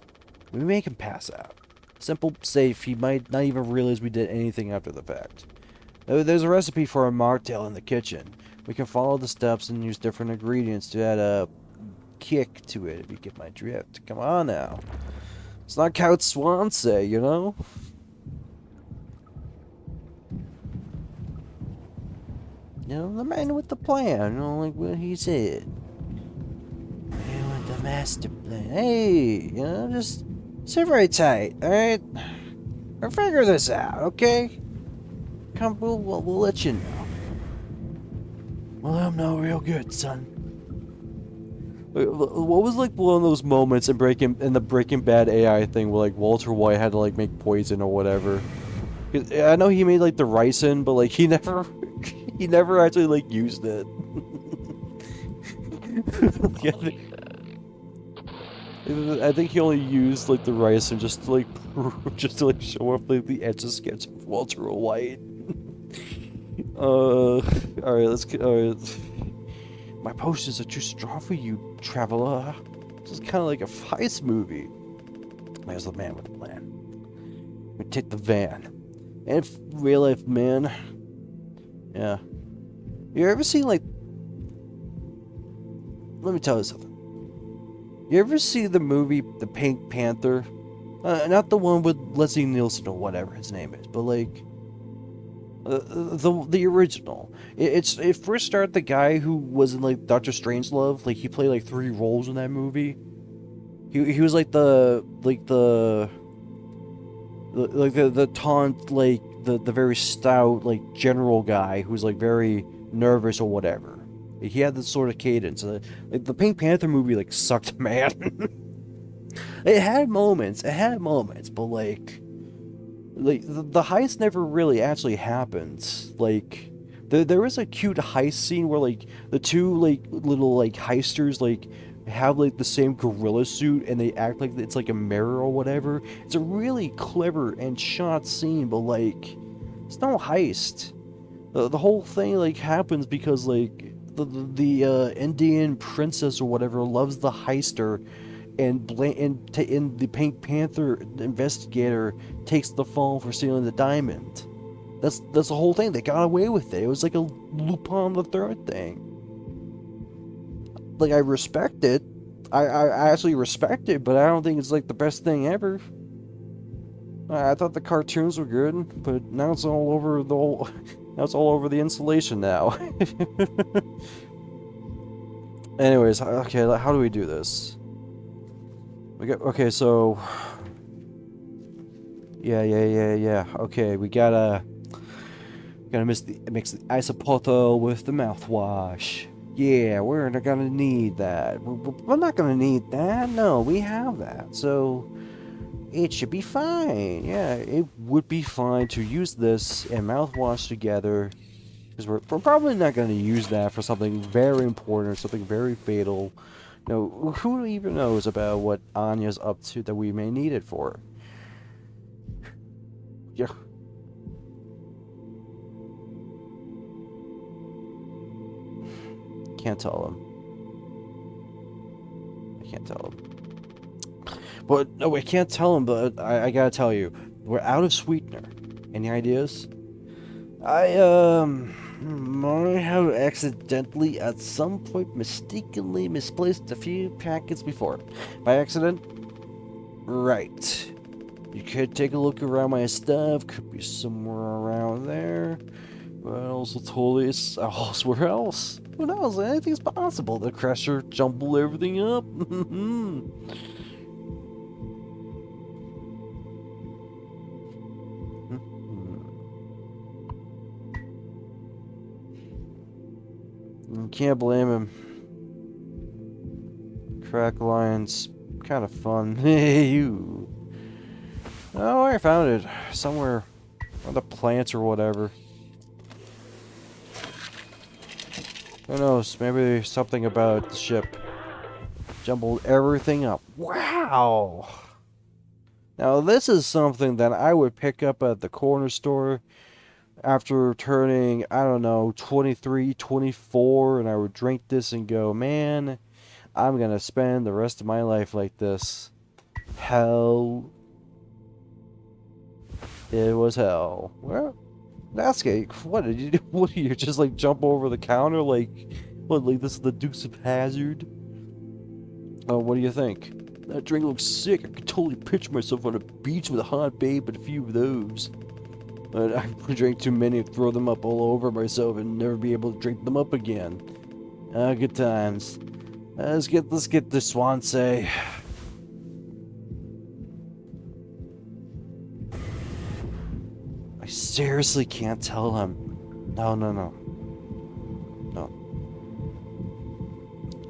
We make him pass out. Simple, safe, he might not even realize we did anything after the fact. There's a recipe for a mocktail in the kitchen. We can follow the steps and use different ingredients to add a kick to it, if you get my drift. Come on now. It's not Count Swansea, you know? You know, the man with the plan, you know, like what he said. Man with the master plan. Hey, you know, just sit very tight, alright? We'll figure this out, okay? Come, we'll let you know. Well, I'm no real good, son. What was like one of those moments in the Breaking Bad AI thing where like Walter White had to like make poison or whatever? I know he made like the ricin, but like he never actually like used it. I think he only used like the ricin just to like show off like the etch a sketch of Walter White. Alright. My potions are too strong for you, traveler. This is kind of like a heist movie. There's the man with the plan. We take the van. And if real life man. Yeah. You ever seen like... Let me tell you something. You ever see the movie The Pink Panther? Not the one with Leslie Nielsen or whatever his name is, but like... the original. It first started the guy who was in like Doctor Strangelove. Like he played like 3 roles in that movie. He was like the taunt, like the very stout like general guy who's like very nervous or whatever. He had this sort of cadence. Like the Pink Panther movie like sucked, man. It had moments, but like the heist never really actually happens. Like there is a cute heist scene where like the 2 like little like heisters like have like the same gorilla suit and they act like it's like a mirror or whatever. It's a really clever and shot scene, but like it's no heist. The whole thing like happens because like the Indian princess or whatever loves the heister, and the Pink Panther investigator takes the fall for stealing the diamond. That's the whole thing. They got away with it. It was like a Lupin the Third thing. Like I respect it. I actually respect it, but I don't think it's like the best thing ever. I thought the cartoons were good, but now it's all over the whole. Now it's all over the insulation now. Anyways, okay, how do we do this? Okay, so yeah. Okay, we gotta mix the isopoto with the mouthwash. Yeah, we're not gonna need that. We're not gonna need that. No, we have that, so it should be fine. Yeah, it would be fine to use this and mouthwash together, because we're probably not gonna use that for something very important or something very fatal. No, who even knows about what Anya's up to that we may need it for? Yeah. Can't tell him. I can't tell him. But, no, I can't tell him, but I gotta tell you. We're out of sweetener. Any ideas? I might have accidentally, at some point, mistakenly misplaced a few packets before. By accident? Right. You could take a look around my stuff. Could be somewhere around there. But also totally it's elsewhere else. Who knows? Anything's possible. The crusher jumbled everything up. You can't blame him. Crack lines, kind of fun. Hey, you. Oh, I found it. Somewhere on the plants or whatever. Who knows? Maybe something about the ship. Jumbled everything up. Wow! Now, this is something that I would pick up at the corner store after turning, I don't know, 23, 24, and I would drink this and go, man, I'm gonna spend the rest of my life like this. Hell. It was hell. Well, that's good. What did you do? What do you just like jump over the counter? Like, what, like this is the Dukes of Hazzard? Oh, what do you think? That drink looks sick. I could totally picture myself on a beach with a hot babe and a few of those. But I drank too many and throw them up all over myself and never be able to drink them up again. Good times. Let's get this Swansea. I seriously can't tell him. No.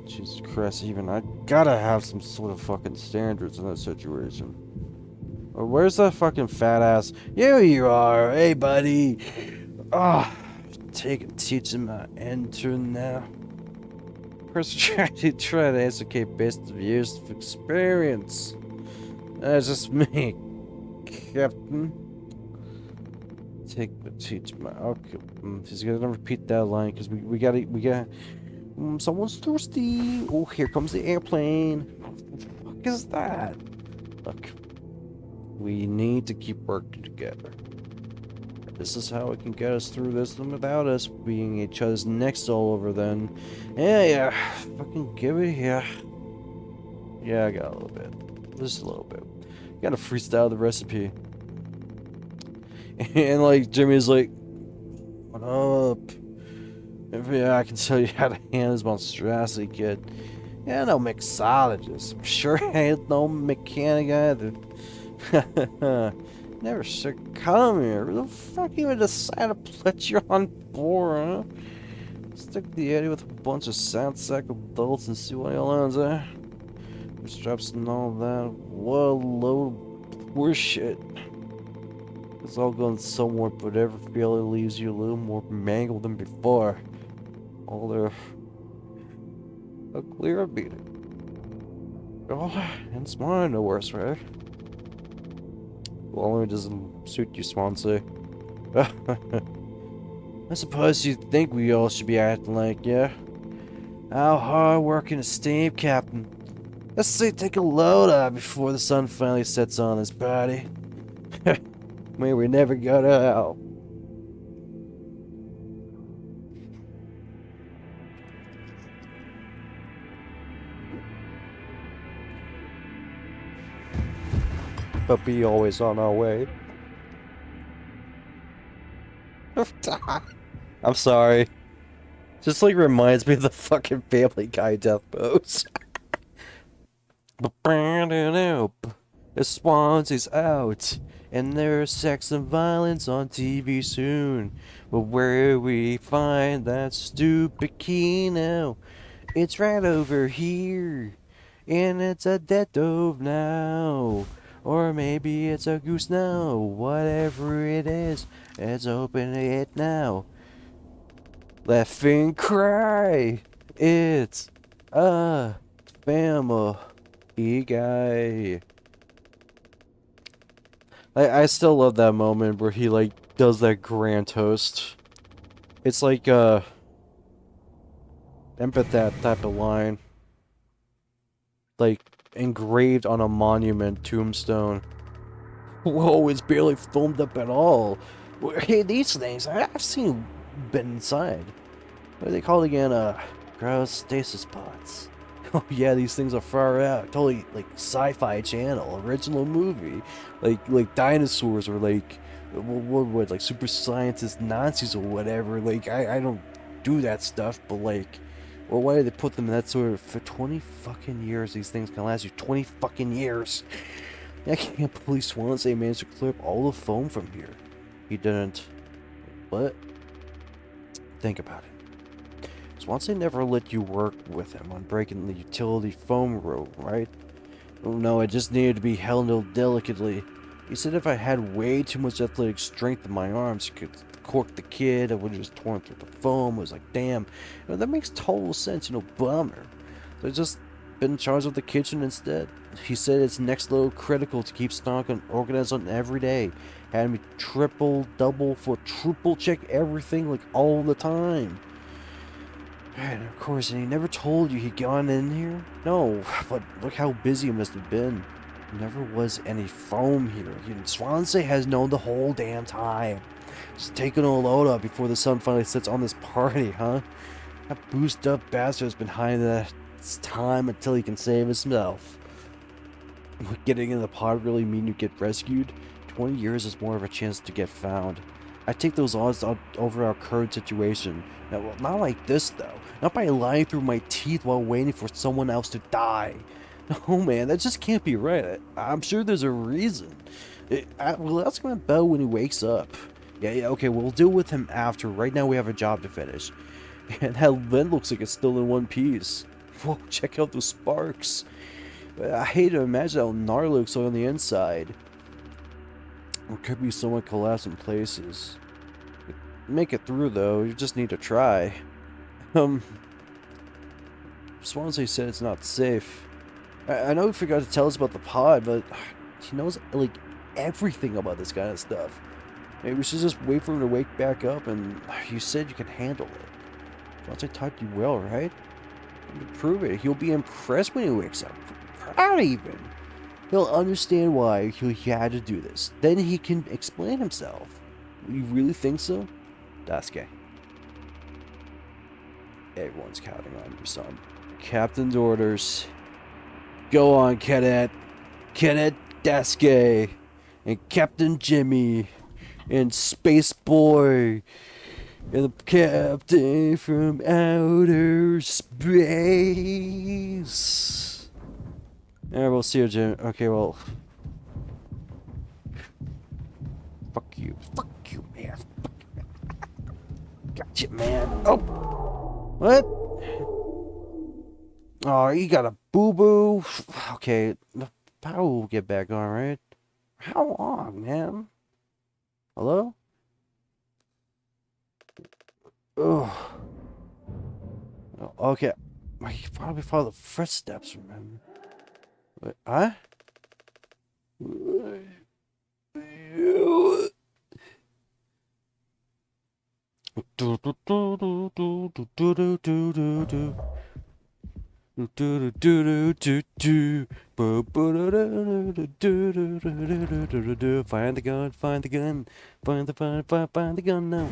Jesus Christ, even I gotta have some sort of fucking standards in that situation. Or where's that fucking fat ass? Here you are, hey buddy. Teach him my intern now. Person trying to educate based on years of experience. That's just me, Captain. Teach my. Okay, he's gonna repeat that line because we got. Someone's thirsty. Oh, here comes the airplane. What the fuck is that? Look, We need to keep working together. This is how it can get us through this without us being each other's necks all over then. Yeah. Fucking give it here. Yeah, I got a little bit. Just a little bit. Gotta freestyle the recipe. And like Jimmy's like, what up? Yeah, I can tell you how to handle this monstrosity, kid. Yeah, no mixologist. I'm sure I ain't no mechanic either. Never should come here. Who the fuck even decided to put you on board, huh? Stick the Eddie with a bunch of sound sack adults and see what he learns, eh? Straps and all that. What a load of horseshit. It's all going somewhere, but every failure leaves you a little more mangled than before. All their a clear beating. Oh, and smart no worse, right? Well, it doesn't suit you, Swansea. I suppose you think we all should be acting like, yeah? How hard working a steam captain. Let's say take a load out before the sun finally sets on this body. May we never got out. But be always on our way. I'm sorry. Just like reminds me of the fucking Family Guy death pose. The Swansea's out, and there's sex and violence on TV soon. But where we find that stupid key now? It's right over here, and it's a dead dove now. Or maybe it's a goose now. Whatever it is, let's open it now. Laugh and cry. It's a family guy. I still love that moment where he like does that grand toast. It's like empathat type of line. Like engraved on a monument tombstone. Whoa, it's barely foamed up at all. Hey, these things, I've seen been inside. What are they called again? Cryostasis pods. Oh yeah, these things are far out. Totally like sci-fi channel, original movie. Like dinosaurs or like what like super scientist Nazis or whatever. Like I don't do that stuff, but like, well, why do they put them in that sort of for 20 fucking years? These things can last you 20 fucking years. I can't believe Swansea managed to clear up all the foam from here. He didn't. What? Think about it. Swansea never let you work with him on breaking the utility foam rule, right? Oh no, it just needed to be handled delicately. He said if I had way too much athletic strength in my arms, I could cork the kid, I would have just torn through the foam. I was like, damn, that makes total sense, bummer. So I just been in charge of the kitchen instead. He said it's next level critical to keep stock and organized on every day. Had me triple, double, for triple check everything like all the time. And of course, and he never told you he'd gone in here? No, but look how busy he must have been. There never was any foam here. Swansea has known the whole damn time. Just taking a load up before the sun finally sets on this party, huh? That boosted up bastard's been hiding that time until he can save himself. Would getting in the pod really mean you get rescued? 20 years is more of a chance to get found. I take those odds over our current situation. Now, well, not like this, though. Not by lying through my teeth while waiting for someone else to die. No, man, that just can't be right. I'm sure there's a reason. Well, ask him about when he wakes up. Yeah, okay, we'll deal with him after. Right now we have a job to finish. And that vent looks like it's still in one piece. Whoa, check out those sparks. I hate to imagine how gnarly looks on the inside. There could be someone collapsed in places. Make it through though, you just need to try. Swansea said it's not safe. I know he forgot to tell us about the pod, but he knows like everything about this kind of stuff. Maybe we should just wait for him to wake back up, and you said you can handle it. Swansea taught you well, right? To prove it, he'll be impressed when he wakes up. Proud even. He'll understand why he had to do this. Then he can explain himself. You really think so? Daisuke. Everyone's counting on you, son. Captain's orders. Go on, Cadet. Cadet Daisuke. And Captain Jimmy. And Space Boy. And the captain from outer space. Yeah, we'll see you, Jim. Okay, well. Fuck you. Fuck you, man. Gotcha, man. Oh! What? Oh, you got a boo-boo? Okay, the power will get back on, right? How long, man? Hello? Ugh. Okay. I could probably follow the footsteps, remember? Wait, huh? Find the gun, find the gun, find the gun now.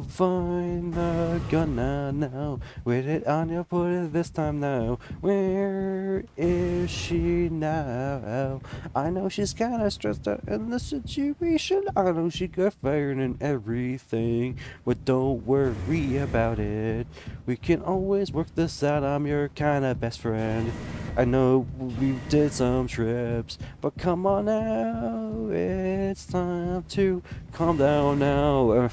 Find the gun now. With it on your put it this time now. Where is she now? I know she's kinda stressed out in the situation. I know she got fired and everything. But don't worry about it. We can always work this out. I'm your kinda best friend. I know we did some trips, but come on now. It's time to calm down now.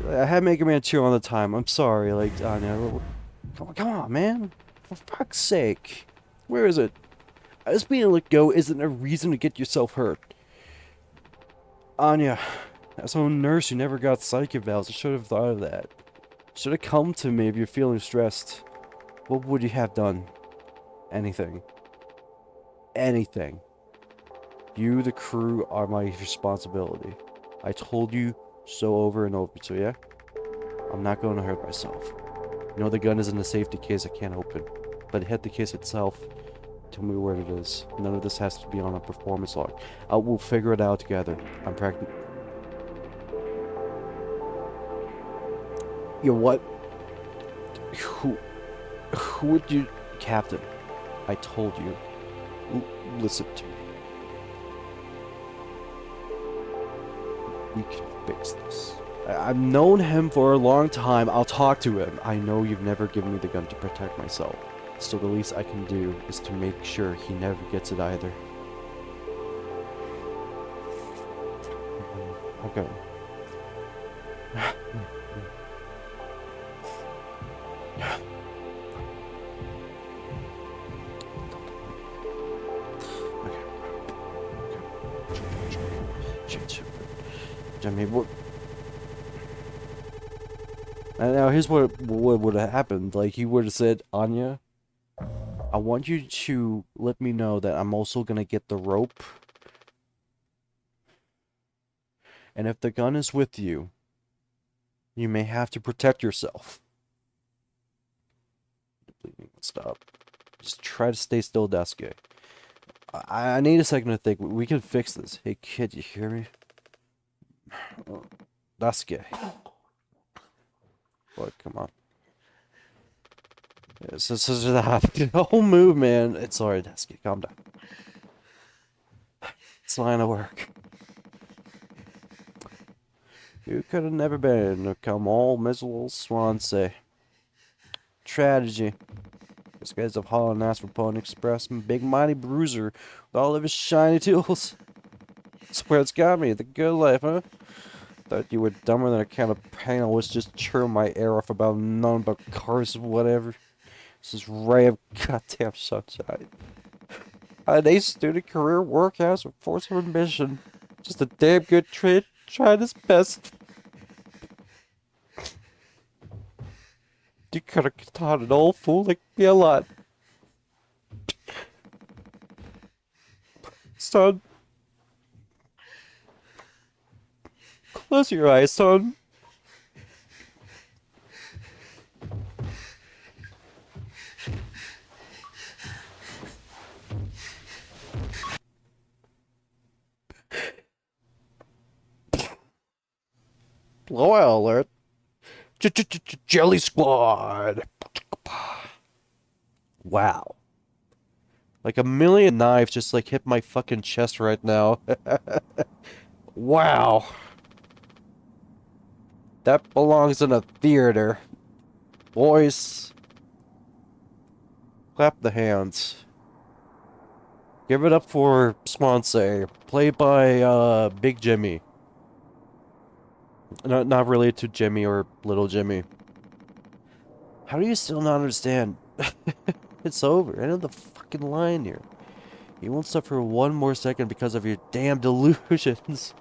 I had Mega Man 2 on the time. I'm sorry, like, Anya. Come on, man. For fuck's sake. Where is it? Just being let go isn't a reason to get yourself hurt. Anya, as a nurse who never got psych evals, I should have thought of that. Should have come to me if you're feeling stressed. What would you have done? Anything. Anything. You, the crew, are my responsibility. I told you so over and over, so yeah? I'm not going to hurt myself. You know the gun is in a safety case I can't open. But hit the case itself. Tell me where it is. None of this has to be on a performance log. We'll figure it out together. I'm pregnant. You what? Who would you... Captain, I told you. Listen to me. We can fix this. I've known him for a long time. I'll talk to him. I know you've never given me the gun to protect myself. So the least I can do is to make sure he never gets it either. Okay. Jimmy, what? And now here's what would have happened. Like, he would have said, Anya, I want you to let me know that I'm also gonna get the rope. And if the gun is with you, you may have to protect yourself. Stop. Just try to stay still, Daisuke. I need a second to think. We can fix this. Hey, kid, you hear me? Daisuke. What? Come on. This is the whole move, man. It's alright, Daisuke. Calm down. It's line of work. You could have never been a come all miserable Swansea. Tragedy. This guy's of hauling ass for Pony Express and big mighty bruiser with all of his shiny tools. That's where it's got me. The good life, huh? Thought you were dumber than a can of paint. I was just churning my air off about none but cars or whatever. This is ray of goddamn sunshine. An A student career workhouse with force of ambition. Just a damn good trade, trying his best. You could have taught an old fool like me a lot. Son. Close your eyes, son. Spoiler alert. Jelly Squad. Wow. Like a million knives just like hit my fucking chest right now. Wow. That belongs in a theater. Boys, clap the hands. Give it up for Swansea, played by Big Jimmy. Not related to Jimmy or Little Jimmy. How do you still not understand? It's over. End of the fucking line here. You won't suffer one more second because of your damn delusions.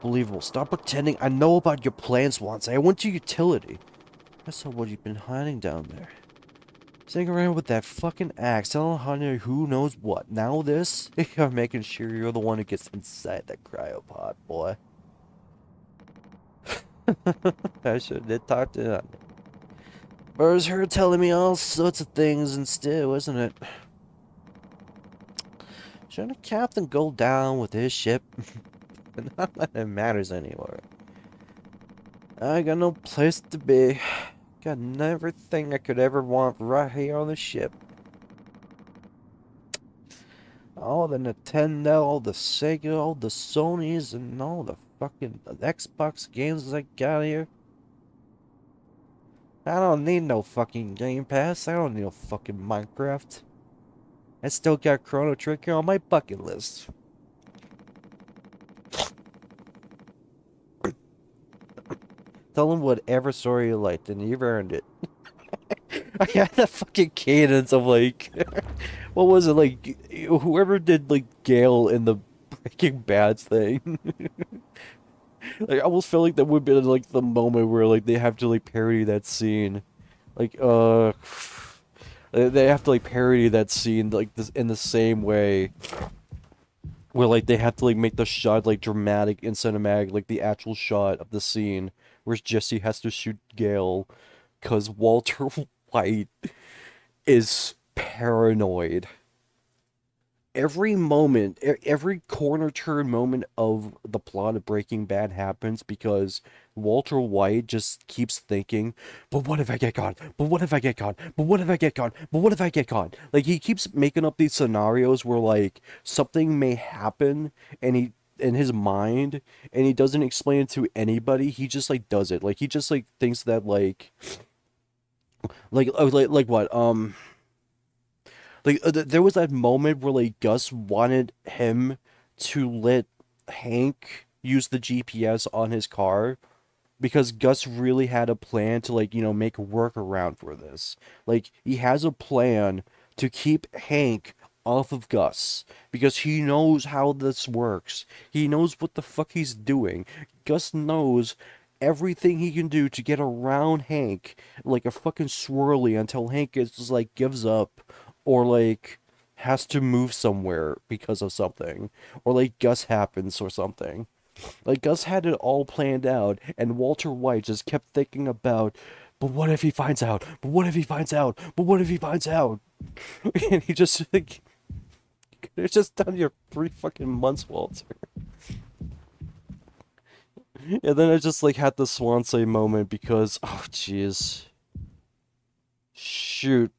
Believable. Stop pretending I know about your plans once. I went to utility. I saw what you've been hiding down there. Sitting around with that fucking axe, telling Honey who knows what. Now this? You're making sure you're the one who gets inside that cryopod, boy. I should have talked to him. Or it was her telling me all sorts of things instead, wasn't it? Shouldn't the captain go down with his ship? Not that it matters anymore. I got no place to be. Got everything I could ever want right here on the ship. All the Nintendo, all the Sega, all the Sonys, and all the fucking Xbox games I got here. I don't need no fucking Game Pass. I don't need no fucking Minecraft. I still got Chrono Trigger on my bucket list. Tell them whatever story you liked, and you've earned it. I had that fucking cadence of like, what was it like? Whoever did like Gale in the Breaking Bad thing. Like, I almost feel like that would be like the moment where like they have to like parody that scene, like they have to like parody that scene like this in the same way, where like they have to like make the shot like dramatic and cinematic, like the actual shot of the scene where Jesse has to shoot Gale, cause Walter White is paranoid. Every moment, every corner turn moment of the plot of Breaking Bad happens because Walter White just keeps thinking, but what if I get caught? But what if I get caught? But what if I get caught? But what if I get caught? Like he keeps making up these scenarios where like something may happen and he in his mind and he doesn't explain it to anybody. He just like does it. Like he just like thinks that like what like, there was that moment where, like, Gus wanted him to let Hank use the GPS on his car because Gus really had a plan to, like, make a workaround for this. Like, he has a plan to keep Hank off of Gus because he knows how this works. He knows what the fuck he's doing. Gus knows everything he can do to get around Hank like a fucking swirly until Hank is just like gives up or like has to move somewhere because of something or like Gus happens or something. Like Gus had it all planned out and Walter White just kept thinking about, but what if he finds out? But what if he finds out? But what if he finds out? And he just like it's just done your 3 fucking months, Walter. And then I just like had the Swansea moment because oh jeez. Shoot.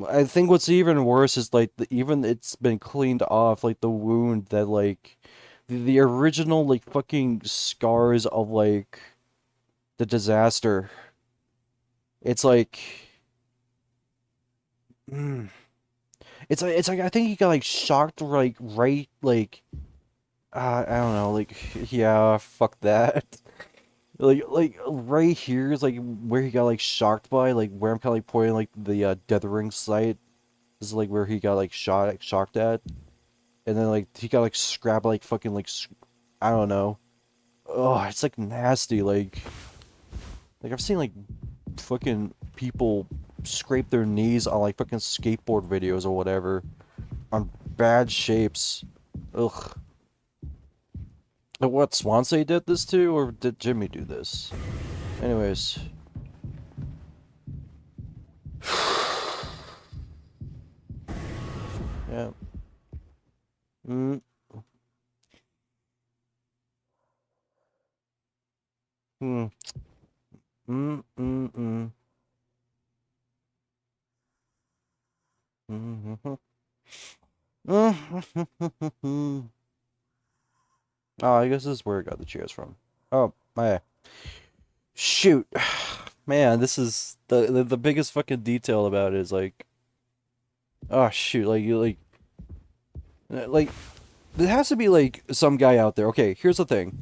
I think what's even worse is like even it's been cleaned off, like the wound that like the original like fucking scars of like the disaster. It's like mm, it's like I think he got like shocked like right like I don't know like yeah fuck that. Like right here is like where he got like shocked by like where I'm kind of like pointing like the dithering site. This is like where he got like shocked at, and then like he got like scrapped like fucking like I don't know. Oh, it's like nasty. Like I've seen like fucking people scrape their knees on like fucking skateboard videos or whatever, on bad shapes. Ugh. What Swansea did this to, or did Jimmy do this? Anyways. Yeah. Mm. Hmm. Mm, mm, mm. Mhm. Oh, I guess this is where I got the cheers from. Oh, my. Shoot. Man, this is the biggest fucking detail about it is like, oh shoot, like you like there has to be like some guy out there. Okay, here's the thing.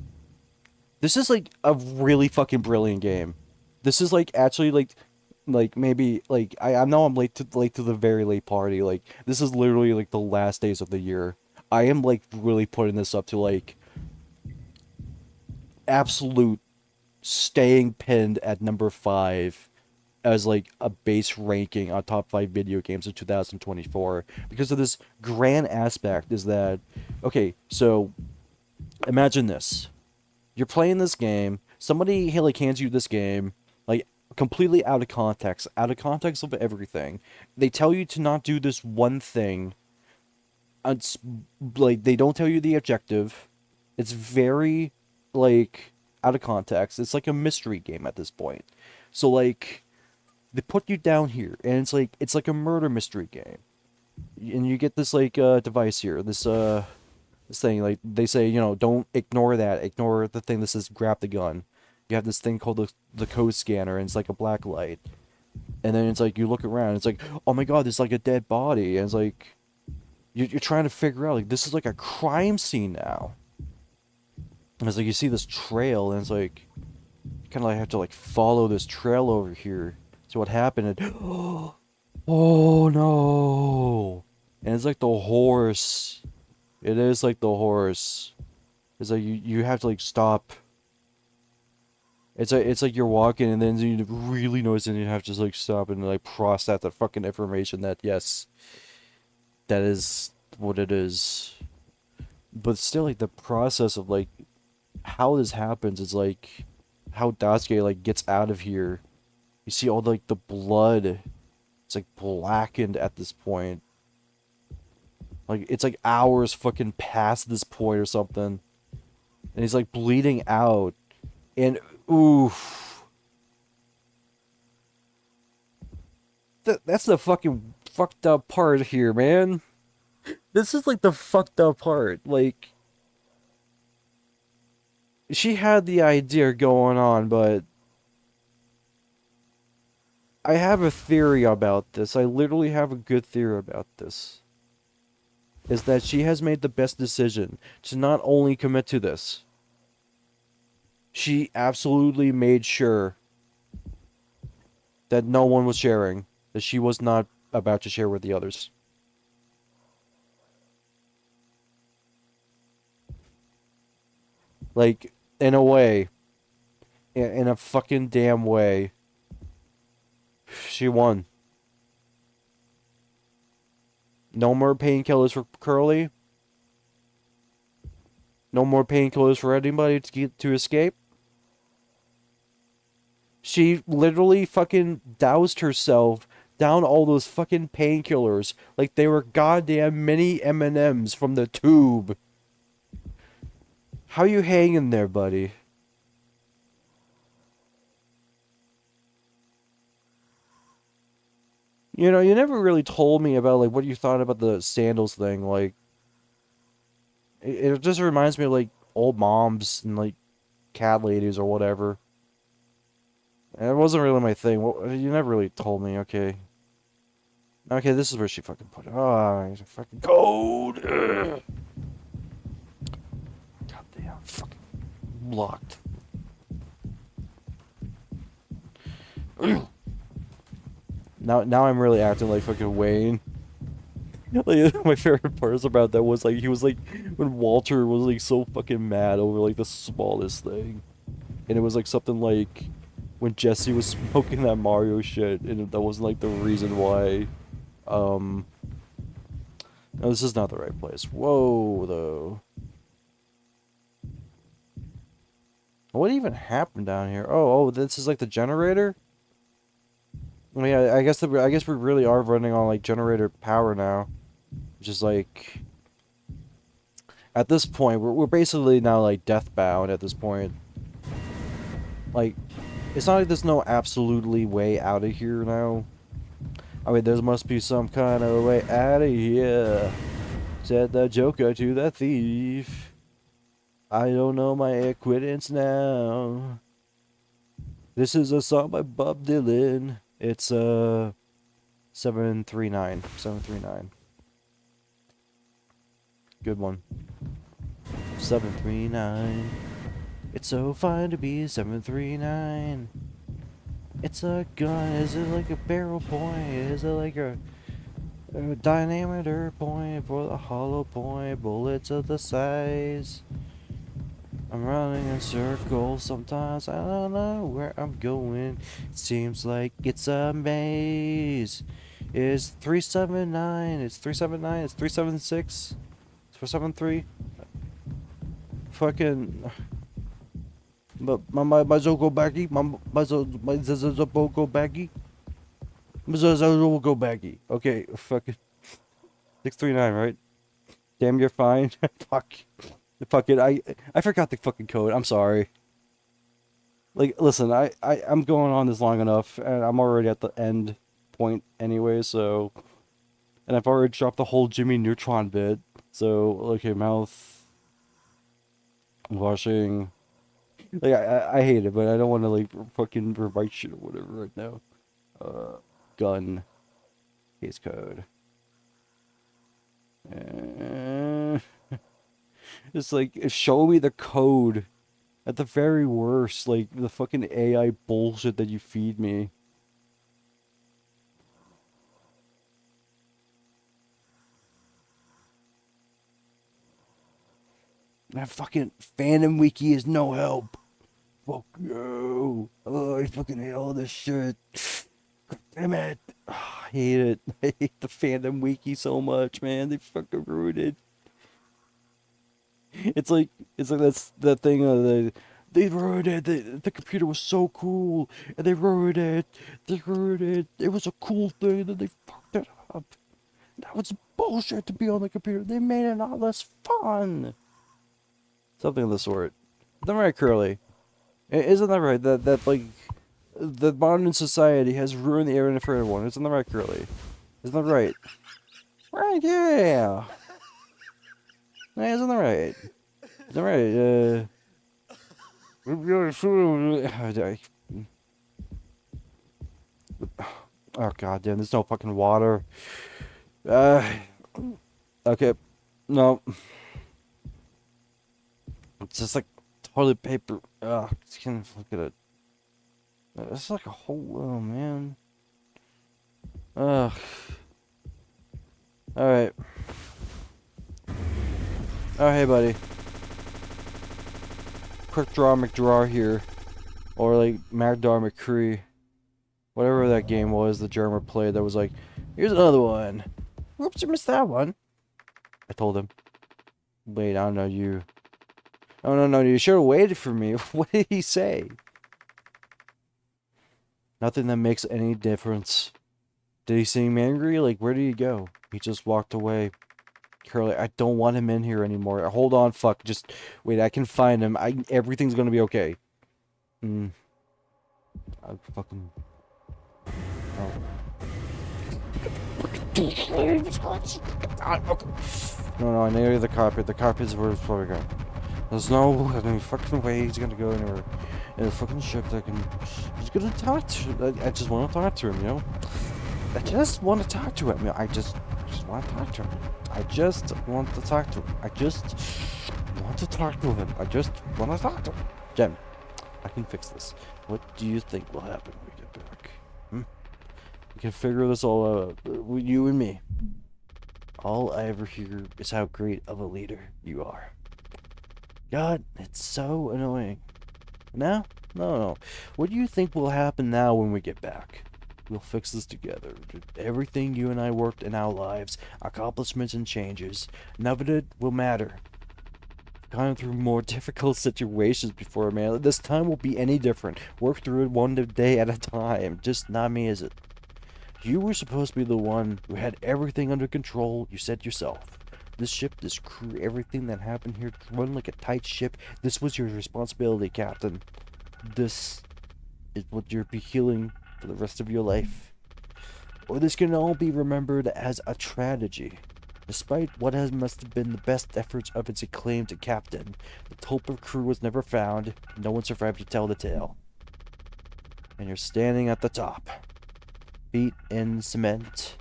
This is like a really fucking brilliant game. This is like actually like maybe like I know I'm late to the very late party. Like this is literally like the last days of the year. I am like really putting this up to like absolute staying pinned at number 5 as like a base ranking on top 5 video games of 2024 because of this grand aspect is that okay, so imagine this. You're playing this game, somebody like hands you this game like completely out of context of everything. They tell you to not do this one thing. It's like they don't tell you the objective. It's very like out of context. It's like a mystery game at this point. So like they put you down here and it's like a murder mystery game. And you get this like device here, this thing like they say, don't ignore that. Ignore the thing that says grab the gun. You have this thing called the code scanner and it's like a black light. And then it's like you look around, it's like, "Oh my god, there's like a dead body." And it's like you're trying to figure out like this is like a crime scene now. And it's like you see this trail and it's like you kind of like have to like follow this trail over here. So what happened? And oh no! And it's like the horse. It is like the horse. It's like you have to like stop. It's like you're walking and then you really notice and you have to just like stop and like process that fucking information that yes, that is what it is. But still like the process of like how this happens is like how Dasuke like gets out of here. You see all like the blood. It's like blackened at this point. Like it's like hours fucking past this point or something. And he's like bleeding out. And oof. That's the fucking fucked up part here, man. This is like the fucked up part. Like she had the idea going on, but I have a theory about this. I literally have a good theory about this. Is that she has made the best decision to not only commit to this, she absolutely made sure that no one was sharing, that she was not about to share with the others. Like, in a way, in a fucking damn way, she won. No more painkillers for Curly. No more painkillers for anybody to escape. She literally fucking doused herself down all those fucking painkillers like they were goddamn mini M&Ms from the tube. How you hanging there, buddy? You never really told me about like what you thought about the sandals thing. Like, it just reminds me of like old moms and like cat ladies or whatever. And it wasn't really my thing. You never really told me. Okay. Okay, this is where she fucking put it. Oh, fucking code. Ugh. Goddamn, fucking blocked. Now I'm really acting like fucking Wayne. Like my favorite part about that was like he was like when Walter was like so fucking mad over like the smallest thing, and it was like something like when Jesse was smoking that Mario shit, and that wasn't like the reason why. No, this is not the right place. Whoa, though. What even happened down here? Oh, this is like the generator. I mean, I guess I guess we really are running on like generator power now, which is like at this point we're basically now like death bound at this point. Like, it's not like there's no absolutely way out of here now. I mean, there must be some kind of way out of here. Said the Joker to the thief. I don't know my acquittance now. This is a song by Bob Dylan. It's 739. 739. Good one. 739. It's so fine to be 739. It's a gun. Is it like a barrel point? Is it like a diameter point for the hollow point? Bullets of the size. I'm running in circles. Sometimes I don't know where I'm going. It seems like it's a maze. It's 379. It's 379. It's 376. It's 473. Fucking. But my Zoko baggy. My Zoko baggy. My Zoko baggy. Okay, fucking 639, right? Damn, you're fine. Fuck. Fuck it. I forgot the fucking code. I'm sorry. Like, listen, I'm going on this long enough, and I'm already at the end point anyway. So, and I've already dropped the whole Jimmy Neutron bit. So, okay, mouth washing. Like, I hate it, but I don't want to, like, fucking rewrite shit or whatever right now. Gun. Case code. It's like, show me the code. At the very worst, like, the fucking AI bullshit that you feed me. That fucking Phantom Wiki is no help. Fuck you. Oh, I fucking hate all this shit. God damn it. Oh, I hate it. I hate the Phantom Wiki so much, man. They fucking ruined it. It's like that's that thing they ruined it. The computer was so cool, and they ruined it. They ruined it. It was a cool thing, and they fucked it up. That was bullshit to be on the computer. They made it not less fun. Something of the sort. Isn't that right, Curly? Isn't that right? That like the modern society has ruined the internet for everyone. Isn't that right, Curly? Isn't that right? Right, yeah. Yeah, isn't that right? Isn't that right? Oh god damn, there's no fucking water. Okay. No. It's just like toilet paper. Can't look at it. It's like a whole. Oh man. Ugh. Alright. Oh hey buddy. Quick Draw McDraw here. Or like Magdar McCree. Whatever that game was the German played that was like, here's another one. Whoops, you missed that one. I told him. Wait, I don't know you. Oh no, you should have waited for me. What did he say? Nothing that makes any difference. Did he seem angry? Like, where did he go? He just walked away. Curly, I don't want him in here anymore. Hold on, fuck. Just wait, I can find him. Everything's gonna be okay. I fucking. Oh. No, I know the carpet. The carpet is where it's probably going. There's no fucking way he's gonna go anywhere in a fucking ship that can. He's gonna talk to. I just want to talk to him, you know. I just want to talk to him. You know? I just want to talk to him. I just want to talk to him. I just want to talk to him. I just want to talk to him. Jem, I can fix this. What do you think will happen when we get back? We can figure this all out, you and me. All I ever hear is how great of a leader you are. God, it's so annoying. Now? No. What do you think will happen now when we get back? We'll fix this together. Everything you and I worked in our lives, accomplishments and changes, none of it will matter. I've gone through more difficult situations before, man. This time won't be any different. Work through it one day at a time. Just not me, is it? You were supposed to be the one who had everything under control. You said yourself. This ship, this crew, everything that happened here, run like a tight ship. This was your responsibility, Captain. this is what you'll be healing for the rest of your life. Or this can all be remembered as a tragedy. Despite what must have been the best efforts of its acclaimed captain, the Tulpa crew was never found, no one survived to tell the tale. And you're standing at the top, feet in cement.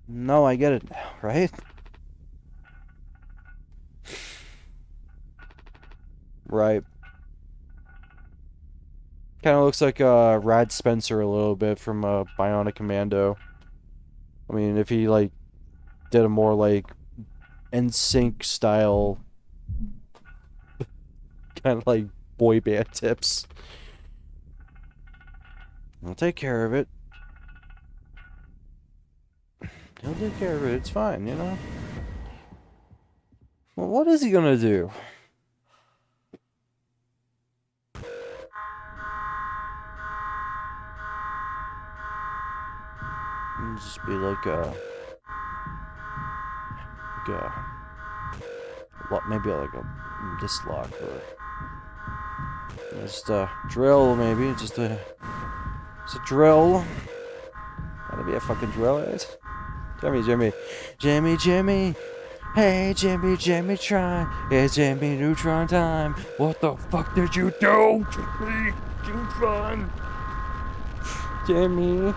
No, I get it now, right? Right. Kind of looks like Rad Spencer a little bit from Bionic Commando. I mean, if he like did a more like NSYNC style kind of like boy band tips. I'll take care of it. He'll take care of it. It's fine, you know? Well, what is he gonna do? It'll just be like what? Maybe like a dislock or just a drill, maybe just a drill. That'll be a fucking drill, right? Jimmy. Hey, Jimmy, try. It's Jimmy Neutron time. What the fuck did you do? Jimmy Neutron. Jimmy,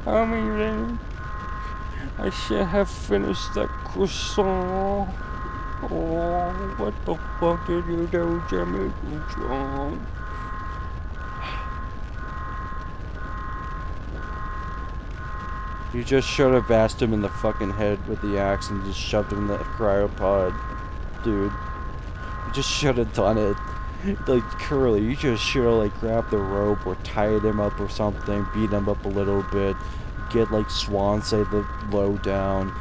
I mean, I should have finished that croissant. Oh, what the fuck did you do, Jimmy Neutron? You just should have bashed him in the fucking head with the axe and just shoved him in the cryopod. Dude. You just should have done it. Like, Curly, you just should have, like, grabbed the rope or tied him up or something, beat him up a little bit, get, like, Swan say the lowdown.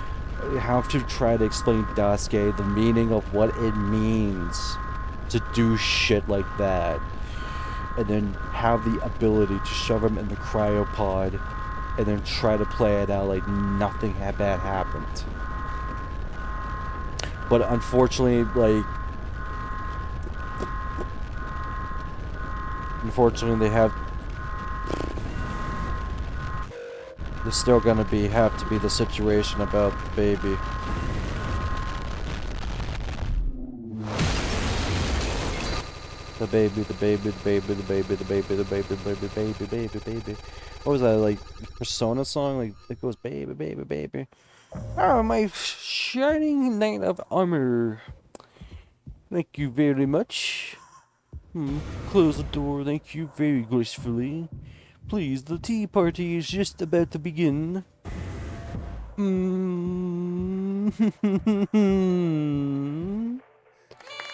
You have to try to explain Dasuke the meaning of what it means to do shit like that. And then have the ability to shove him in the cryopod and then try to play it out like nothing bad happened. But unfortunately, like... Unfortunately, there's still gonna have to be the situation about the baby. The baby. What was that, like, Persona song? Like, it goes, baby. Oh, my shining knight of armor. Thank you very much. Close the door, thank you very gracefully. Please, the tea party is just about to begin.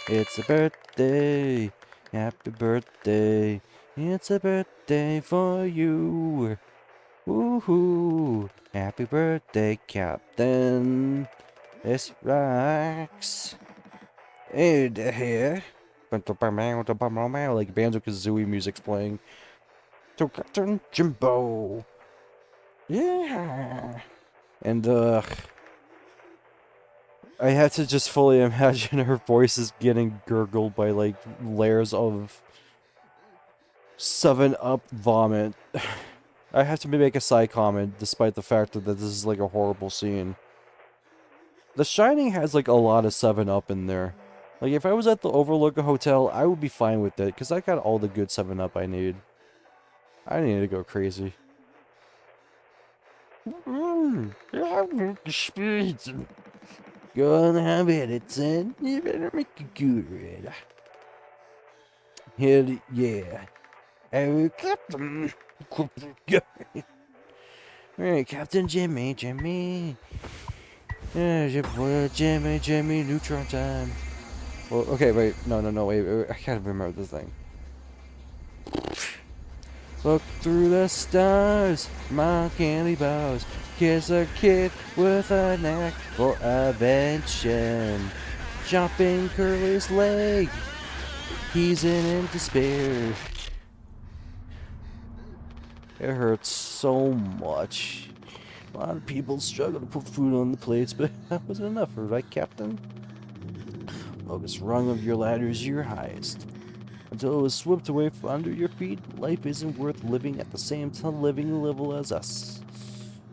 It's a birthday. Happy birthday. It's a birthday for you. Woohoo. Happy birthday, Captain. This rocks. Hey here. Like Banjo-Kazooie music's playing. To Captain Jimbo. Yeah. And I had to just fully imagine her voice is getting gurgled by like layers of 7-Up vomit. I have to make a side comment despite the fact that this is like a horrible scene. The Shining has like a lot of 7-Up in there. Like if I was at the Overlook Hotel, I would be fine with it because I got all the good 7-Up I need. I need to go crazy. Gonna have it, son. You better make it good. Hell yeah. Oh, Captain. Alright, Captain Jimmy. Yeah, your boy Jimmy, Neutron time. Well, okay, wait. No, wait. I can't remember this thing. Look through the stars, my candy bars. Kiss a kid with a knack for invention. Chopping Curly's leg, he's in despair. It hurts so much. A lot of people struggle to put food on the plates, but that wasn't enough, right, Captain? Lowest rung of your ladder is your highest. Until it was swept away from under your feet, life isn't worth living at the same living level as us.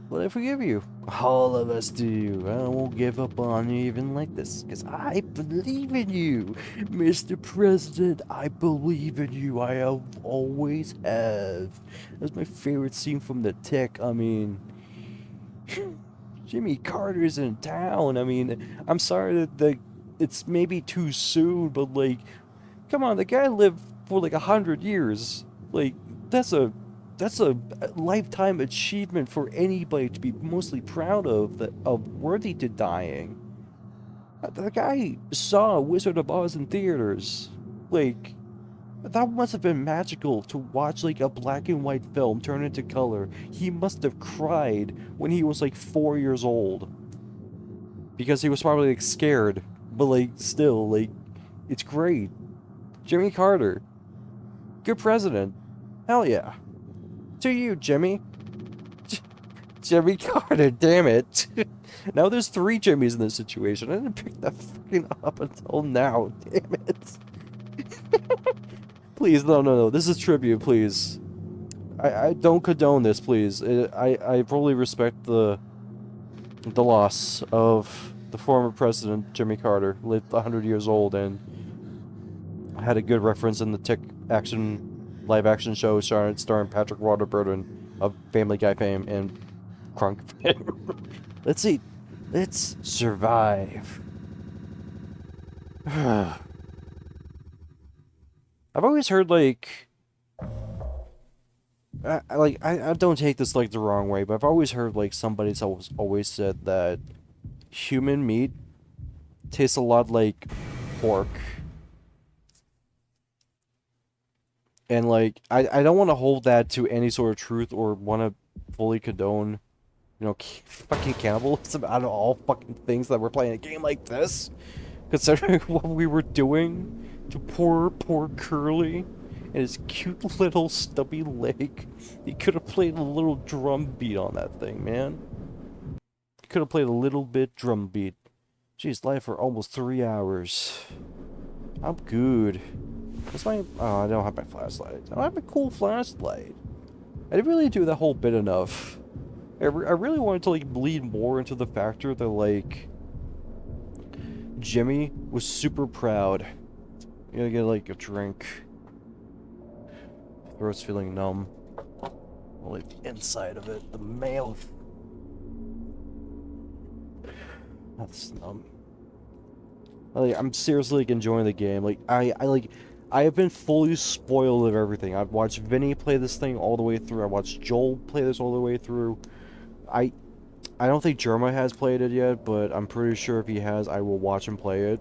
But I forgive you. All of us do. I won't give up on you even like this, because I believe in you. Mr. President, I believe in you. I have always have. That's my favorite scene from The Tick. I mean, Jimmy Carter's in town. I mean, I'm sorry that it's maybe too soon, but like, come on, the guy lived for like 100 years. Like, that's a lifetime achievement for anybody to be mostly proud of, that of worthy to dying. The guy saw Wizard of Oz in theaters. Like, that must have been magical to watch like a black and white film turn into color. He must have cried when he was like 4 years old. Because he was probably like scared. But like, still, like, it's great. Jimmy Carter. Good president. Hell yeah. To you, Jimmy. Jimmy Carter, damn it. Now there's 3 Jimmys in this situation. I didn't pick that fucking up until now. Damn it. Please, no. This is tribute, please. I don't condone this, please. I fully respect the loss of the former president, Jimmy Carter. Lived 100 years old and had a good reference in the Tick live action show starring Patrick Warburton of Family Guy fame and Crunk fame. Let's see. Let's survive. I've always heard like I don't take this like the wrong way, but I've always heard like somebody's always said that human meat tastes a lot like pork. And, like, I don't want to hold that to any sort of truth or want to fully condone, you know, fucking cannibalism out of all fucking things that we're playing a game like this. Considering what we were doing to poor Curly and his cute little stubby leg. He could have played a little drum beat on that thing, man. He could have played a little bit drum beat. Jeez, live for almost 3 hours. I'm good. What's my... Oh, I don't have my flashlight. I don't have a cool flashlight. I didn't really do that whole bit enough. I really wanted to, like, bleed more into the factor that, like... Jimmy was super proud. You gotta get, like, a drink. Throat's feeling numb. Only the inside of it. The mouth. That's numb. Like, I'm seriously, like, enjoying the game. Like, I have been fully spoiled of everything. I've watched Vinny play this thing all the way through. I watched Joel play this all the way through. I don't think Jerma has played it yet, but I'm pretty sure if he has, I will watch him play it.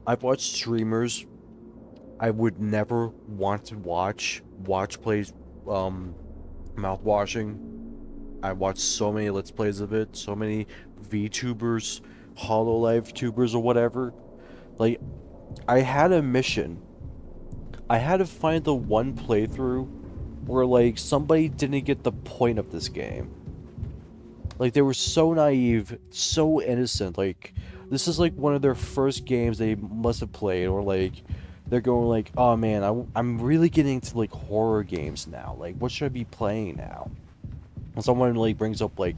I've watched streamers I would never want to watch play Mouthwashing. I watched so many Let's Plays of it, so many VTubers, HoloLive tubers or whatever. Like, I had a mission. I had to find the one playthrough where, like, somebody didn't get the point of this game. Like, they were so naive, so innocent. Like, this is, like, one of their first games they must have played, or, like, they're going, like, oh, man, I'm really getting into, like, horror games now. Like, what should I be playing now? And someone, like, brings up, like,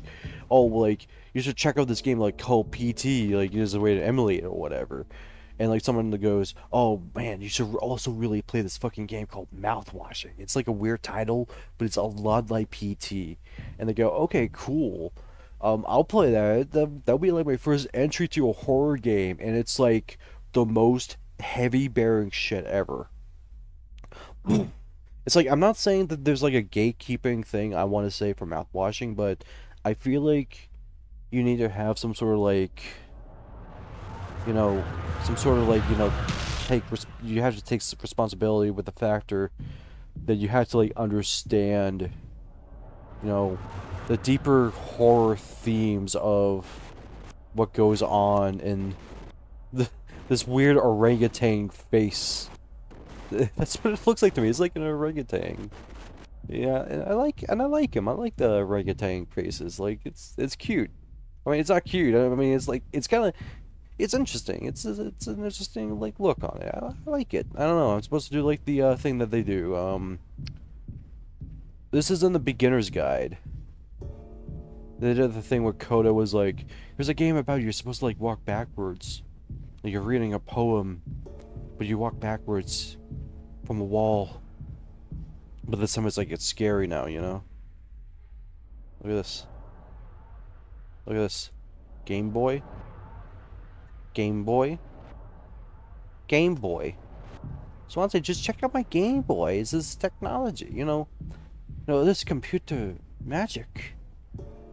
oh, like, you should check out this game, like, called PT, like, there's a way to emulate it or whatever. And, like, someone goes, oh, man, you should also really play this fucking game called Mouthwashing. It's, like, a weird title, but it's a lot like PT. And they go, okay, cool. I'll play that. That'll be, like, my first entry to a horror game. And it's, like, the most heavy-bearing shit ever. It's like, I'm not saying that there's, like, a gatekeeping thing I want to say for Mouthwashing, but I feel like you need to have some sort of, like, you know, some sort of, like, you know, you have to take responsibility with the factor that you have to, like, understand, you know, the deeper horror themes of what goes on in this weird orangutan face. That's what it looks like to me. It's like an orangutan. Yeah, and I like him. I like the orangutan faces. Like, it's cute. I mean, it's not cute. I mean, it's like it's kind of it's interesting. It's an interesting like look on it. I like it. I don't know. I'm supposed to do like the thing that they do. This is in the beginner's guide. They did the thing where Coda was like, "There's a game about you're supposed to like walk backwards, like you're reading a poem, but you walk backwards from a wall." But this time it's like it's scary now, you know. Look at this. Look at this. Game Boy. Game Boy. Game Boy. So I say, just check out my Game Boy. This is technology, you know. This computer magic.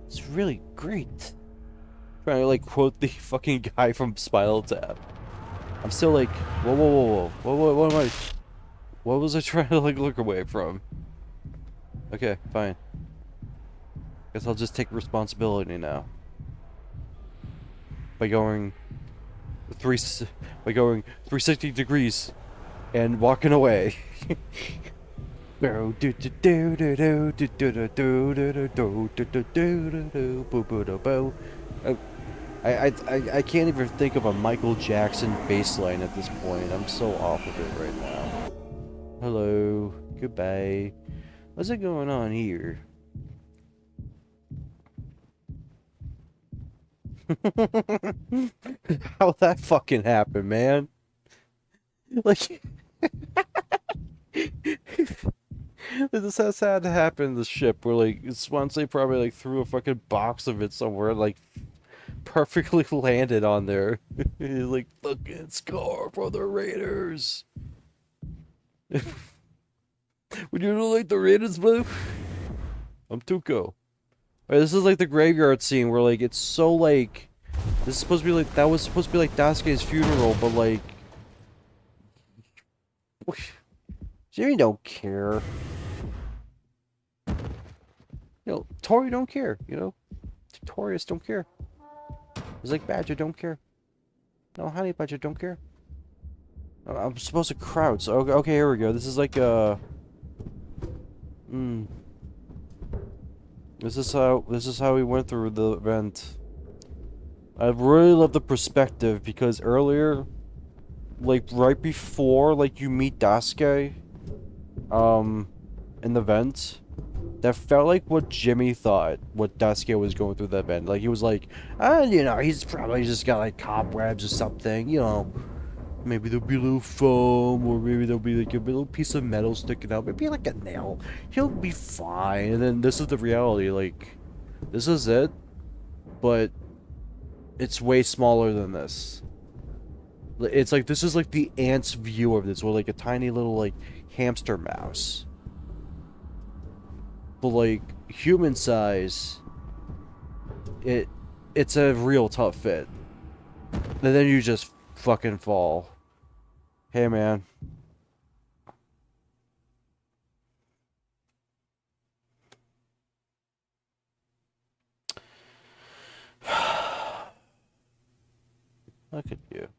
It's really great. Trying to like quote the fucking guy from Spinal Tap. I'm still like, whoa, whoa, whoa, whoa, what am I? What was I trying to like look away from? Okay, fine. Guess I'll just take responsibility now. By going by going 360 degrees and walking away. I can't even think of a Michael Jackson bass line at this point. I'm so off of it right now. Hello. Goodbye. What's it going on here? How that fucking happened, man? Like, this has had to happen in the ship where, like, Swansea probably, like, threw a fucking box of it somewhere, like, perfectly landed on there. He's like, fucking score for the Raiders. Would you like the Raiders, bro? I'm Tuco. Right, this is like the graveyard scene where like it's so like this is supposed to be like that was supposed to be like Dasuke's funeral, but like Jerry don't care. Tori don't care, Tutorius don't care. It's like Badger don't care. No, Honey Badger don't care. I'm supposed to crouch. So, okay, here we go. This is like This is how we went through the event. I really love the perspective because earlier, like right before, like you meet Dasuke, in the vent, that felt like what Jimmy thought what Dasuke was going through that vent. Like he was like, he's probably just got like cobwebs or something, Maybe there'll be a little foam, or maybe there'll be like a little piece of metal sticking out. Maybe like a nail. He'll be fine. And then this is the reality. Like, this is it, but it's way smaller than this. It's like this is like the ant's view of this, or like a tiny little like hamster mouse. But like human size, it's a real tough fit. And then you just fucking fall. Hey, man. Look at you.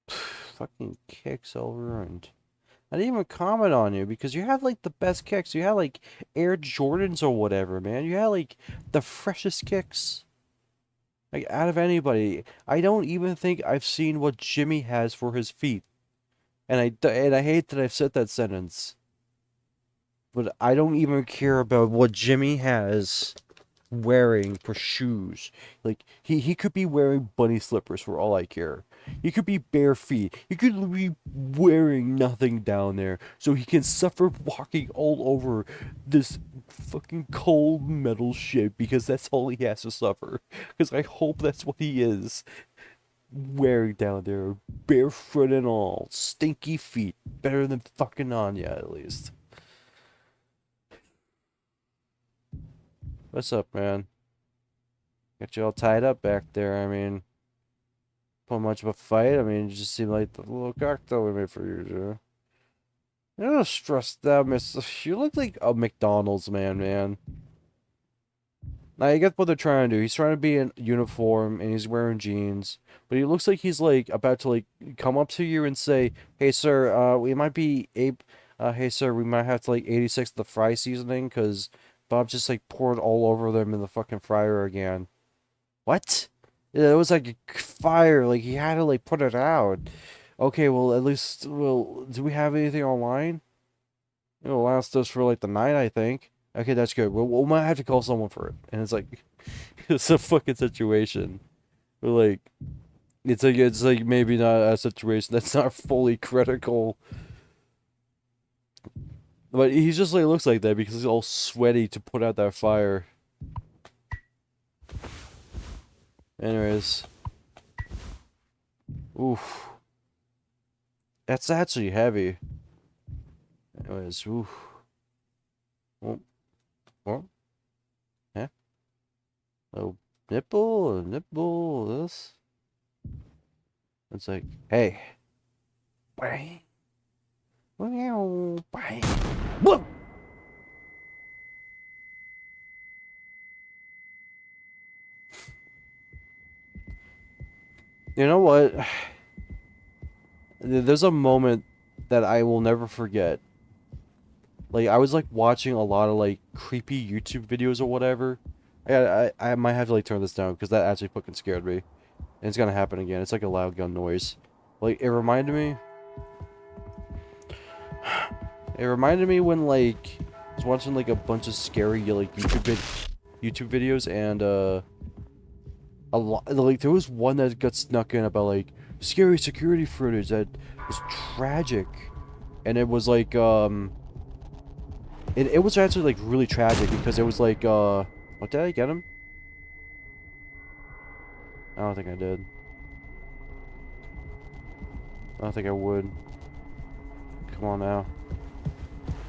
Fucking kicks all ruined. I didn't even comment on you because you have like the best kicks. You have like Air Jordans or whatever, man. You have like the freshest kicks. Like, out of anybody. I don't even think I've seen what Jimmy has for his feet. And I hate that I've said that sentence. But I don't even care about what Jimmy has wearing for shoes. Like, he could be wearing bunny slippers for all I care. He could be bare feet. He could be wearing nothing down there. So he can suffer walking all over this fucking cold metal shit because that's all he has to suffer. Because I hope that's what he is wearing down there. Barefoot and all. Stinky feet. Better than fucking Anya, at least. What's up, man? Got you all tied up back there. I mean, not much of a fight. I mean, you just seem like the little cocktail we made for you, Joe. You're not stressed out, miss. You look like a McDonald's man. Now, you get what they're trying to do. He's trying to be in uniform, and he's wearing jeans. But he looks like he's, like, about to, like, come up to you and say, hey, sir, we might be hey, sir, we might have to, like, 86 the fry seasoning, because Bob just like poured all over them in the fucking fryer again. What? Yeah, it was like a fire. Like he had to like put it out. Okay, well at least do we have anything online? It'll last us for like the night, I think. Okay, that's good. We might have to call someone for it. And it's like it's a fucking situation. But like it's like maybe not a situation that's not fully critical. But he just like looks like that because he's all sweaty to put out that fire. Anyways. Oof. That's actually heavy. Anyways, oof. Oh. Oh. Yeah. Oh, nipple, this. It's like, hey. Bang. Bang. Bang. Whoa! You know what? There's a moment that I will never forget. Like, I was, like, watching a lot of, like, creepy YouTube videos or whatever. I might have to, like, turn this down, because that actually fucking scared me. And it's gonna happen again. It's like a loud gun noise. Like, it reminded me... It reminded me when, like, I was watching, like, a bunch of scary, like, YouTube videos, and, a lot... Like, there was one that got snuck in about, like, scary security footage that was tragic. And it was, like, It was actually, like, really tragic because it was, like, What, did I get him? I don't think I did. I don't think I would. Come on now.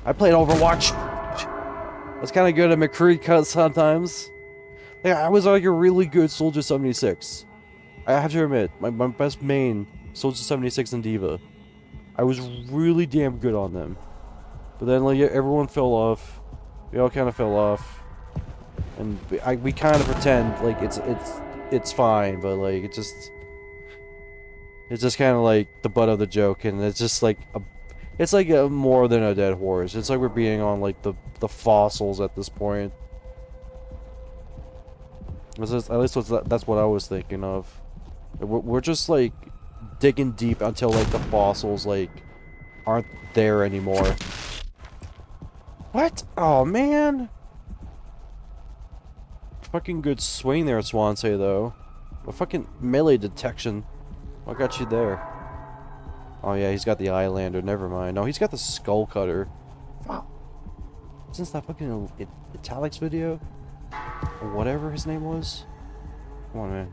I played Overwatch! I was kind of good at McCree cuts sometimes. Yeah, I was, like, a really good Soldier 76. I have to admit, my best main, Soldier 76 and Diva. I was really damn good on them. But then, like, everyone fell off. We all kind of fell off. And we kind of pretend like it's fine, but like it's just kind of like the butt of the joke, and it's just like it's like a more than a dead horse. It's like we're being on like the fossils at this point. At least that's what I was thinking of. We're just like digging deep until like the fossils like aren't there anymore. What? Oh man. Fucking good swing there, Swansea, though. What fucking melee detection? What got you there? Oh yeah, he's got the Eyelander. Never mind. No, he's got the Skull Cutter. Wow. Isn't that fucking Italics video? Or whatever his name was? Come on, man.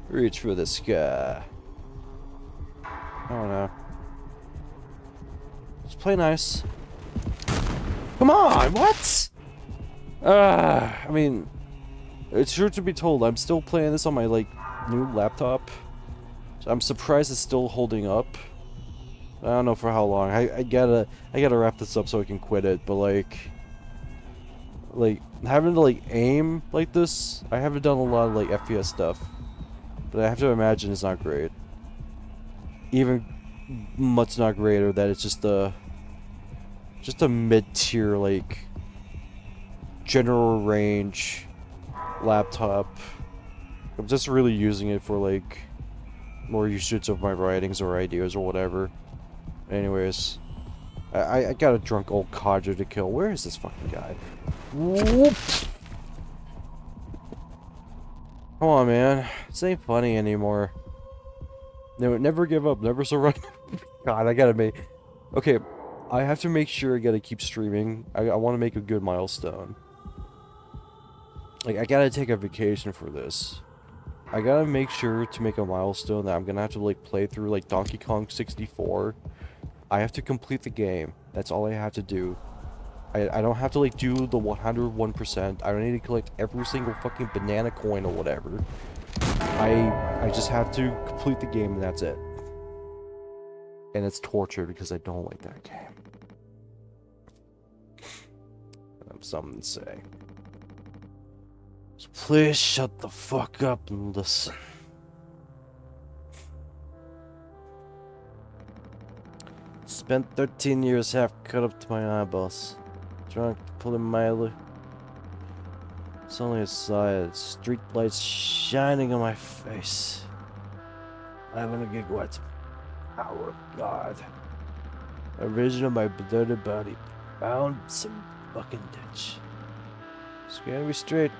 Reach for the sky. Oh no. Just play nice. Come on, what? I mean, it's true to be told, I'm still playing this on my, like, new laptop. So I'm surprised it's still holding up. I don't know for how long. I gotta wrap this up so I can quit it, but, like, having to, like, aim like this, I haven't done a lot of, like, FPS stuff. But I have to imagine it's not great. Even much not greater that it's just a mid-tier, like, general range laptop. I'm just really using it for like more usage of my writings or ideas or whatever. Anyways, I got a drunk old codger to kill. Where is this fucking guy? Whoop! Come on, man. This ain't funny anymore. Never give up. Never surrender. God, I gotta make... Okay, I have to make sure I gotta keep streaming. I want to make a good milestone. Like, I gotta take a vacation for this. I gotta make sure to make a milestone that I'm gonna have to, like, play through, like, Donkey Kong 64. I have to complete the game. That's all I have to do. I don't have to, like, do the 101%. I don't need to collect every single fucking banana coin or whatever. I just have to complete the game and that's it. And it's torture because I don't like that game. I have something to say. So please shut the fuck up and listen. Spent 13 years half cut up to my eyeballs. Drunk, pulling mildly. Suddenly I saw it. Street lights shining on my face. 500 gigawatts. Power of God. A vision of my bloated body. Found some fucking ditch. It's gotta be straight.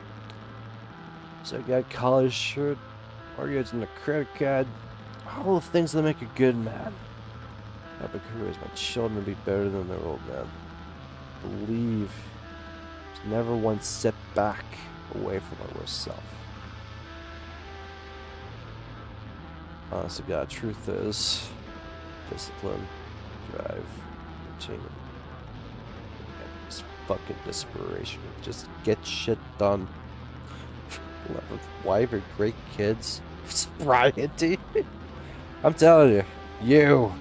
So I got collar shirt, mortgage, and a credit card. All the things that make a good man. I have a career as my children to be better than their old man. Believe. There's never one step back away from my worst self. Honest to God, truth is discipline, drive, routine, and this fucking desperation to just get shit done. Love with wife or great kids. Sobriety. I'm telling you, you.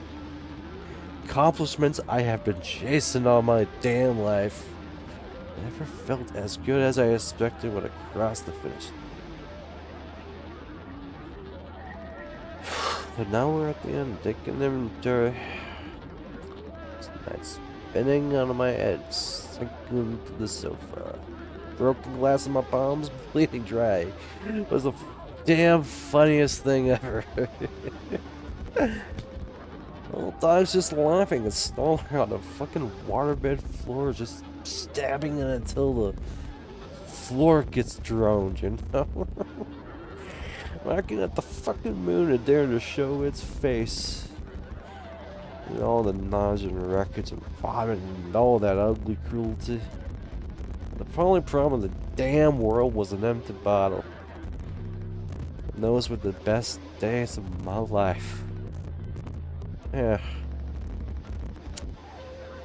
Accomplishments I have been chasing all my damn life. Never felt as good as I expected when I crossed the finish. But now we're at the end, taking inventory. Tonight's spinning on my head, sinking to the sofa. Broken glass in my palms, bleeding dry. It was the damn funniest thing ever. All times just laughing and stalling on the fucking waterbed floor, just stabbing it until the floor gets droned, you know? Looking at the fucking moon and daring to show its face. And all the nausea and records and vomit and all that ugly cruelty. The only problem in the damn world was an empty bottle. And those were the best days of my life. Yeah.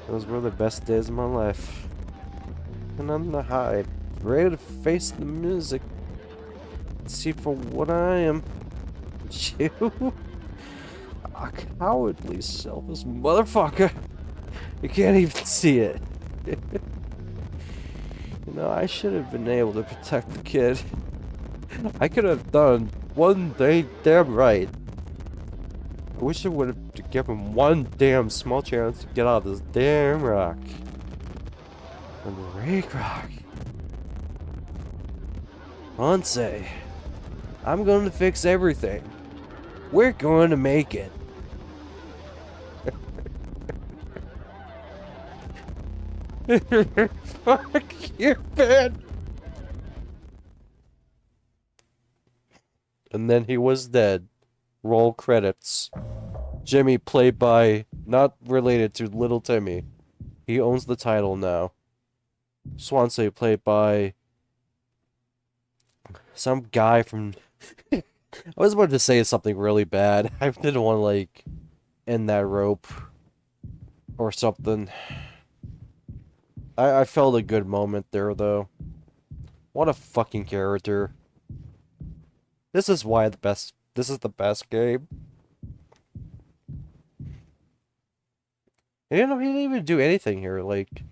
Those were the best days of my life. And I'm the high, ready to face the music. See for what I am. You? A cowardly, selfish motherfucker. You can't even see it. You know, I should have been able to protect the kid. I could have done one day damn right. I wish I would have given one damn small chance to get out of this damn rock. And Rake Rock. Once I'm going to fix everything. We're going to make it. Fuck you, man. And then he was dead. Roll credits. Jimmy, played by, not related to Little Timmy. He owns the title now. Swansea, played by some guy from... I was about to say something really bad. I didn't want to, like, end that rope. Or something. I felt a good moment there, though. What a fucking character. This is why this is the best game. You know, he didn't even do anything here, like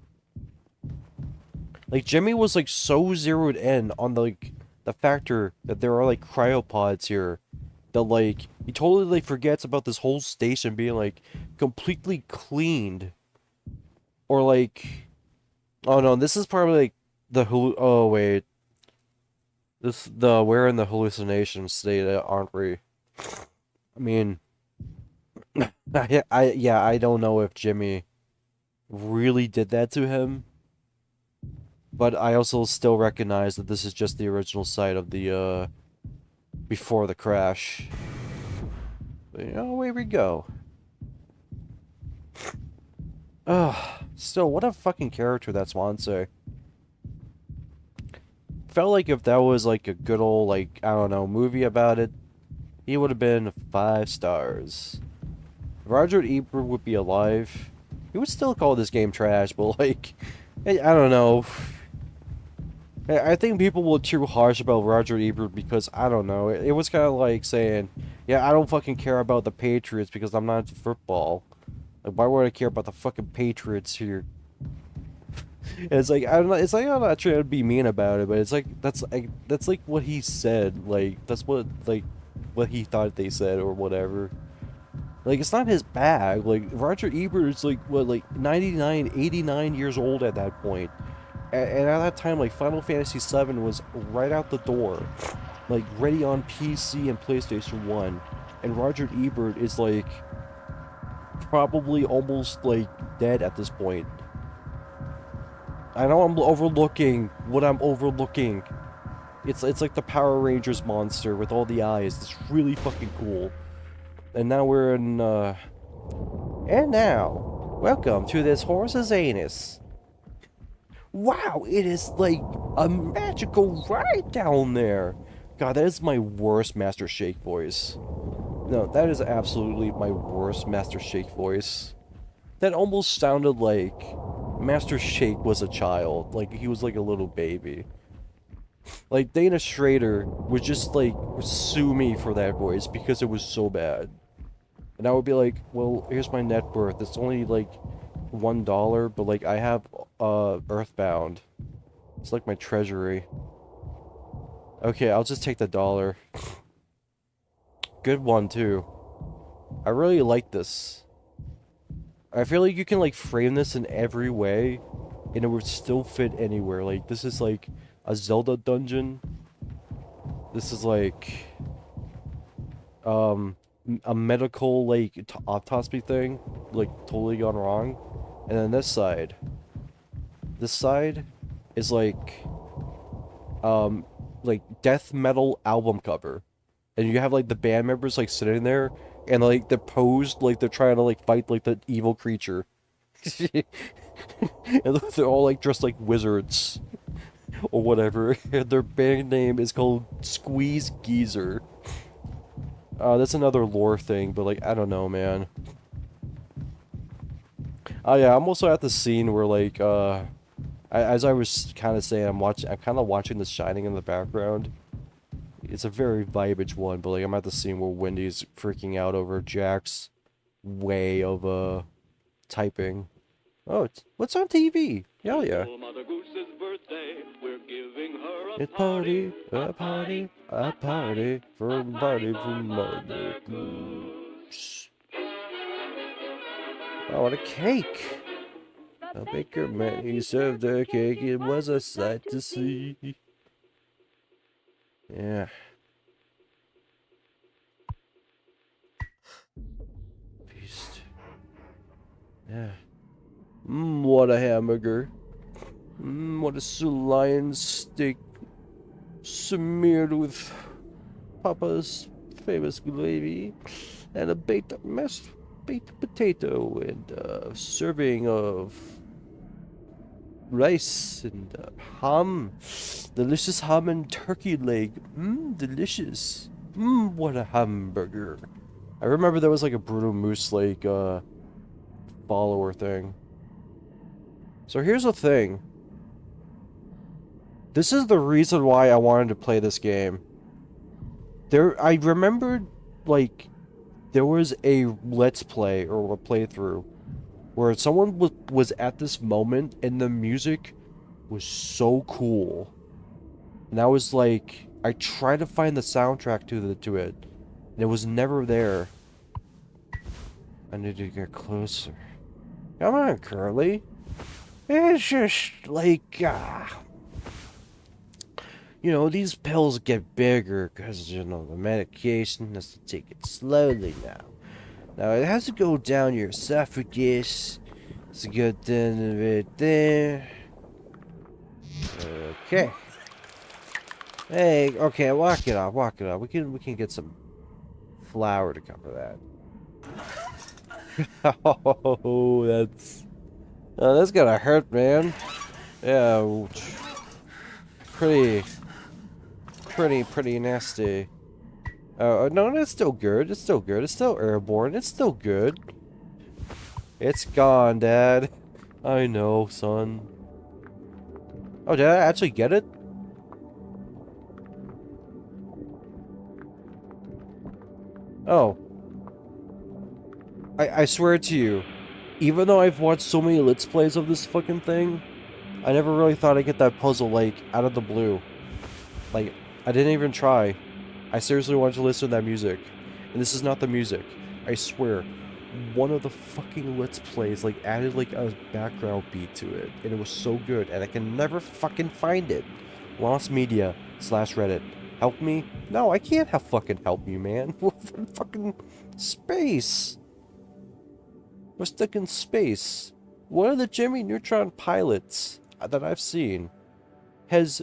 Jimmy was, like, so zeroed in on, like, the factor that there are, like, cryopods here. That, like, he totally, like, forgets about this whole station being, like, completely cleaned. Or, like... Oh, no, this is probably, like, oh, wait. We're in the hallucination state, aren't we? I mean... I don't know if Jimmy really did that to him. But I also still recognize that this is just the original site of the, before the crash. But, you know, away we go. Ugh. Still, what a fucking character that Swansea. Felt like if that was, like, a good old, like, I don't know, movie about it, he would have been 5 stars. If Roger Ebert would be alive, he would still call this game trash, but, like, I don't know. I think people were too harsh about Roger Ebert because, I don't know, it was kind of like saying, yeah, I don't fucking care about the Patriots because I'm not into football. Like, why would I care about the fucking Patriots here? And it's like, I don't know, it's like, I'm not trying to be mean about it, but it's like, that's like what he said, like, that's what he thought they said, or whatever. Like, it's not his bag. Like, Roger Ebert is, like, what, like, 99, 89 years old at that point. And at that time, like, Final Fantasy VII was right out the door. Like, ready on PC and PlayStation 1. And Roger Ebert is, like, probably almost, like, dead at this point. I know I'm overlooking what I'm overlooking. It's like the Power Rangers monster with all the eyes. It's really fucking cool. And now we're in, And now, welcome to this horse's anus. Wow, it is like a magical ride down there. God, that is my worst Master Shake voice. No, that is absolutely my worst Master Shake voice. That almost sounded like Master Shake was a child. Like, he was like a little baby. Like, Dana Schrader would just, like, sue me for that voice because it was so bad. And I would be like, well, here's my net worth. It's only, like, $1, but, like, I have, Earthbound. It's like my treasury. Okay, I'll just take the $1. Good one, too. I really like this. I feel like you can, like, frame this in every way, and it would still fit anywhere. Like, this is, like, a Zelda dungeon. This is, like, a medical, like, autopsy thing. Like, totally gone wrong. And then this side is, like death metal album cover. And you have, like, the band members, like, sitting there, and, like, they're posed like they're trying to, like, fight, like, the evil creature. And they're all, like, dressed like wizards. Or whatever. And their band name is called Squeeze Geezer. That's another lore thing, but, like, I don't know, man. Oh yeah, I'm also at the scene where, like, as I was kind of saying, I'm kind of watching The Shining in the background. It's a very vibage one, but, like, I'm at the scene where Wendy's freaking out over Jack's way of, typing. Oh, what's on TV? Hell yeah. Mother Goose's birthday, we're giving her A party for Mother Goose. I want a cake. A baker man, he served the cake. It was a sight to see. Yeah. Feast. Yeah. What a hamburger. What a sirloin steak. Smeared with Papa's famous gravy. And a mashed baked potato. And a serving of rice and ham. Delicious ham and turkey leg. Delicious. What a hamburger. I remember there was like a Bruno Moose like follower thing. So here's the thing. This is the reason why I wanted to play this game. I remembered, like, there was a Let's Play or a playthrough where someone was at this moment and the music was so cool. And I was like, I tried to find the soundtrack to it, and it was never there. I need to get closer. Come on, Curly. It's just like, you know, these pills get bigger because, you know, the medication has to take it slowly now. Now, it has to go down your esophagus. It's a good thing right there. Okay. Hey, okay, walk it off. We can get some flour to cover that. Oh, that's gonna hurt, man. Yeah, pretty nasty. Oh, no, it's still good. It's still good. It's still airborne. It's still good. It's gone, Dad. I know, son. Oh, did I actually get it? Oh. I swear to you, even though I've watched so many Let's Plays of this fucking thing, I never really thought I'd get that puzzle, like, out of the blue. Like, I didn't even try. I seriously wanted to listen to that music. And this is not the music. I swear, one of the fucking Let's Plays, like, added, like, a background beat to it. And it was so good, and I can never fucking find it. Lost Media / Reddit. Help me? No, I can't fucking help you, man. We're in fucking space. We're stuck in space. One of the Jimmy Neutron pilots that I've seen has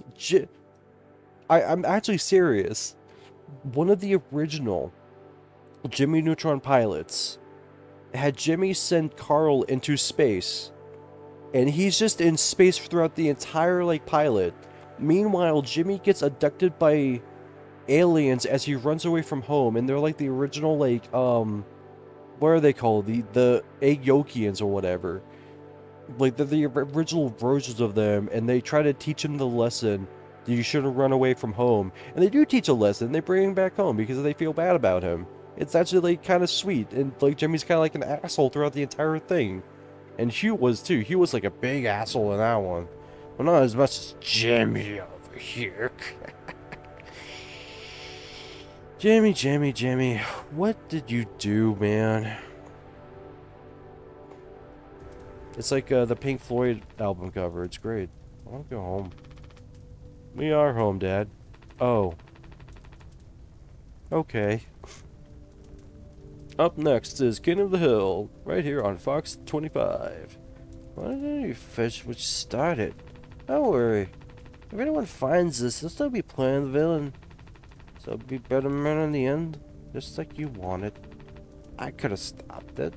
I'm actually serious. One of the original Jimmy Neutron pilots had Jimmy send Carl into space, and he's just in space throughout the entire, like, pilot. Meanwhile, Jimmy gets abducted by aliens as he runs away from home, and they're like the original, like, what are they called? The Ayokians or whatever. Like, they're the original versions of them, and they try to teach him the lesson that you shouldn't run away from home. And they do teach a lesson, they bring him back home because they feel bad about him. It's actually, like, kind of sweet, and, like, Jimmy's kind of like an asshole throughout the entire thing. And Hugh was, too. Hugh was, like, a big asshole in that one. Well, not as much as Jimmy over here. Jimmy, what did you do, man? It's like the Pink Floyd album cover. It's great. I want to go home. We are home, Dad. Oh. Okay. Up next is King of the Hill, right here on Fox 25. Why didn't you fetch what started? Don't worry. If anyone finds this, they'll still be playing the villain. So it'll be better man in the end, just like you wanted. I could have stopped it.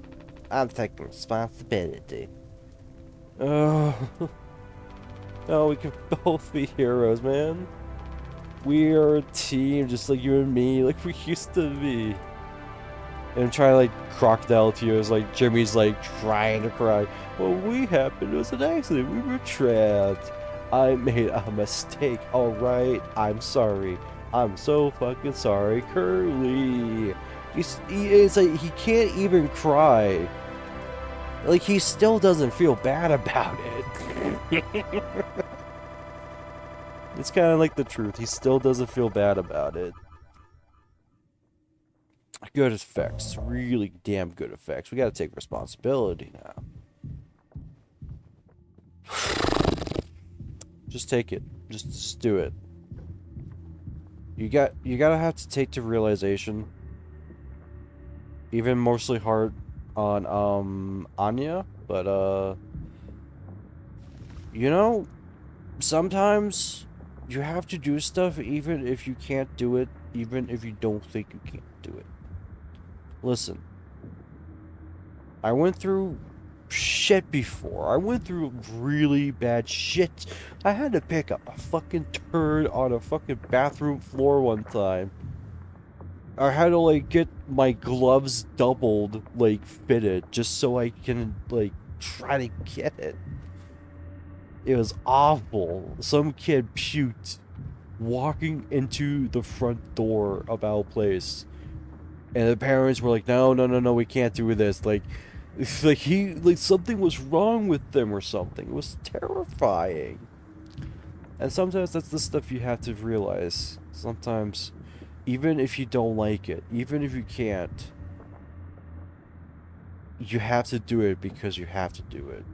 I'm taking responsibility. Oh. Oh, we can both be heroes, man. We are a team, just like you and me, like we used to be. And I'm trying to, like, crocodile tears, like Jimmy's, like, trying to cry. What we happened was an accident. We were trapped. I made a mistake, alright? I'm sorry. I'm so fucking sorry, Curly. It's like, he can't even cry. Like, he still doesn't feel bad about it. It's kind of like the truth. He still doesn't feel bad about it. Good effects. Really damn good effects. We gotta take responsibility now. Just take it. Just do it. You gotta have to take to realization. Even mostly hard on Anya, but you know, sometimes you have to do stuff even if you can't do it, even if you don't think you can't do it. Listen, I went through shit before. I went through really bad shit. I had to pick up a fucking turd on a fucking bathroom floor one time. I had to, like, get my gloves doubled, like, fitted, just so I can, like, try to get it. It was awful. Some kid puked walking into the front door of our place. And the parents were like, no, we can't do this. Like something was wrong with them or something. It was terrifying. And sometimes that's the stuff you have to realize. Sometimes, even if you don't like it, even if you can't, you have to do it because you have to do it.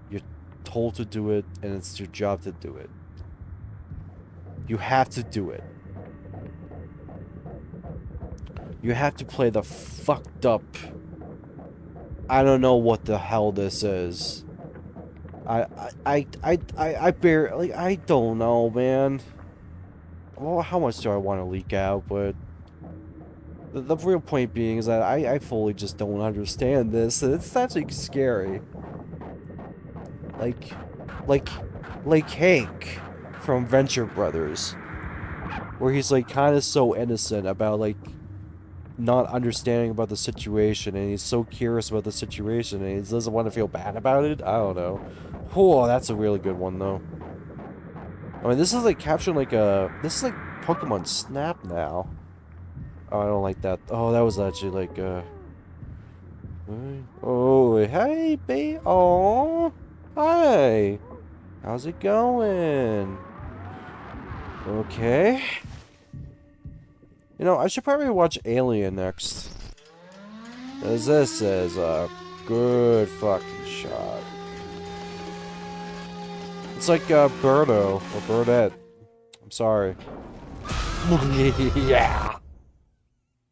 You're told to do it, and it's your job to do it. You have to do it. You have to play the fucked up. I don't know what the hell this is. I barely, I don't know, man. Well, how much do I want to leak out? But the real point being is that I fully just don't understand this. And it's actually scary. Like Hank from Venture Brothers, where he's like kind of so innocent about like not understanding about the situation, and he's so curious about the situation, and he doesn't want to feel bad about it. I don't know. Oh, that's a really good one though. I mean, this is like capturing like this is like Pokemon Snap now. Oh, I don't like that. Oh, that was actually like oh, hey, babe. Oh, hi. How's it going? Okay. You know, I should probably watch Alien next. 'Cause this is a good fucking shot. It's like Birdo or Birdette. I'm sorry. Yeah.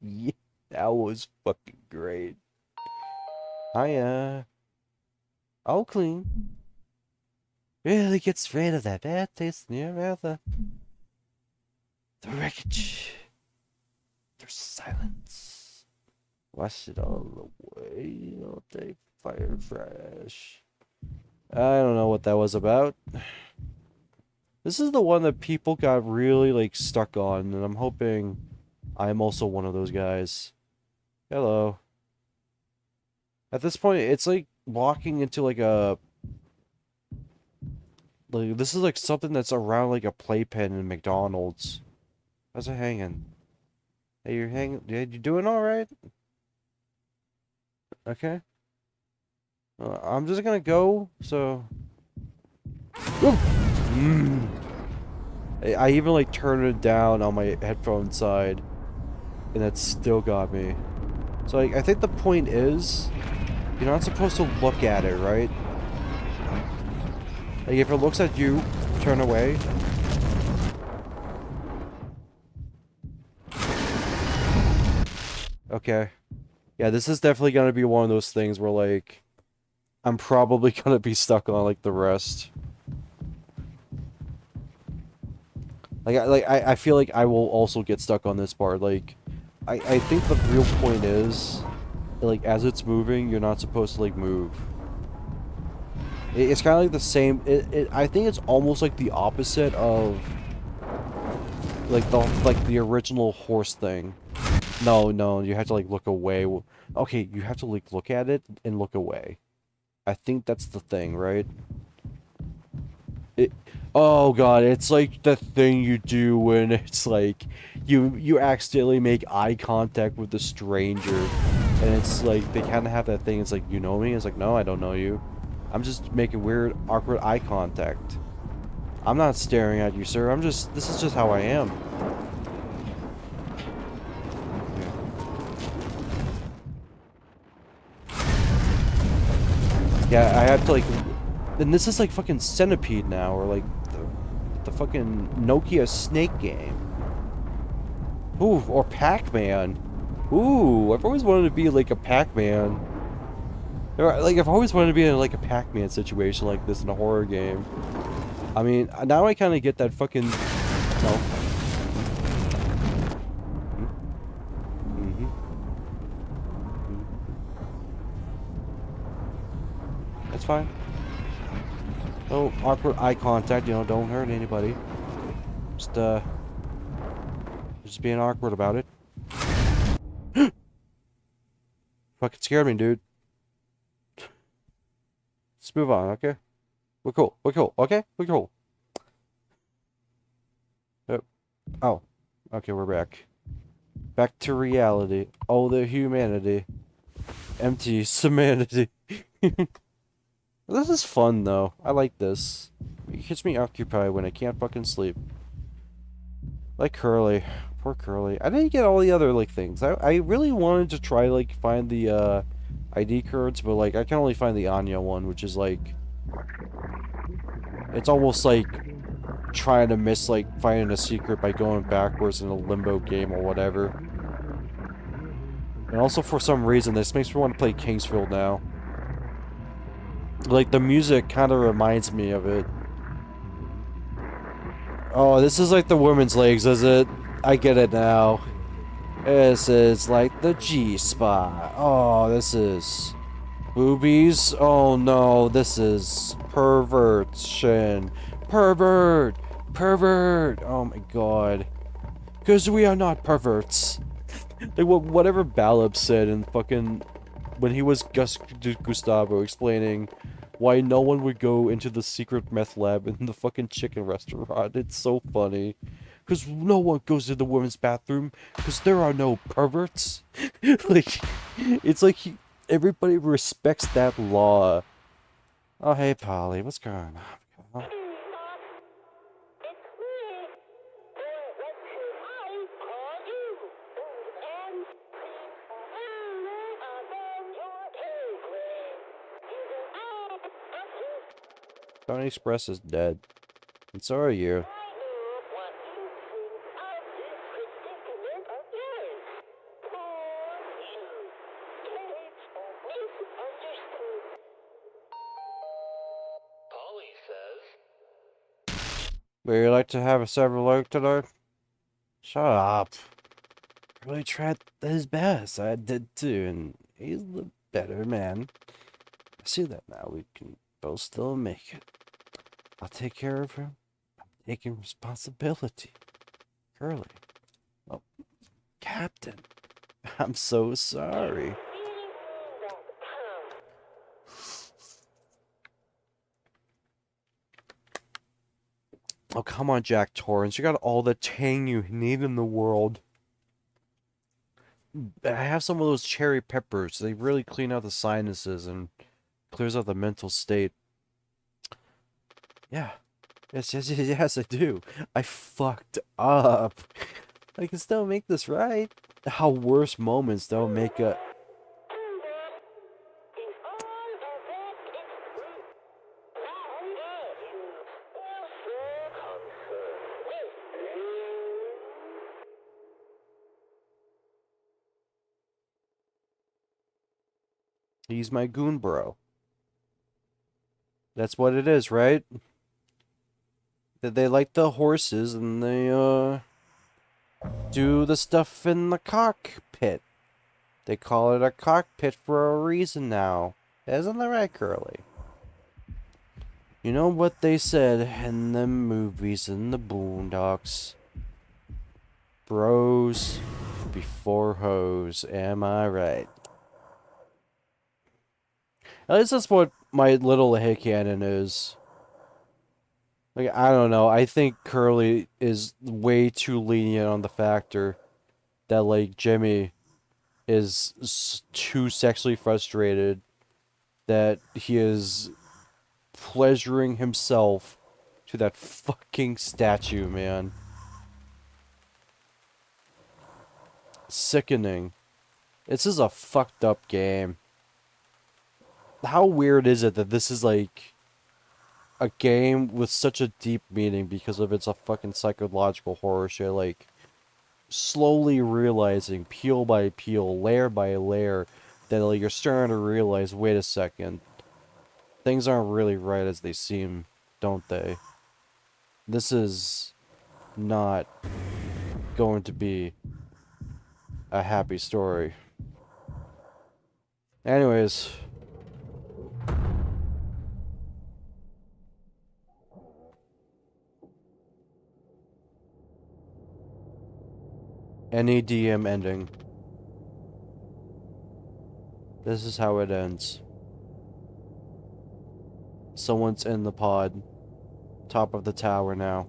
Yeah. That was fucking great. I'll clean. Really gets rid of that bad taste in your mouth. The wreckage. There's silence. Wash it all away. All day fire fresh. I don't know what that was about. This is the one that people got really, like, stuck on, and I'm hoping I'm also one of those guys. Hello. At this point, it's like walking into, like, a... Like, this is, like, something that's around, like, a playpen in McDonald's. How's it hanging? Hey, you're hanging... You doing alright? Okay. I'm just gonna go, so... Mm. I even, like, turned it down on my headphone side, and that still got me. So, like, I think the point is, you're not supposed to look at it, right? Like, if it looks at you, turn away. Okay. Yeah, this is definitely gonna be one of those things where, like, I'm probably gonna be stuck on, like, the rest. I feel like I will also get stuck on this part. Like, I think the real point is, like, as it's moving, you're not supposed to, like, move. It's kind of like the same, I think it's almost like the opposite of, like, the original horse thing. No, you have to, like, look away. Okay, you have to, like, look at it and look away. I think that's the thing, right? Oh god, it's like the thing you do when it's like you accidentally make eye contact with a stranger, and it's like they kind of have that thing. It's like, you know me? It's like, no, I don't know you. I'm just making weird, awkward eye contact. I'm not staring at you, sir. This is just how I am. Yeah, I have to, like, and this is like fucking Centipede now, or like the fucking Nokia Snake game. Ooh, or Pac-Man. Ooh, I've always wanted to be like a Pac-Man. Like, I've always wanted to be in like a Pac-Man situation like this in a horror game. I mean, now I kind of get that fucking... No. Mm-hmm. That's fine. No awkward eye contact, you know, don't hurt anybody. Just being awkward about it. Fucking scared me, dude. Let's move on, okay? We're cool, okay? We're cool. Oh. Okay, we're back. Back to reality. Oh, the humanity. Empty semanity. This is fun, though. I like this. It keeps me occupied when I can't fucking sleep. Like Curly. Poor Curly. I didn't get all the other, like, things. I really wanted to try, like, find the, ID cards, but, like, I can only find the Anya one, which is, like... It's almost like trying to miss, like, finding a secret by going backwards in a limbo game or whatever. And also, for some reason, this makes me want to play Kingsfield now. Like, the music kind of reminds me of it. Oh, this is like the women's legs, is it? I get it now. This is like the G-spot. Oh, this is... Boobies? Oh no, this is... perversion. Pervert! Pervert! Oh my god. Because we are not perverts. Like, whatever Balab said in fucking... When he was Gustavo explaining why no one would go into the secret meth lab in the fucking chicken restaurant. It's so funny. Because no one goes to the women's bathroom. Because there are no perverts. Like, it's like everybody respects that law. Oh, hey, Polly. What's going on? Pony Express is dead. And so are you. Polly says, Would you like to have a several look today? Shut up. Really tried his best. I did too, and he's the better man. I see that now. We can both still make it. I'll take care of him. I'm taking responsibility. Curly. Oh, Captain. I'm so sorry. Oh, come on, Jack Torrance. You got all the tang you need in the world. I have some of those cherry peppers. They really clean out the sinuses and clears out the mental state. Yeah. Yes, I do. I fucked up. I can still make this right. How worse moments don't make a... He's my goon bro. That's what it is, right? That they like the horses and they, do the stuff in the cockpit. They call it a cockpit for a reason now. Isn't that right, Curly? You know what they said in the movies in the Boondocks? Bros before hoes. Am I right? At least that's what my little headcanon is. Like, I don't know. I think Curly is way too lenient on the factor that, like, Jimmy is too sexually frustrated that he is pleasuring himself to that fucking statue, man. Sickening. This is a fucked up game. How weird is it that this is like a game with such a deep meaning because of it's a fucking psychological horror shit, like slowly realizing peel by peel, layer by layer, that like you're starting to realize, wait a second, things aren't really right as they seem, don't they? This is not going to be a happy story. Anyways, any DM ending. This is how it ends. Someone's in the pod. Top of the tower now.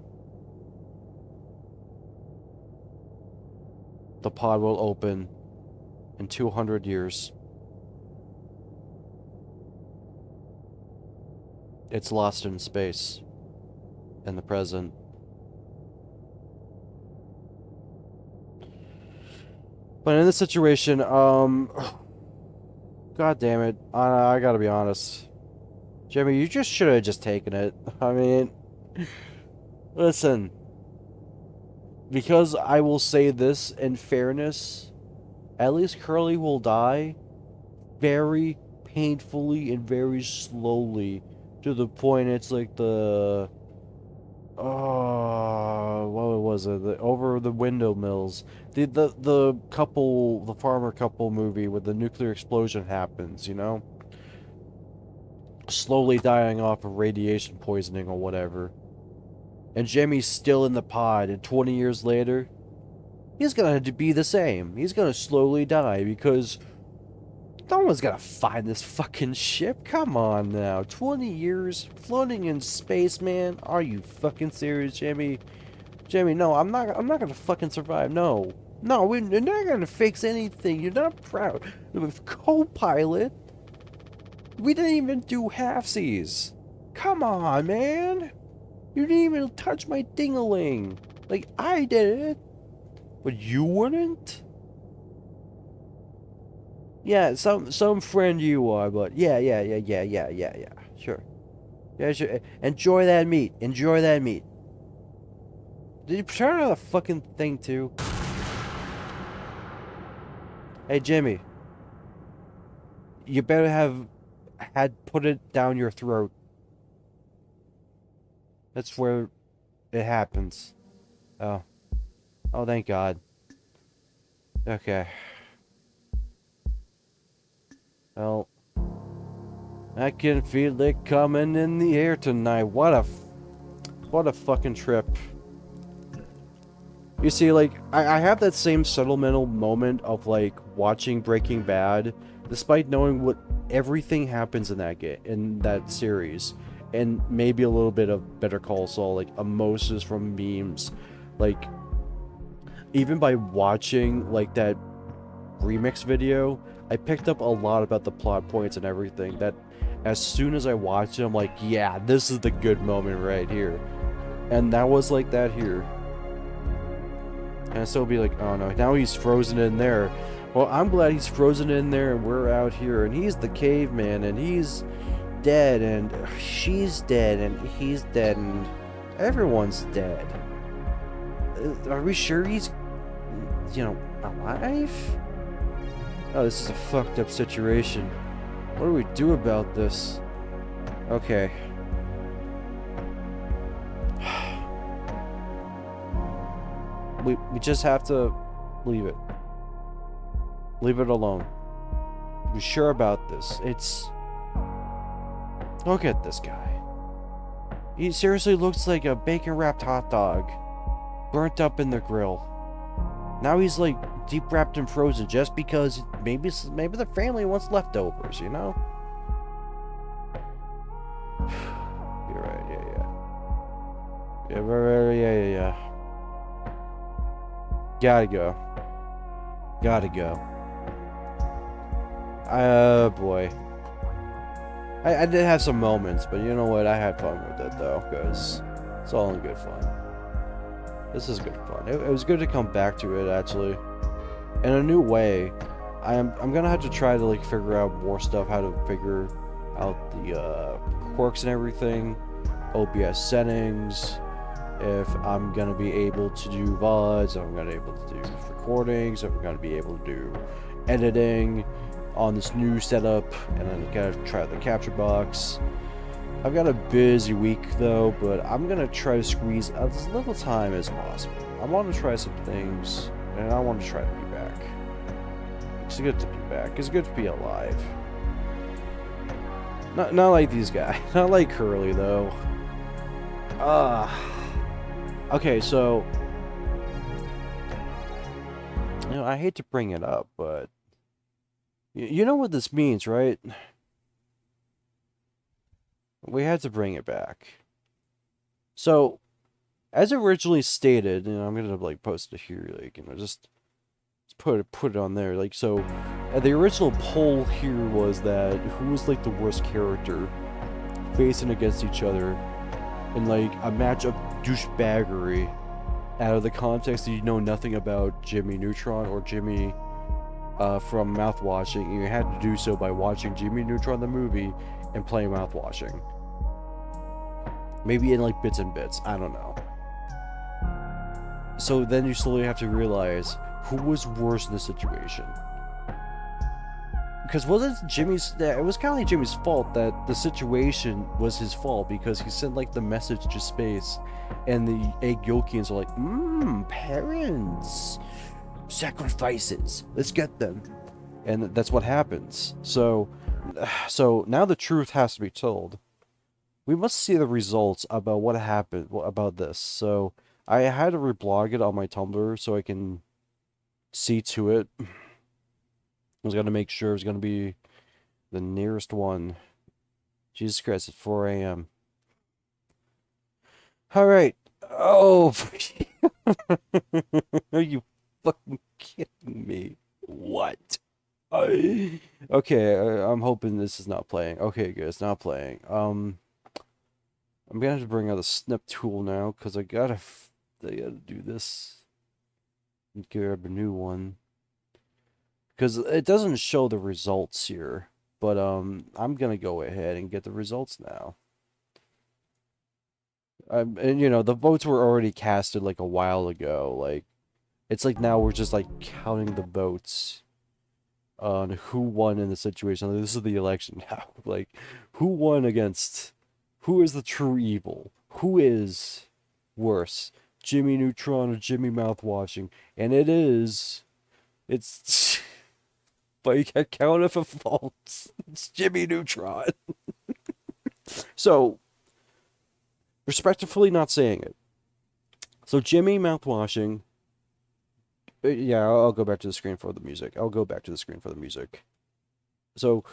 The pod will open in 200 years. It's lost in space. In the present. But in this situation, God damn it. I gotta be honest. Jimmy, you just should have just taken it. I mean, listen. Because I will say this in fairness, at least Curly will die very painfully and very slowly to the point it's like the... Oh, what was it? Over the window mills. The couple, the farmer couple movie where the nuclear explosion happens, you know? Slowly dying off of radiation poisoning or whatever. And Jimmy's still in the pod, and 20 years later, he's gonna be the same. He's gonna slowly die because no one's gonna find this fucking ship. Come on now. 20 years floating in space, man. Are you fucking serious, Jimmy? Jimmy, no, I'm not gonna fucking survive. No. No, we're not gonna fix anything. You're not proud. With co-pilot, we didn't even do halfsies. Come on, man. You didn't even touch my ding-a-ling. Like, I did it. But you wouldn't? Yeah, some friend you are, but yeah. Sure. Yeah, enjoy that meat. Enjoy that meat. Did you turn on the fucking thing too? Hey, Jimmy. You better have had put it down your throat. That's where it happens. Oh. Oh, thank God. Okay. Well, I can feel it coming in the air tonight. What a fucking trip. You see, like, I have that same sentimental moment of, like, watching Breaking Bad, despite knowing what everything happens in that series, and maybe a little bit of Better Call Saul, like, emotions from memes, like, even by watching, like, that remix video, I picked up a lot about the plot points and everything, that as soon as I watched it, I'm like, yeah, this is the good moment right here. And that was like that here. And I still be like, oh no, now he's frozen in there. Well, I'm glad he's frozen in there and we're out here, and he's the caveman, and he's dead, and she's dead, and he's dead, and everyone's dead. Are we sure he's, you know, alive? Oh, this is a fucked up situation. What do we do about this? Okay. We just have to leave it. Leave it alone. Be sure about this. It's... Look at this guy. He seriously looks like a bacon-wrapped hot dog. Burnt up in the grill. Now he's like deep wrapped and frozen just because maybe the family wants leftovers, you know? You're right, yeah. Gotta go. Boy. I did have some moments, but you know what? I had fun with it, though, because it's all in good fun. This is good fun. It was good to come back to it, actually. In a new way. I'm gonna have to try to, like, figure out more stuff, how to figure out the, quirks and everything. OBS settings. If I'm gonna be able to do VODs, if I'm gonna be able to do recordings, if I'm gonna be able to do editing on this new setup, and then gotta try the capture box. I've got a busy week though, but I'm gonna try to squeeze as little time as possible. I want to try some things, and I want to try to be back. It's good to be back. It's good to be alive. Not like these guys. Not like Curly though. Okay, so, you know, I hate to bring it up, but you know what this means, right? We had to bring it back. So, as originally stated, and I'm gonna like post it here, like, you know, just put it on there, like, so. The original poll here was that who was like the worst character facing against each other in like a match of douchebaggery out of the context that you know nothing about Jimmy Neutron or Jimmy from Mouthwashing. You had to do so by watching Jimmy Neutron the movie and playing Mouthwashing. Maybe in like bits and bits, I don't know. So then you slowly have to realize who was worse in the situation. Because wasn't Jimmy's... It was kind of like Jimmy's fault that the situation was his fault, because he sent, like, the message to space, and the egg Yokians are like, parents! Sacrifices! Let's get them! And that's what happens. So now the truth has to be told. We must see the results about what happened, about this. So, I had to reblog it on my Tumblr so I can see to it. I was going to make sure it was going to be the nearest one. Jesus Christ, it's 4 a.m. Alright. Oh, are you fucking kidding me? What? Okay, I'm hoping this is not playing. Okay, good, it's not playing. I'm gonna have to bring out a snip tool now, because I gotta do this. And grab a new one. Because it doesn't show the results here. But, I'm gonna go ahead and get the results now. And you know, the votes were already casted like a while ago. Like, it's like now we're just like counting the votes on who won in the situation. Like, this is the election now. Like, who won against, who is the true evil? Who is worse, Jimmy Neutron or Jimmy Mouthwashing? And it's by a count of a fault, it's Jimmy Neutron. So, respectfully not saying it. So Jimmy Mouthwashing. Yeah, I'll go back to the screen for the music. I'll go back to the screen for the music. So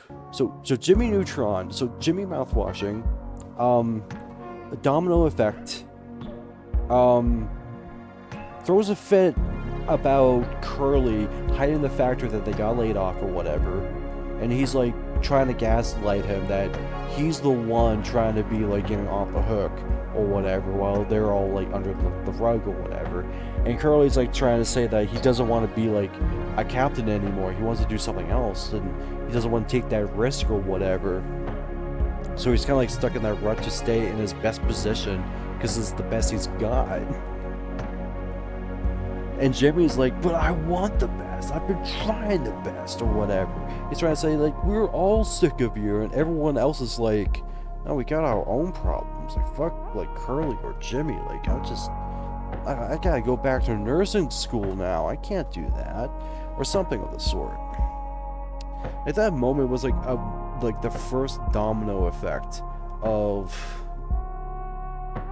Jimmy Neutron. So Jimmy Mouthwashing. A domino effect. Throws a fit about Curly hiding the factor that they got laid off or whatever, and he's like trying to gaslight him that he's the one trying to be like getting off the hook or whatever, while they're all like under the rug or whatever. And Curly's like trying to say that he doesn't want to be like a captain anymore. He wants to do something else, and he doesn't want to take that risk or whatever. So he's kind of like stuck in that rut to stay in his best position because it's the best he's got. And Jimmy's like, but I want the best. I've been trying the best or whatever. He's trying to say like, we're all sick of you, and everyone else is like, no, we got our own problems. Like, fuck, like Curly or Jimmy. Like, I gotta go back to nursing school now. I can't do that, or something of the sort. At that moment was like the first domino effect of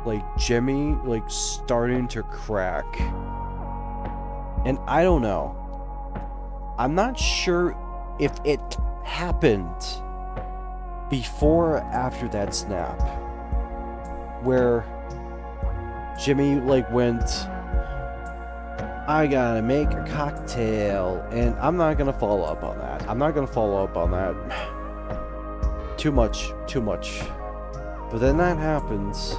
like Jimmy like starting to crack. And I don't know. I'm not sure if it happened before or after that snap, where Jimmy like went, I gotta make a cocktail, and I'm not gonna follow up on that. Too much. But then that happens,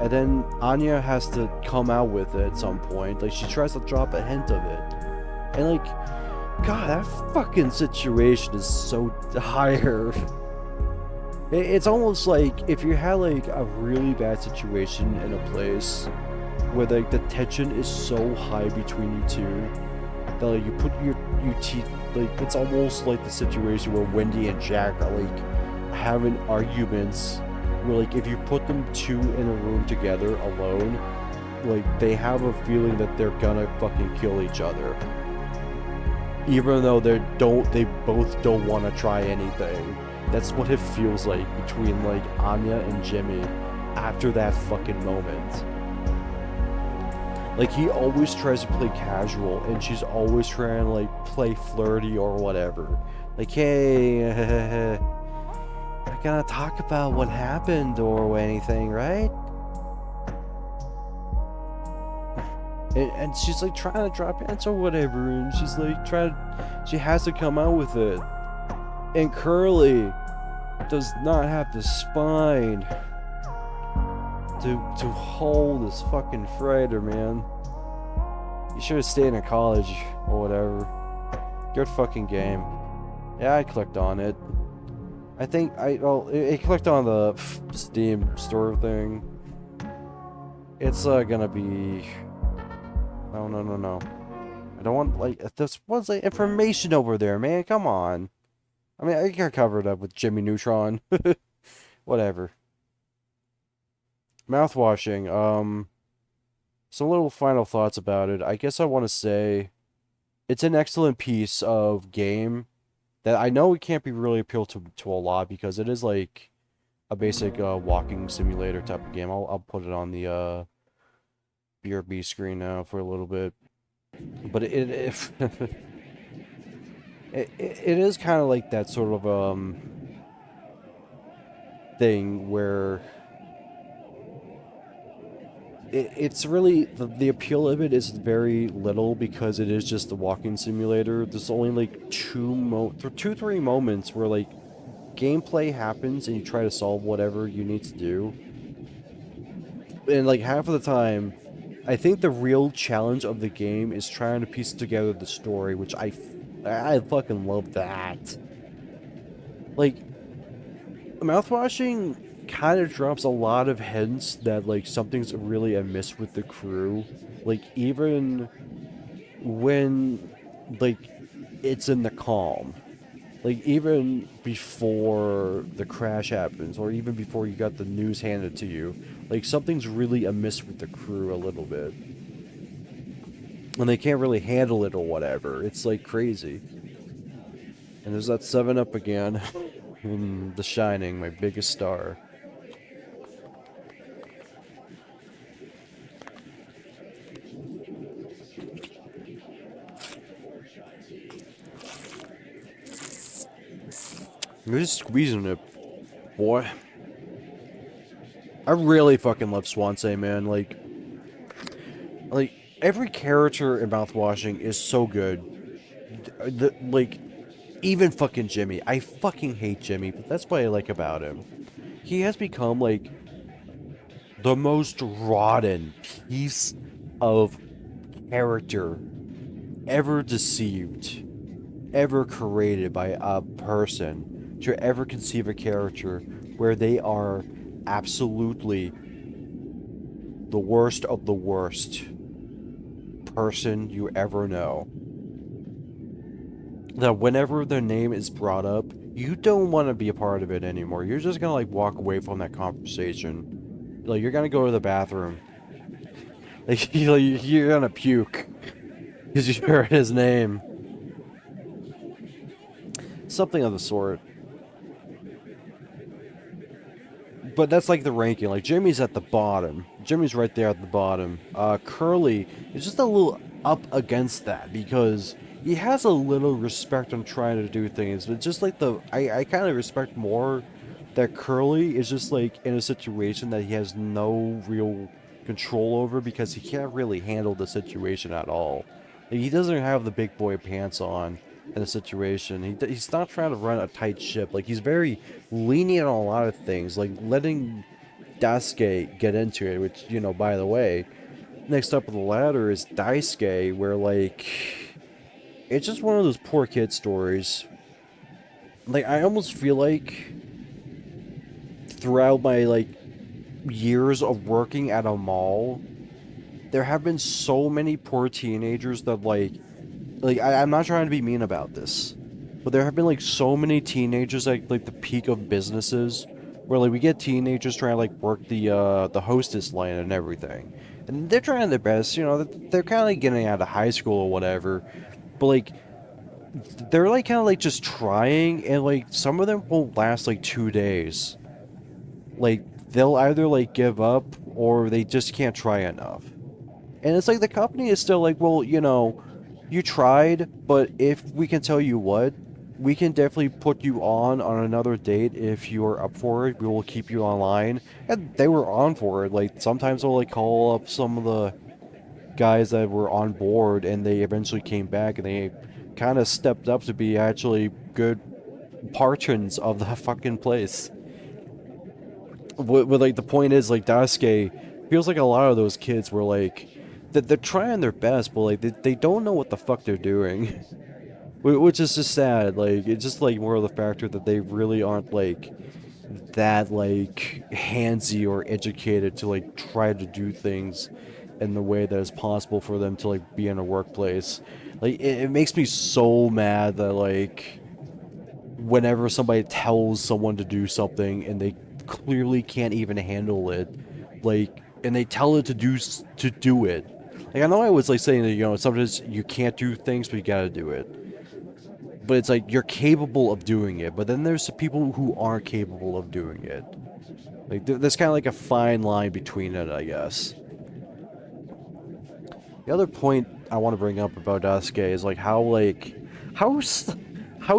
and then Anya has to come out with it at some point. Like, she tries to drop a hint of it, and like, God, that fucking situation is so dire. It's almost like if you had like a really bad situation in a place where like the tension is so high between you two that like you put your teeth, like it's almost like the situation where Wendy and Jack are like having arguments where like if you put them two in a room together alone, like they have a feeling that they're gonna fucking kill each other, even though they both don't want to try anything. That's what it feels like between like Anya and Jimmy after that fucking moment. Like, he always tries to play casual, and she's always trying to like play flirty or whatever. Like, hey, not gonna talk about what happened or anything, right? And she's like trying to drop hints or whatever, and she's like she has to come out with it. And Curly does not have the spine to hold this fucking freighter, man. You should have stayed in college or whatever. Good fucking game. Yeah, I clicked on it. I think it clicked on the Steam store thing. It's gonna be. No. I don't want like this was like information over there, man. Come on. I mean, I got covered up with Jimmy Neutron. Whatever. Mouthwashing. Some little final thoughts about it. I guess I want to say it's an excellent piece of game that I know it can't be really appealed to a lot because it is like a basic walking simulator type of game. I'll put it on the BRB screen now for a little bit. But it is kind of like that sort of thing where it's really the appeal of it is very little because it is just a walking simulator. There's only like 2-3 moments where like gameplay happens and you try to solve whatever you need to do, and like half of the time I think the real challenge of the game is trying to piece together the story, which I fucking love that. Like, Mouthwashing kind of drops a lot of hints that like something's really amiss with the crew. Like even when like it's in the calm. Like even before the crash happens or even before you got the news handed to you, like something's really amiss with the crew a little bit. And they can't really handle it or whatever. It's like crazy. And there's that 7-Up again. In The Shining, my biggest star. You're just squeezing it, boy. I really fucking love Swansea, man. Like every character in Mouthwashing is so good. Like, even fucking Jimmy. I fucking hate Jimmy, but that's what I like about him. He has become like the most rotten piece of character ever deceived, ever created by a person to ever conceive a character where they are absolutely the worst of the worst person you ever know. That whenever their name is brought up, you don't want to be a part of it anymore. You're just gonna like walk away from that conversation. Like you're gonna go to the bathroom. Like you're gonna puke because you heard his name. Something of the sort. But that's like the ranking. Like Jimmy's at the bottom. Jimmy's right there at the bottom. Curly is just a little up against that because he has a little respect on trying to do things. But just like I kind of respect more that Curly is just like in a situation that he has no real control over because he can't really handle the situation at all. Like, he doesn't have the big boy pants on in a situation. He's not trying to run a tight ship. Like, he's very lenient on a lot of things. Like, letting Daisuke get into it, which, you know, by the way, next up on the ladder is Daisuke, where, like, it's just one of those poor kid stories. Like, I almost feel like throughout my, like, years of working at a mall, there have been so many poor teenagers that, like I'm not trying to be mean about this, but there have been like so many teenagers at like the peak of businesses where like we get teenagers trying to like work the hostess line and everything, and they're trying their best, you know, they're kind of getting out of high school or whatever, but like they're like kind of like just trying, and like some of them won't last like 2 days. Like they'll either like give up or they just can't try enough. And it's like the company is still like, well, you know, you tried, but if we can tell you what, we can definitely put you on another date if you're up for it. We will keep you online. And they were on for it. Like, sometimes they'll, like, call up some of the guys that were on board, and they eventually came back, and they kind of stepped up to be actually good patrons of the fucking place. But like, the point is, like, Daisuke feels like a lot of those kids were, like, that they're trying their best, but like they don't know what the fuck they're doing, which is just sad. Like it's just like more of the factor that they really aren't like that like handsy or educated to like try to do things in the way that is possible for them to like be in a workplace. Like it makes me so mad that like whenever somebody tells someone to do something and they clearly can't even handle it, like, and they tell it to do it. Like, I know I was, like, saying that, you know, sometimes you can't do things, but you gotta do it. But it's like, you're capable of doing it, but then there's people who aren't capable of doing it. Like, there's kind of like a fine line between it, I guess. The other point I want to bring up about Daisuke is, like, how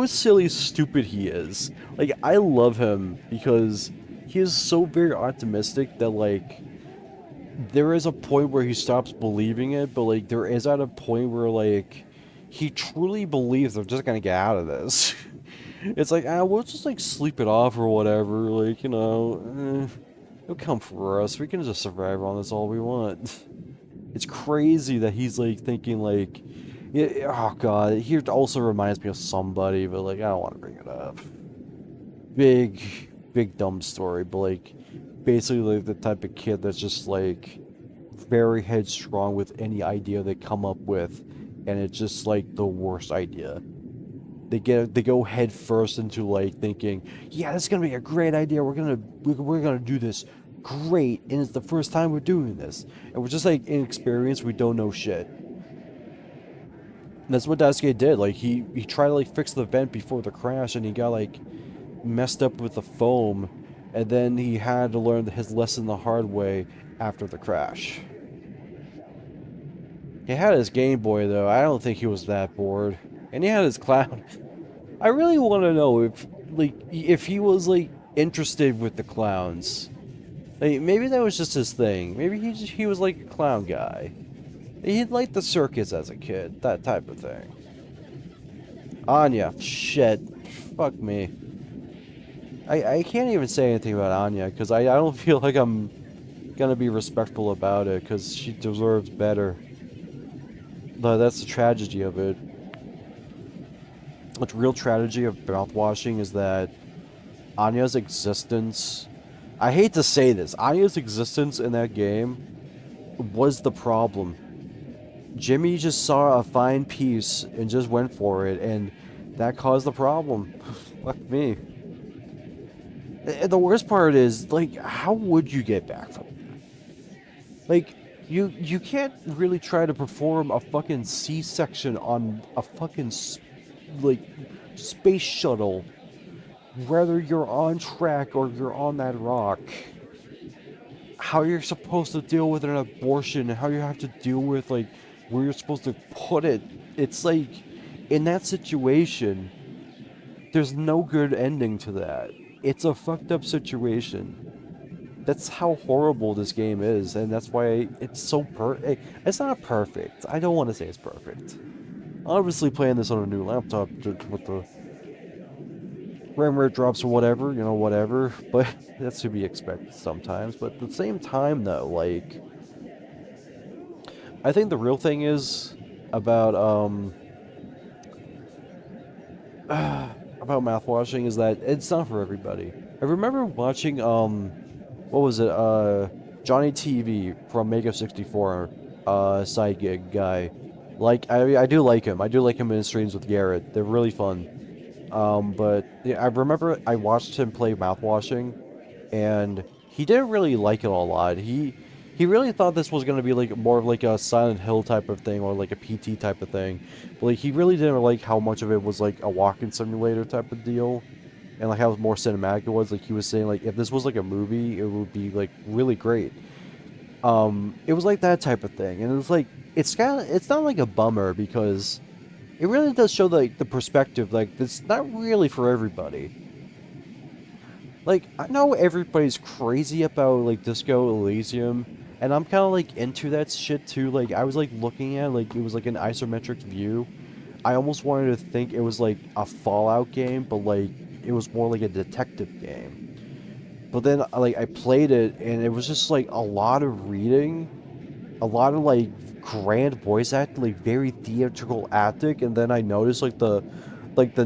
silly stupid he is. Like, I love him because he is so very optimistic that, like, there is a point where he stops believing it, but like there is at a point where like he truly believes they're just gonna get out of this. It's like, we'll just like sleep it off or whatever, like, you know, it'll come for us. We can just survive on this all we want. It's crazy that he's like thinking like, oh god, he also reminds me of somebody, but like I don't want to bring it up. Big dumb story, but like basically like the type of kid that's just like very headstrong with any idea they come up with, and it's just like the worst idea. They go head first into like thinking, yeah, this is gonna be a great idea. We're gonna do this great, and it's the first time we're doing this, and we're just like inexperienced. We don't know shit. And that's what Daisuke did. Like he tried to like fix the vent before the crash, and he got like messed up with the foam, and then he had to learn his lesson the hard way after the crash. He had his Game Boy though. I don't think he was that bored, and he had his clown. I really want to know if he was like interested with the clowns. Like maybe that was just his thing. Maybe he was like a clown guy. He liked the circus as a kid, that type of thing. Anya, shit, fuck me. I can't even say anything about Anya because I don't feel like I'm gonna be respectful about it because she deserves better. But that's the tragedy of it. The real tragedy of mouthwashing is that Anya's existence, I hate to say this, Anya's existence in that game was the problem. Jimmy just saw a fine piece and just went for it, and that caused the problem. Fuck me. And the worst part is, like, how would you get back from that? Like, you can't really try to perform a fucking C-section on a fucking like space shuttle, whether you're on track or you're on that rock. How you're supposed to deal with an abortion, and how you have to deal with like where you're supposed to put it. It's like in that situation, there's no good ending to that. It's a fucked up situation. That's how horrible this game is, and that's why it's so it's not perfect. I don't want to say it's perfect. Obviously, playing this on a new laptop with the frame rate drops or whatever, you know, whatever. But that's to be expected sometimes. But at the same time, though, like, I think the real thing is about mouthwashing is that it's not for everybody. I remember watching what was it, Johnny TV from Mega 64, side gig guy. Like, I do like him. I do like him in his streams with Garrett. They're really fun. But yeah, I remember I watched him play Mouthwashing, and he didn't really like it a lot. He really thought this was gonna be like more of like a Silent Hill type of thing or like a PT type of thing. But like he really didn't like how much of it was like a walking simulator type of deal. And like how more cinematic it was. Like he was saying like if this was like a movie, it would be like really great. It was like that type of thing. And it was like it's not like a bummer because it really does show like the perspective, like it's not really for everybody. Like I know everybody's crazy about like Disco Elysium, and I'm kind of like into that shit too. Like I was like looking at like it was like an isometric view. I almost wanted to think it was like a Fallout game, but like it was more like a detective game. But then like I played it and it was just like a lot of reading, a lot of like grand voice acting, like very theatrical acting, and then I noticed like the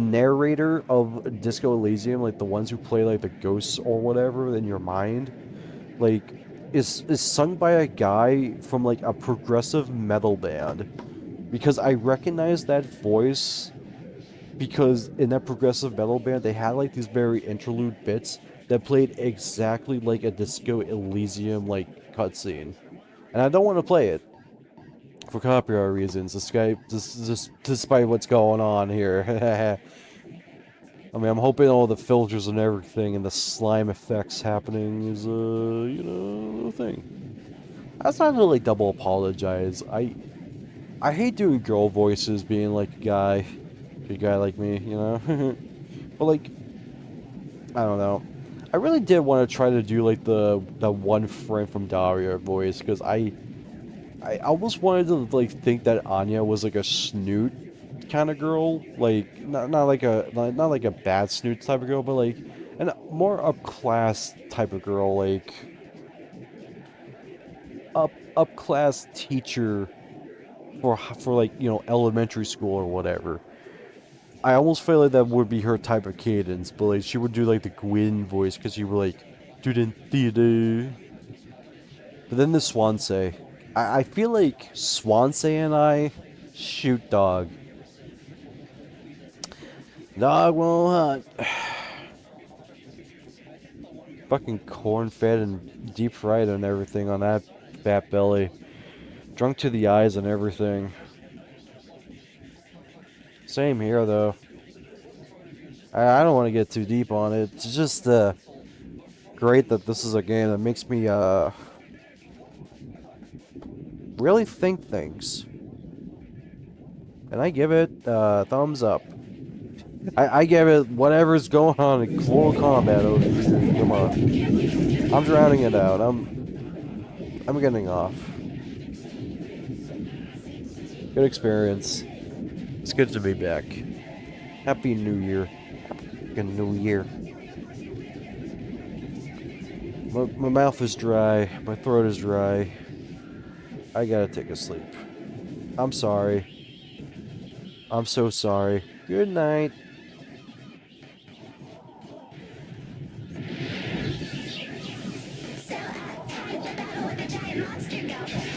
narrator of Disco Elysium, like the ones who play like the ghosts or whatever in your mind, like is sung by a guy from like a progressive metal band. Because I recognize that voice because in that progressive metal band they had like these very interlude bits that played exactly like a Disco Elysium like cutscene. And I don't want to play it for copyright reasons, despite what's going on here. I mean, I'm hoping all the filters and everything and the slime effects happening is, you know, a thing. That's not really double apologize. I hate doing girl voices being like a guy like me, you know? But like, I don't know. I really did want to try to do like the one friend from Daria voice because I almost wanted to like think that Anya was like a snoot kind of girl, like not like a bad snoot type of girl, but like a more up class type of girl, like up class teacher for like you know elementary school or whatever. I almost feel like that would be her type of cadence, but like she would do like the Gwyn voice because she would like Student theater. But then the Swansea. I feel like Swansea and I shoot dog. Dog won't hunt. Fucking corn fed and deep fried and everything on that fat belly. Drunk to the eyes and everything. Same here though. I don't want to get too deep on it. It's just great that this is a game that makes me really think things. And I give it thumbs up. I give it whatever's going on in Mortal Kombat over here. Come on. I'm drowning it out. I'm getting off. Good experience. It's good to be back. Happy New Year. Happy New Year. My mouth is dry. My throat is dry. I gotta take a sleep. I'm sorry. I'm so sorry. Good night. So, time to battle with the giant monster goblins.